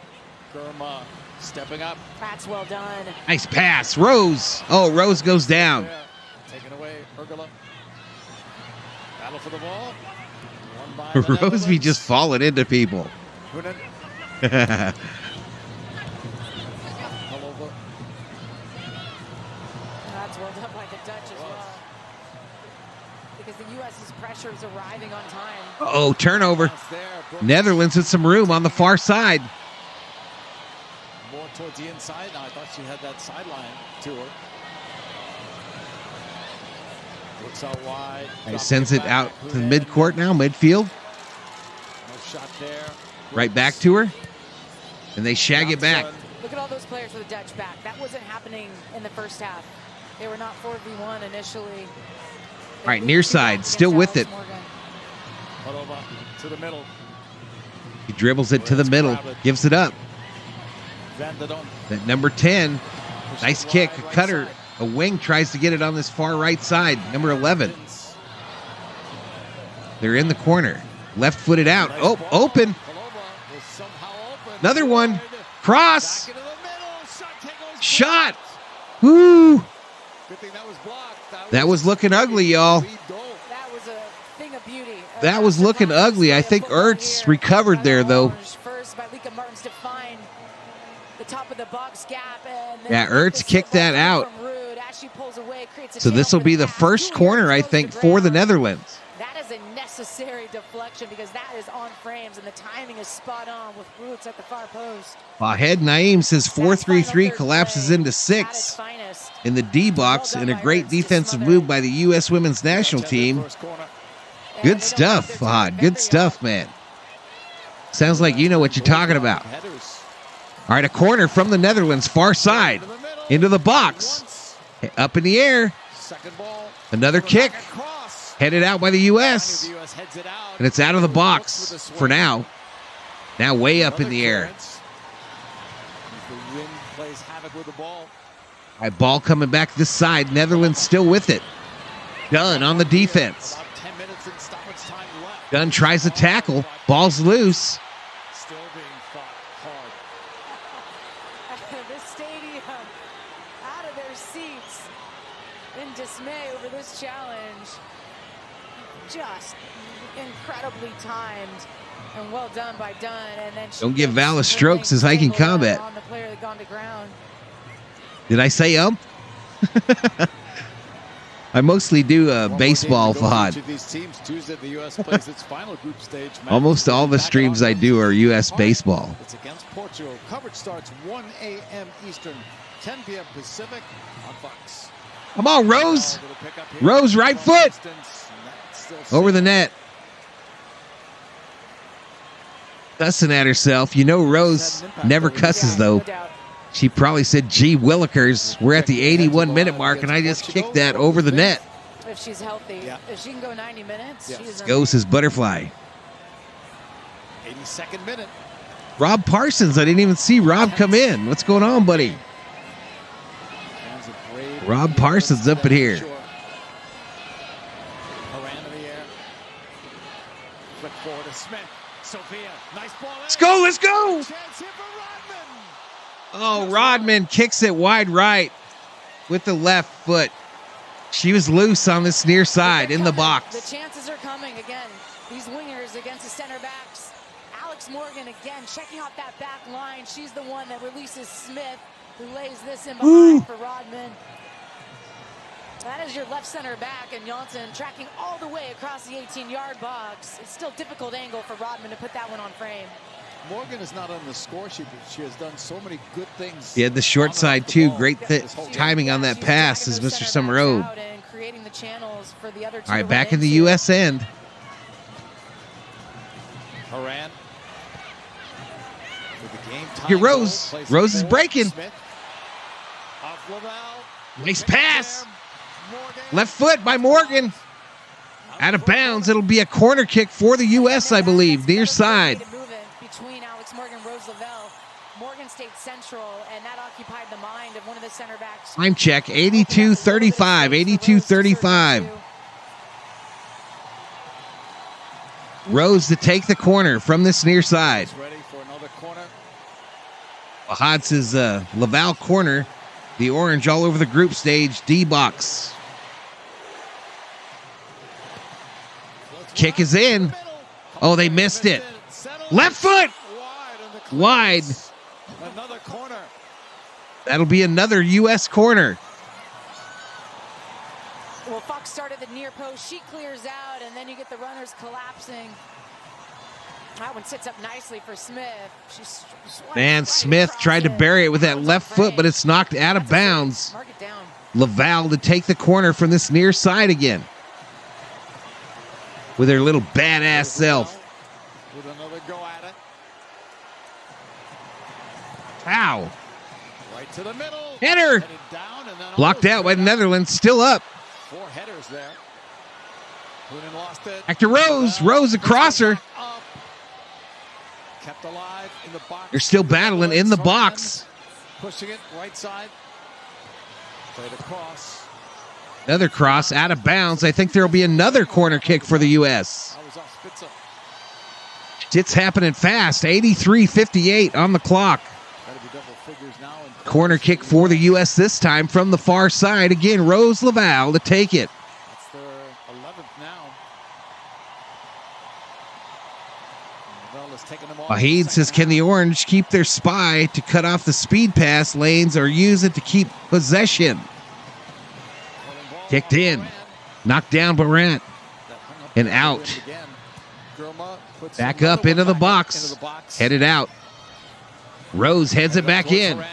Gurma stepping up. That's well done. Nice pass. Rose. Oh, Rose goes down. There. Taken away. Urgula. Battle for the ball. Won by the Roseby Netherlands. just falling into people. Hunin. Right, Palova. That's well done by the Dutch as well. Because the U.S.'s pressure is arriving on time. oh, turnover. Pass there, Netherlands with some room on the far side. More towards the inside. I thought she had that sideline to her. Looks out wide. He sends it out to the midcourt now, midfield. No shot there. Right back to her. And they shag it back. Look at all those players for the Dutch back. That wasn't happening in the first half. They were not 4v1 initially. All right, near side, still with it. Over to the middle. He dribbles it to the middle, gives it up. That number 10, nice kick, a cutter, a wing tries to get it on this far right side. Number 11. They're in the corner. Left footed out. Oh, open. Another one. Cross. Shot. Woo. That was looking ugly, y'all. That was a thing of beauty. That was looking ugly. I think Ertz recovered there, though. First by Lika Martins to find the top of the box gap. Yeah, Ertz kicked that out. So this will be the first corner, I think, for the Netherlands. That is a necessary deflection because that is on frames and the timing is spot on with Roots at the far post. Ahead, Naeem says 4-3-3 collapses into 6 in the D box, and a great defensive move by the U.S. women's national team. Good stuff, Fahad. Good stuff, man. Sounds like you know what you're talking about. All right, a corner from the Netherlands, far side, into the box. Up in the air. Another kick. Headed out by the U.S. And it's out of the box for now. Now way up in the air. All right, ball coming back this side. Netherlands still with it. Dunn on the defense. Dunn tries to tackle. Ball's loose. Still being fought hard. The stadium out of their seats in dismay over this challenge. Just incredibly timed and well done by Dunn. And then don't give Val a stroke, says Hiking Combat. On the player that gone to ground. Did I say I mostly do baseball, Fahad. Almost all the streams I do are U.S. baseball. It's against Portugal. Coverage starts 1 a.m. Eastern, 10 p.m. Pacific on Fox. Come on, Rose. Rose, right foot. Over the net. Cussing at herself. You know Rose never cusses, though. She probably said, gee, Willikers, we're at the 81-minute mark, and I just kicked that over the net. If she's healthy. Yeah. If she can go 90 minutes, she's goes his butterfly. 82nd minute. Rob Parsons. I didn't even see Rob come in. What's going on, buddy? Rob Parsons up in here. Let's go, let's go. Oh, Rodman kicks it wide right with the left foot. She was loose on this near side in the box. The chances are coming again. These wingers against the center backs. Alex Morgan again checking out that back line. She's the one that releases Smith, who lays this in behind for Rodman. That is your left center back, and Johnson tracking all the way across the 18-yard box. It's still a difficult angle for Rodman to put that one on frame. Morgan is not on the score sheet, but she has done so many good things. He had the short side, too. Great timing on that pass, as Mr. Summerode. All right, back in the U.S. end. Haran. Here, Rose. Rose is breaking. Nice pass. Left foot by Morgan. Out of bounds. It'll be a corner kick for the U.S., I believe. Near side. Between Alex Morgan and Rose Lavelle. Morgan stayed central, and that occupied the mind of one of the center backs. Time check, 82-35. 82-35. Rose to take the corner from this near side. Fahad says Laval corner. The orange all over the group stage. D-box. Kick is in. Oh, they missed it. Left foot. Wide. Another corner. That'll be another U.S. corner. Well, Fox started the near post. She clears out, and then you get the runners collapsing. That one sits up nicely for Smith. Man, Smith tried to bury it with that left foot, but it's knocked out of bounds. Mark it down. Laval to take the corner from this near side again. With her little badass self. With another go at it. Ow. Right to the middle. Header. Headed down and then Blocked out by the Netherlands. Still up. 4 headers there. Hoonen lost it. Back to Rose. Rose across her. Up. Kept alive in the box. They're still battling in the box. Pushing it right side. Played across. Another cross out of bounds. I think there will be another corner kick for the U.S. That was off Spitzer. It's happening fast. 83:58 on the clock. Gotta be double figures now. Corner kick for the U.S. this time from the far side. Again, Rose Laval to take it. That's their 11th now. Laval has taken them off. Wahid says, can the Orange keep their spy to cut off the speed pass lanes or use it to keep possession? Kicked in. Knocked down Barrett. And out. Back up into the box. Headed out. Rose heads it back in.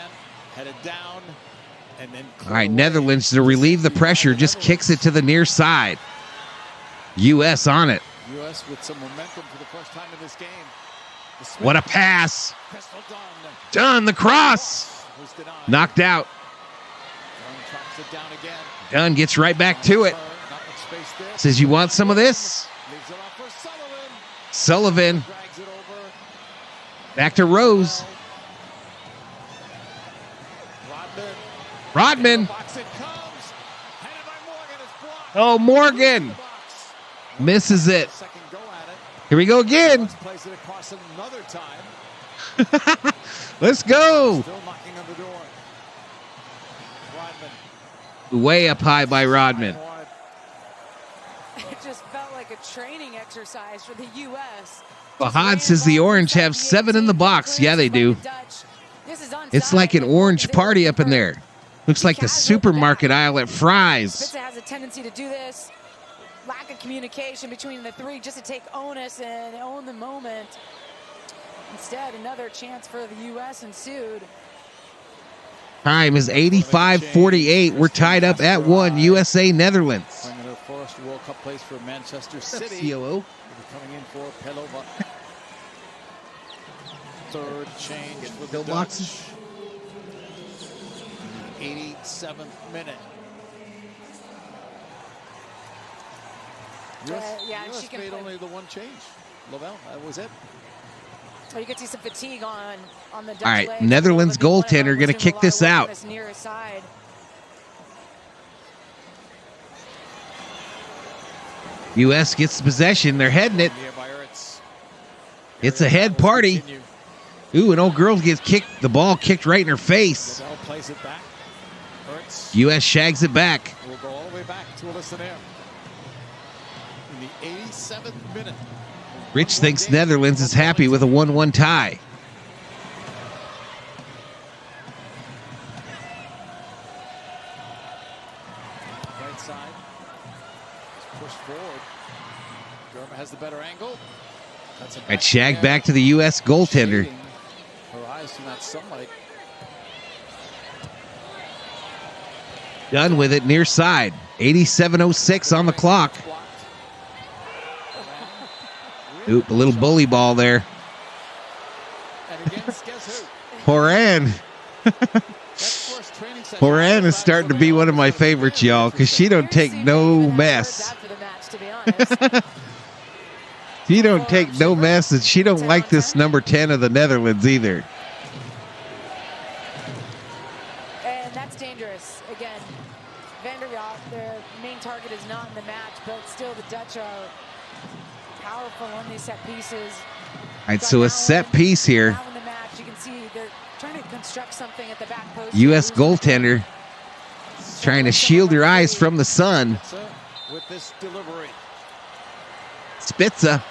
All right, Netherlands to relieve the pressure just kicks it to the near side. U.S. on it. U.S. with some momentum for the first time in this game. What a pass. Dunn, the cross. Knocked out. Dunn gets right back to it. Says, you want some of this? Sullivan. Back to Rose. Rodman. Oh, Morgan. Misses it. Here we go again. Let's go. Way up high by Rodman. It just felt like a training exercise for the U.S. Fahad says the Orange have 7 in the box. Yeah, they do. It's like an orange party up in there. Looks like the supermarket aisle at Fry's. Spitzer has a tendency to do this. Lack of communication between the three just to take onus and own the moment. Instead, another chance for the U.S. ensued. Time is 85:48. We're tied up at 1. USA Netherlands. Playing in their first World Cup place for Manchester City. COO. Coming in for Pelova. Third change for the Dutch. Boxes. 87th minute. Yeah, US she can made play. only the one change. Lavelle, that was it. Well, you can see some fatigue on the Dutch All right, legs. Netherlands They want goaltender going to kick this a lot of work on out. this near side. U.S. gets the possession. They're heading it. It's a head party. Ooh, an old girl gets kicked. The ball kicked right in her face. Lavelle plays it back. Hurts. U.S. shags it back. We'll go all the way back to Alyssa Nair. In the 87th minute. Rich thinks Netherlands is happy with a 1-1 tie. Right side. Push forward. Germa has the better angle. That's a Right, shag back to the U.S. goaltender. Shading her eyes from that sunlight. Done with it near side. 87:06 on the clock. Oop, a little bully ball there. And against guess who? Horan. That's first training session. Horan is starting to be one of my favorites, y'all, because she don't take no mess. For the match, to be honest. She don't take no mess, and she don't like this number 10 of the Netherlands either. And that's dangerous. Again, Vanderbilt, their main target is not in the match, but still the Dutch are powerful on these set pieces. All right, so a set piece here. Now in the match, you can see they're trying to construct something at the back post. U.S. goaltender trying to shield her eyes from the sun. With this delivery. Spitza.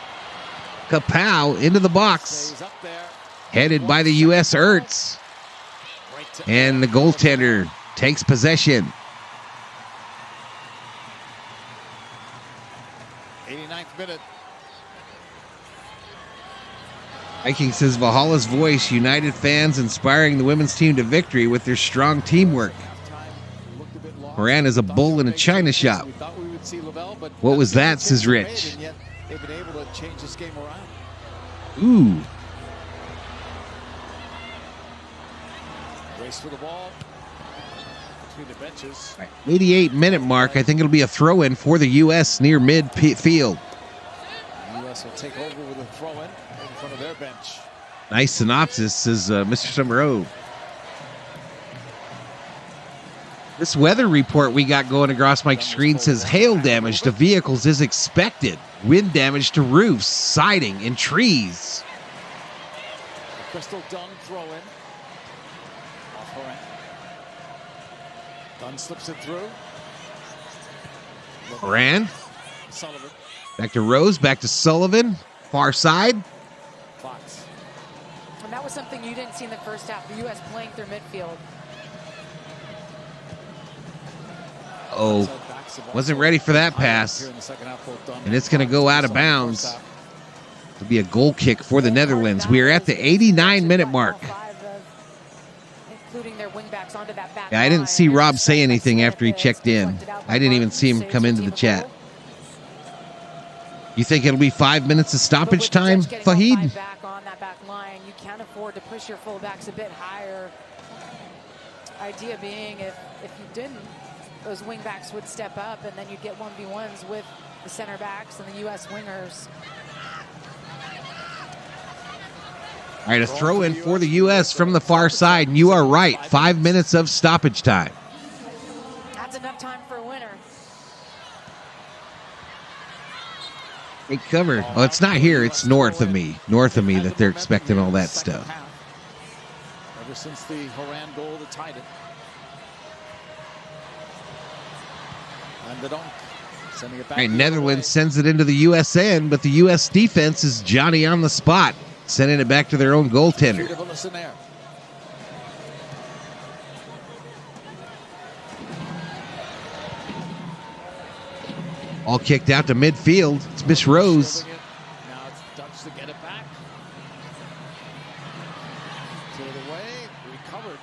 Kapow into the box. Stays up there. Headed by the U.S. Ertz. Right to And the goaltender takes possession. 89th minute. Viking says Valhalla's voice, united fans inspiring the women's team to victory with their strong teamwork. Moran is a bull in a china shop. What was that, says Rich? Ooh. Race for the ball between the benches. 88-minute mark. I think it'll be a throw-in for the U.S. near midfield. The U.S. will take over with a throw-in in front of their bench. Nice synopsis, says Mr. Summerall. This weather report we got going across my screen says hail damage to vehicles is expected. Wind damage to roofs, siding, and trees. Crystal Dunn throw-in. Off her end. Dunn slips it through. Moran. Sullivan. Back to Rose, back to Sullivan. Far side. Fox. And that was something you didn't see in the first half. The U.S. playing through midfield. Oh, wasn't ready for that pass. And it's going to go out of bounds. It'll be a goal kick for the Netherlands. We are at the 89-minute mark. Yeah, I didn't see Rob say anything after he checked in. I didn't even see him come into the chat. You think it'll be 5 minutes of stoppage time, Fahid? Back on that back line, you can't afford to push your fullbacks a bit higher. Idea being, if you didn't, those wingbacks would step up, and then you'd get 1v1s with the center backs and the U.S. wingers. All right, a throw in for the U.S. from the far side, and you are right. 5 minutes of stoppage time. That's enough time for a winner. Great cover. Oh, it's not here. It's north of me. North of me that they're expecting all that stuff. Ever since the Horan goal that tied it. And the dunk. Sending it back. All right, Netherlands sends it into the U.S. end, but the U.S. defense is Johnny on the spot, sending it back to their own goaltender. All kicked out to midfield. It's Miss Rose. Now it's Dutch to get it back. Cleared away. Recovered.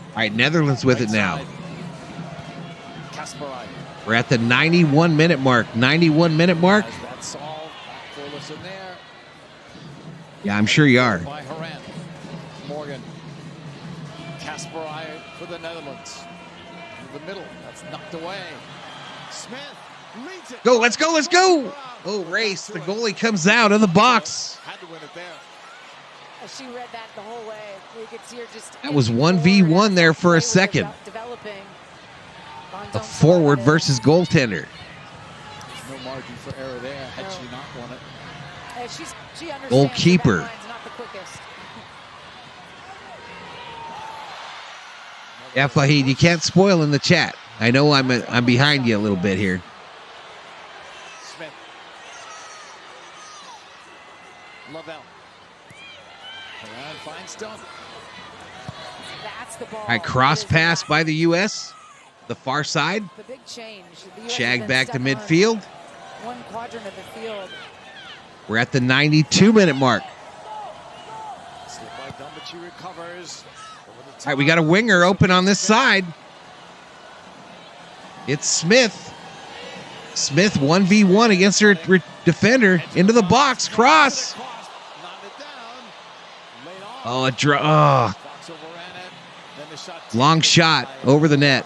All right, Netherlands with it now. Kasparov. We're at the 91-minute mark. 91-minute mark? That's all. Fullness in there. Yeah, I'm sure you are. By Horan. Morgan. Kasparov for the Netherlands. In the middle. That's knocked away. Smith leads it. Go, let's go, let's go. Oh, race. The goalie comes out of the box. Had to win it there. She read that the whole way. You could see her just. That was 1v1 there for a second. A forward versus goaltender. There's no margin for error there had she not won it. She understands Goalkeeper. that line's not the quickest. Yeah, Fahid, you can't spoil in the chat. I know I'm behind you a little bit here. Smith. Lavelle. Horan finds Dunn. That's the ball. All right, cross pass by the U.S. The far side. The big change. The US Shag has back to been stuck midfield. on one quadrant of the field. We're at the 92-minute mark. Slip by Dunn, but she recovers. All right, we got a winger open on this side. It's Smith. Smith 1v1 against her defender into the box. Cross. Oh, a draw. Oh. Long shot over the net.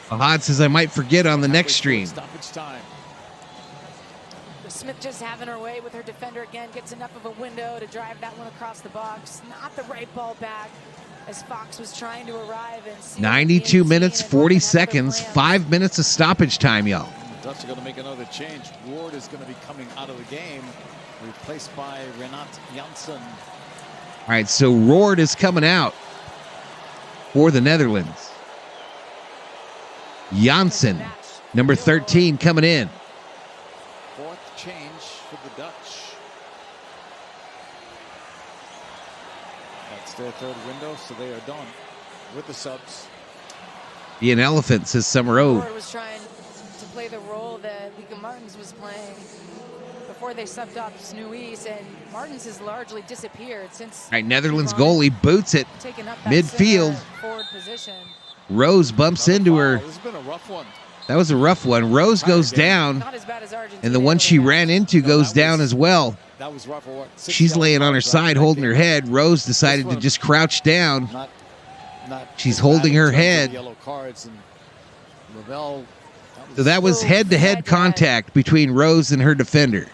Fahad says I might forget on the next stream. Smith just having her way with her defender again, gets enough of a window to drive that one across the box. Not the right ball back as Fox was trying to arrive. And 92 minutes, 40 seconds, 5 minutes of stoppage time, y'all. The Dutch are going to make another change. Ward is going to be coming out of the game, replaced by Renat Janssen. All right, so Roord is coming out for the Netherlands. Janssen, number 13, coming in. Fourth change for the Dutch. That's their third window, so they are done with the subs. Be an elephant, says Summer O. Ford was trying to play the role that Lika Martins was playing before they subbed off Snuis, and Martins has largely disappeared since. All right, Netherlands goalie boots it taking up that midfield. center forward position. Rose bumps into her. This has been a rough one. That was a rough one. Rose goes down, Not as bad as Argentina, and the one she ran into goes down as well. That was rough. She's laying on her side, holding her head. Rose decided to just crouch down. She's holding her head. Yellow cards and Lavelle. So that was head-to-head contact between Rose and her defender.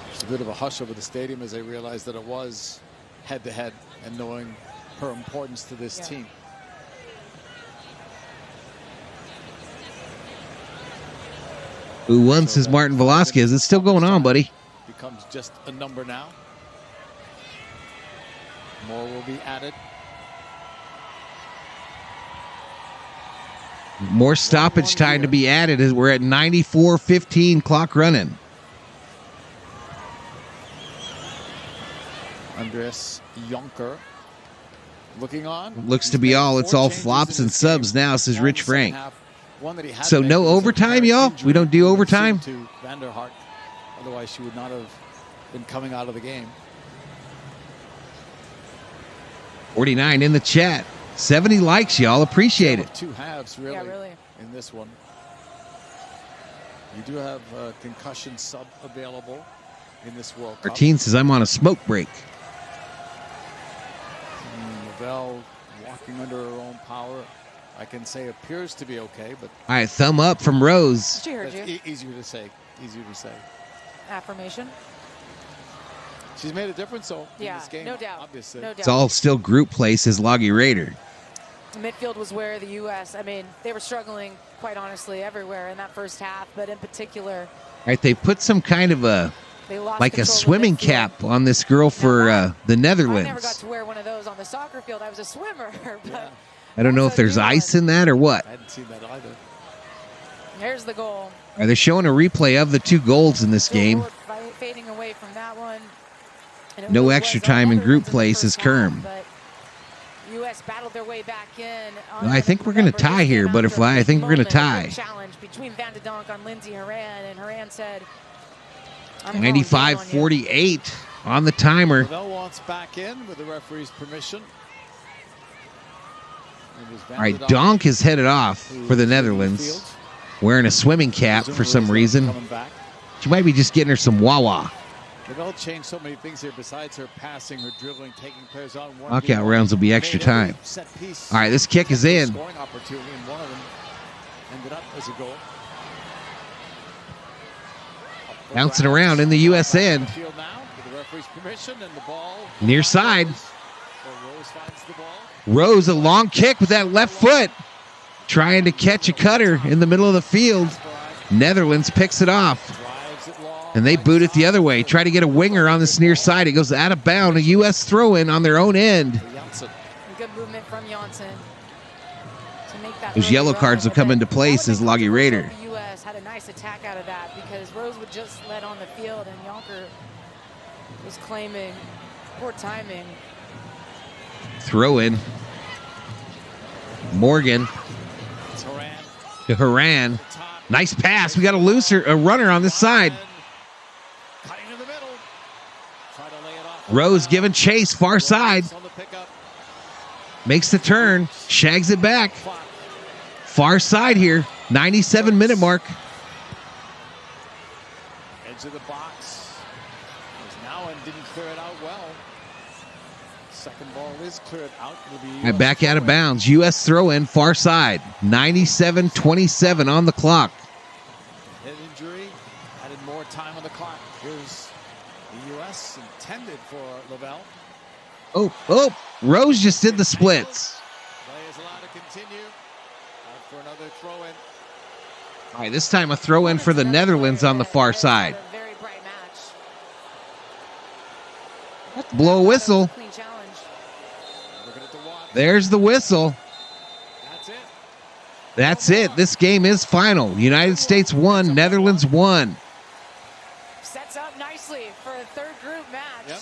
There's a bit of a hush over the stadium as they realized that it was head-to-head and knowing her importance to this team. Who won, says Martin Velasquez. It's still going on, buddy. Becomes just a number now. More will be added. More stoppage time to be added as we're at 94:15 clock running. Andreas Jonker looking on. Looks to be all. It's all flops and subs now, says Rich Frank. So no overtime, y'all? We don't do overtime? To Vanderhart. Otherwise, she would not have been coming out of the game. 49 in the chat. 70 likes, y'all. Appreciate it. Two halves, really, really, in this one. You do have a concussion sub available in this World Cup. Martine says, I'm on a smoke break. Lavelle walking under her own power. I can say appears to be okay, but... All right, thumb up from Rose. She heard you. Easier to say. Easier to say. Affirmation. She's made a difference, though, in Yeah, this game. no doubt. Obviously. No doubt. It's all still group play, says Loggy Raider. The midfield was where the U.S., I mean, they were struggling, quite honestly, everywhere in that first half, but in particular... All right, they put some kind of a... They lost like a control of the swimming midfield. cap on this girl for the Netherlands. I never got to wear one of those on the soccer field. I was a swimmer, but... I don't know if there's ice in that or what. I hadn't seen that either. There's the goal. Are they showing a replay of the two goals in this game? Fading away from that one. And No it extra was time in group Netherlands play, the says first half, Kerm. but U.S. battled their way back in. Well, I think we're going to tie here, Butterfly. I think we're going to tie. Challenge between Van de Donk on Lindsey Horan, and Horan said, I'm going down on you. 95-48 on the timer. Lavelle wants back in with the referee's permission. All right, Donk is headed off for the Netherlands, wearing a swimming cap for some reason. She might be just getting her some Wawa. Lavelle changed so many things here besides her passing, her dribbling, taking players on. Knockout rounds will be extra time. All right, this kick is in. Scoring opportunity, and one of them ended up as a goal. Bouncing around in the U.S. end. Field now with the referee's permission, and the ball Near side. Rose finds the ball. Rose, a long kick with that left foot. Trying to catch a cutter in the middle of the field. Netherlands picks it off. And they boot it the other way. Try to get a winger on this near side. It goes out of bounds. A U.S. throw-in on their own end. Good movement from Janssen to make that. Those yellow cards will come into play, says Loggy Raider. The U.S. had a nice attack out of that because Rose would just let on the field, and Jonker was claiming poor timing. Throw in. Morgan to Horan. Nice pass. We got a runner on this side. Rose giving chase, far side. Makes the turn. Shags it back. Far side here. 97-minute mark. Edge of the box. Now and didn't clear it out well. Second ball is cleared out. Right, back out of bounds. U.S. throw-in, far side. 97-27 on the clock. Head injury added more time on the clock. Here's the U.S. intended for Lavelle. Oh, Rose just did the splits. Play is allowed to continue. For another throw-in. All right, this time a throw-in for the Netherlands on the far side. Very bright match. Blow a whistle. Clean challenge. There's the whistle. That's it. This game is final. United States won, Netherlands won. Sets up nicely for a third group match. Yep.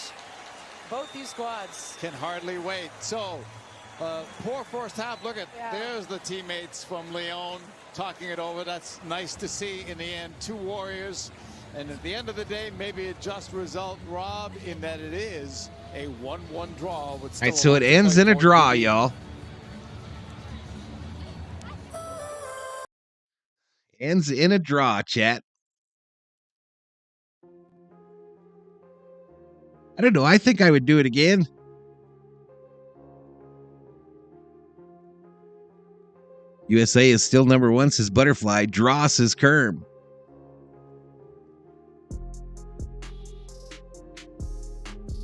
Both these squads can hardly wait. So Poor first half. Look at, there's the teammates from Leon talking it over. That's nice to see in the end. Two Warriors. And at the end of the day, maybe a just result, Rob, in that it is a 1-1 draw. With all right, so it ends in a draw, y'all. Ends in a draw, chat. I don't know. I think I would do it again. USA is still number one, says Butterfly. Draw, says Kerm.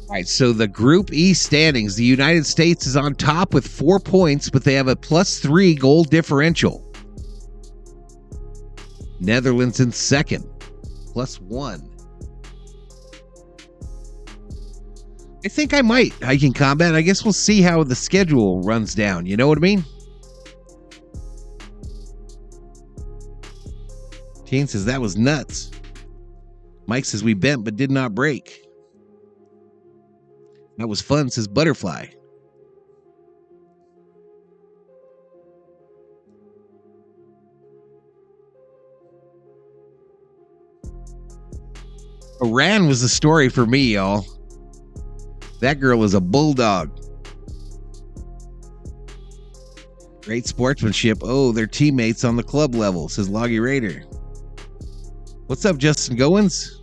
All right, so the Group E standings. The United States is on top with 4 points, but they have a +3 goal differential. Netherlands in second, +1. I think I might hike in combat. I guess we'll see how the schedule runs down. You know what I mean? Kane says that was nuts. Mike says we bent but did not break. That was fun, says Butterfly. Iran was the story for me, y'all. That girl is a bulldog. Great sportsmanship. Oh, they're teammates on the club level, says Loggy Raider. What's up, Justin Goins?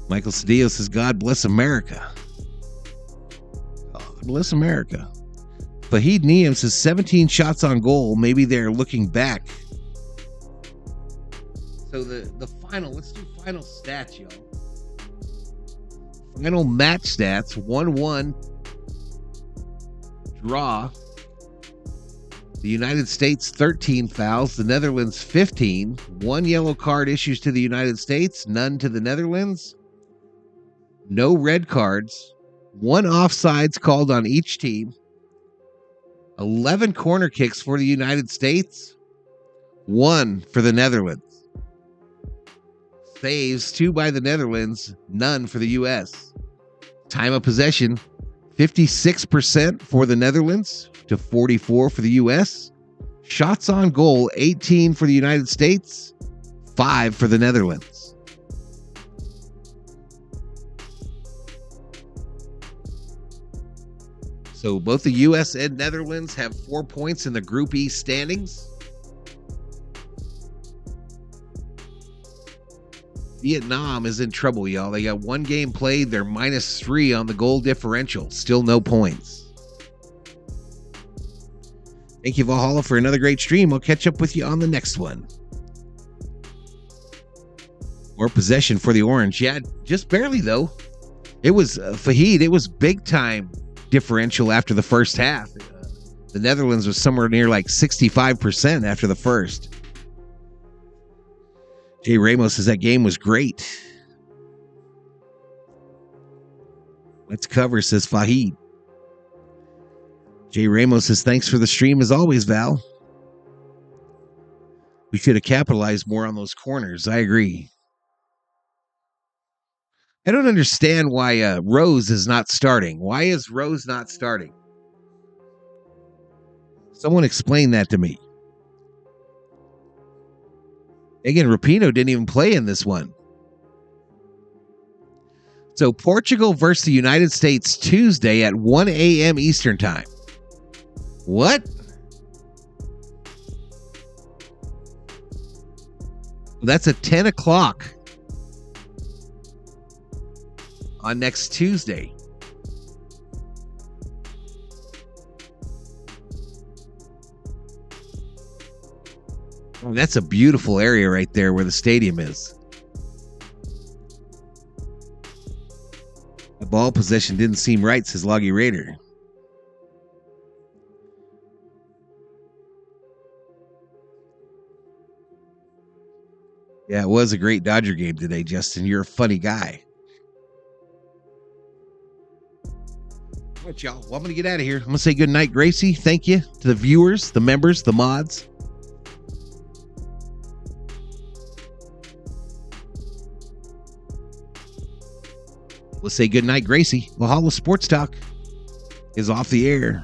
Michael Cedillo says, God bless America. God bless America. Fahid Niem says 17 shots on goal. Maybe they're looking back. So the final, let's do final stats, y'all. Final match stats, 1-1 draw. The United States, 13 fouls. The Netherlands, 15. 1 yellow card issues to the United States, none to the Netherlands. No red cards. 1 offsides called on each team. 11 corner kicks for the United States. 1 for the Netherlands. Saves, 2 by the Netherlands, none for the U.S. Time of possession, 56% for the Netherlands to 44 for the U.S. Shots on goal, 18 for the United States, 5 for the Netherlands. So both the U.S. and Netherlands have 4 points in the Group E standings. Vietnam is in trouble, y'all. They got 1 game played. They're -3 on the goal differential. Still no points. Thank you, Valhalla, for another great stream. I'll catch up with you on the next one. More possession for the Orange. Yeah, just barely, though. It was Fahid. It was big time differential after the first half. The Netherlands was somewhere near like 65% after the first. Jay Ramos says that game was great. Let's cover, says Fahid. Jay Ramos says, thanks for the stream as always, Val. We should have capitalized more on those corners. I agree. I don't understand why Rose is not starting. Why is Rose not starting? Someone explain that to me. Again, Rapinoe didn't even play in this one. So Portugal versus the United States Tuesday at 1 a.m. Eastern time. What? That's at 10 o'clock on next Tuesday. Oh, that's a beautiful area right there where the stadium is. The ball possession didn't seem right, says Loggy Raider. Yeah, it was a great Dodger game today, Justin. You're a funny guy. All right, y'all. Well, I'm going to get out of here. I'm going to say good night, Gracie. Thank you to the viewers, the members, the mods. Let's say good night, Gracie. Valhalla Sports Talk is off the air.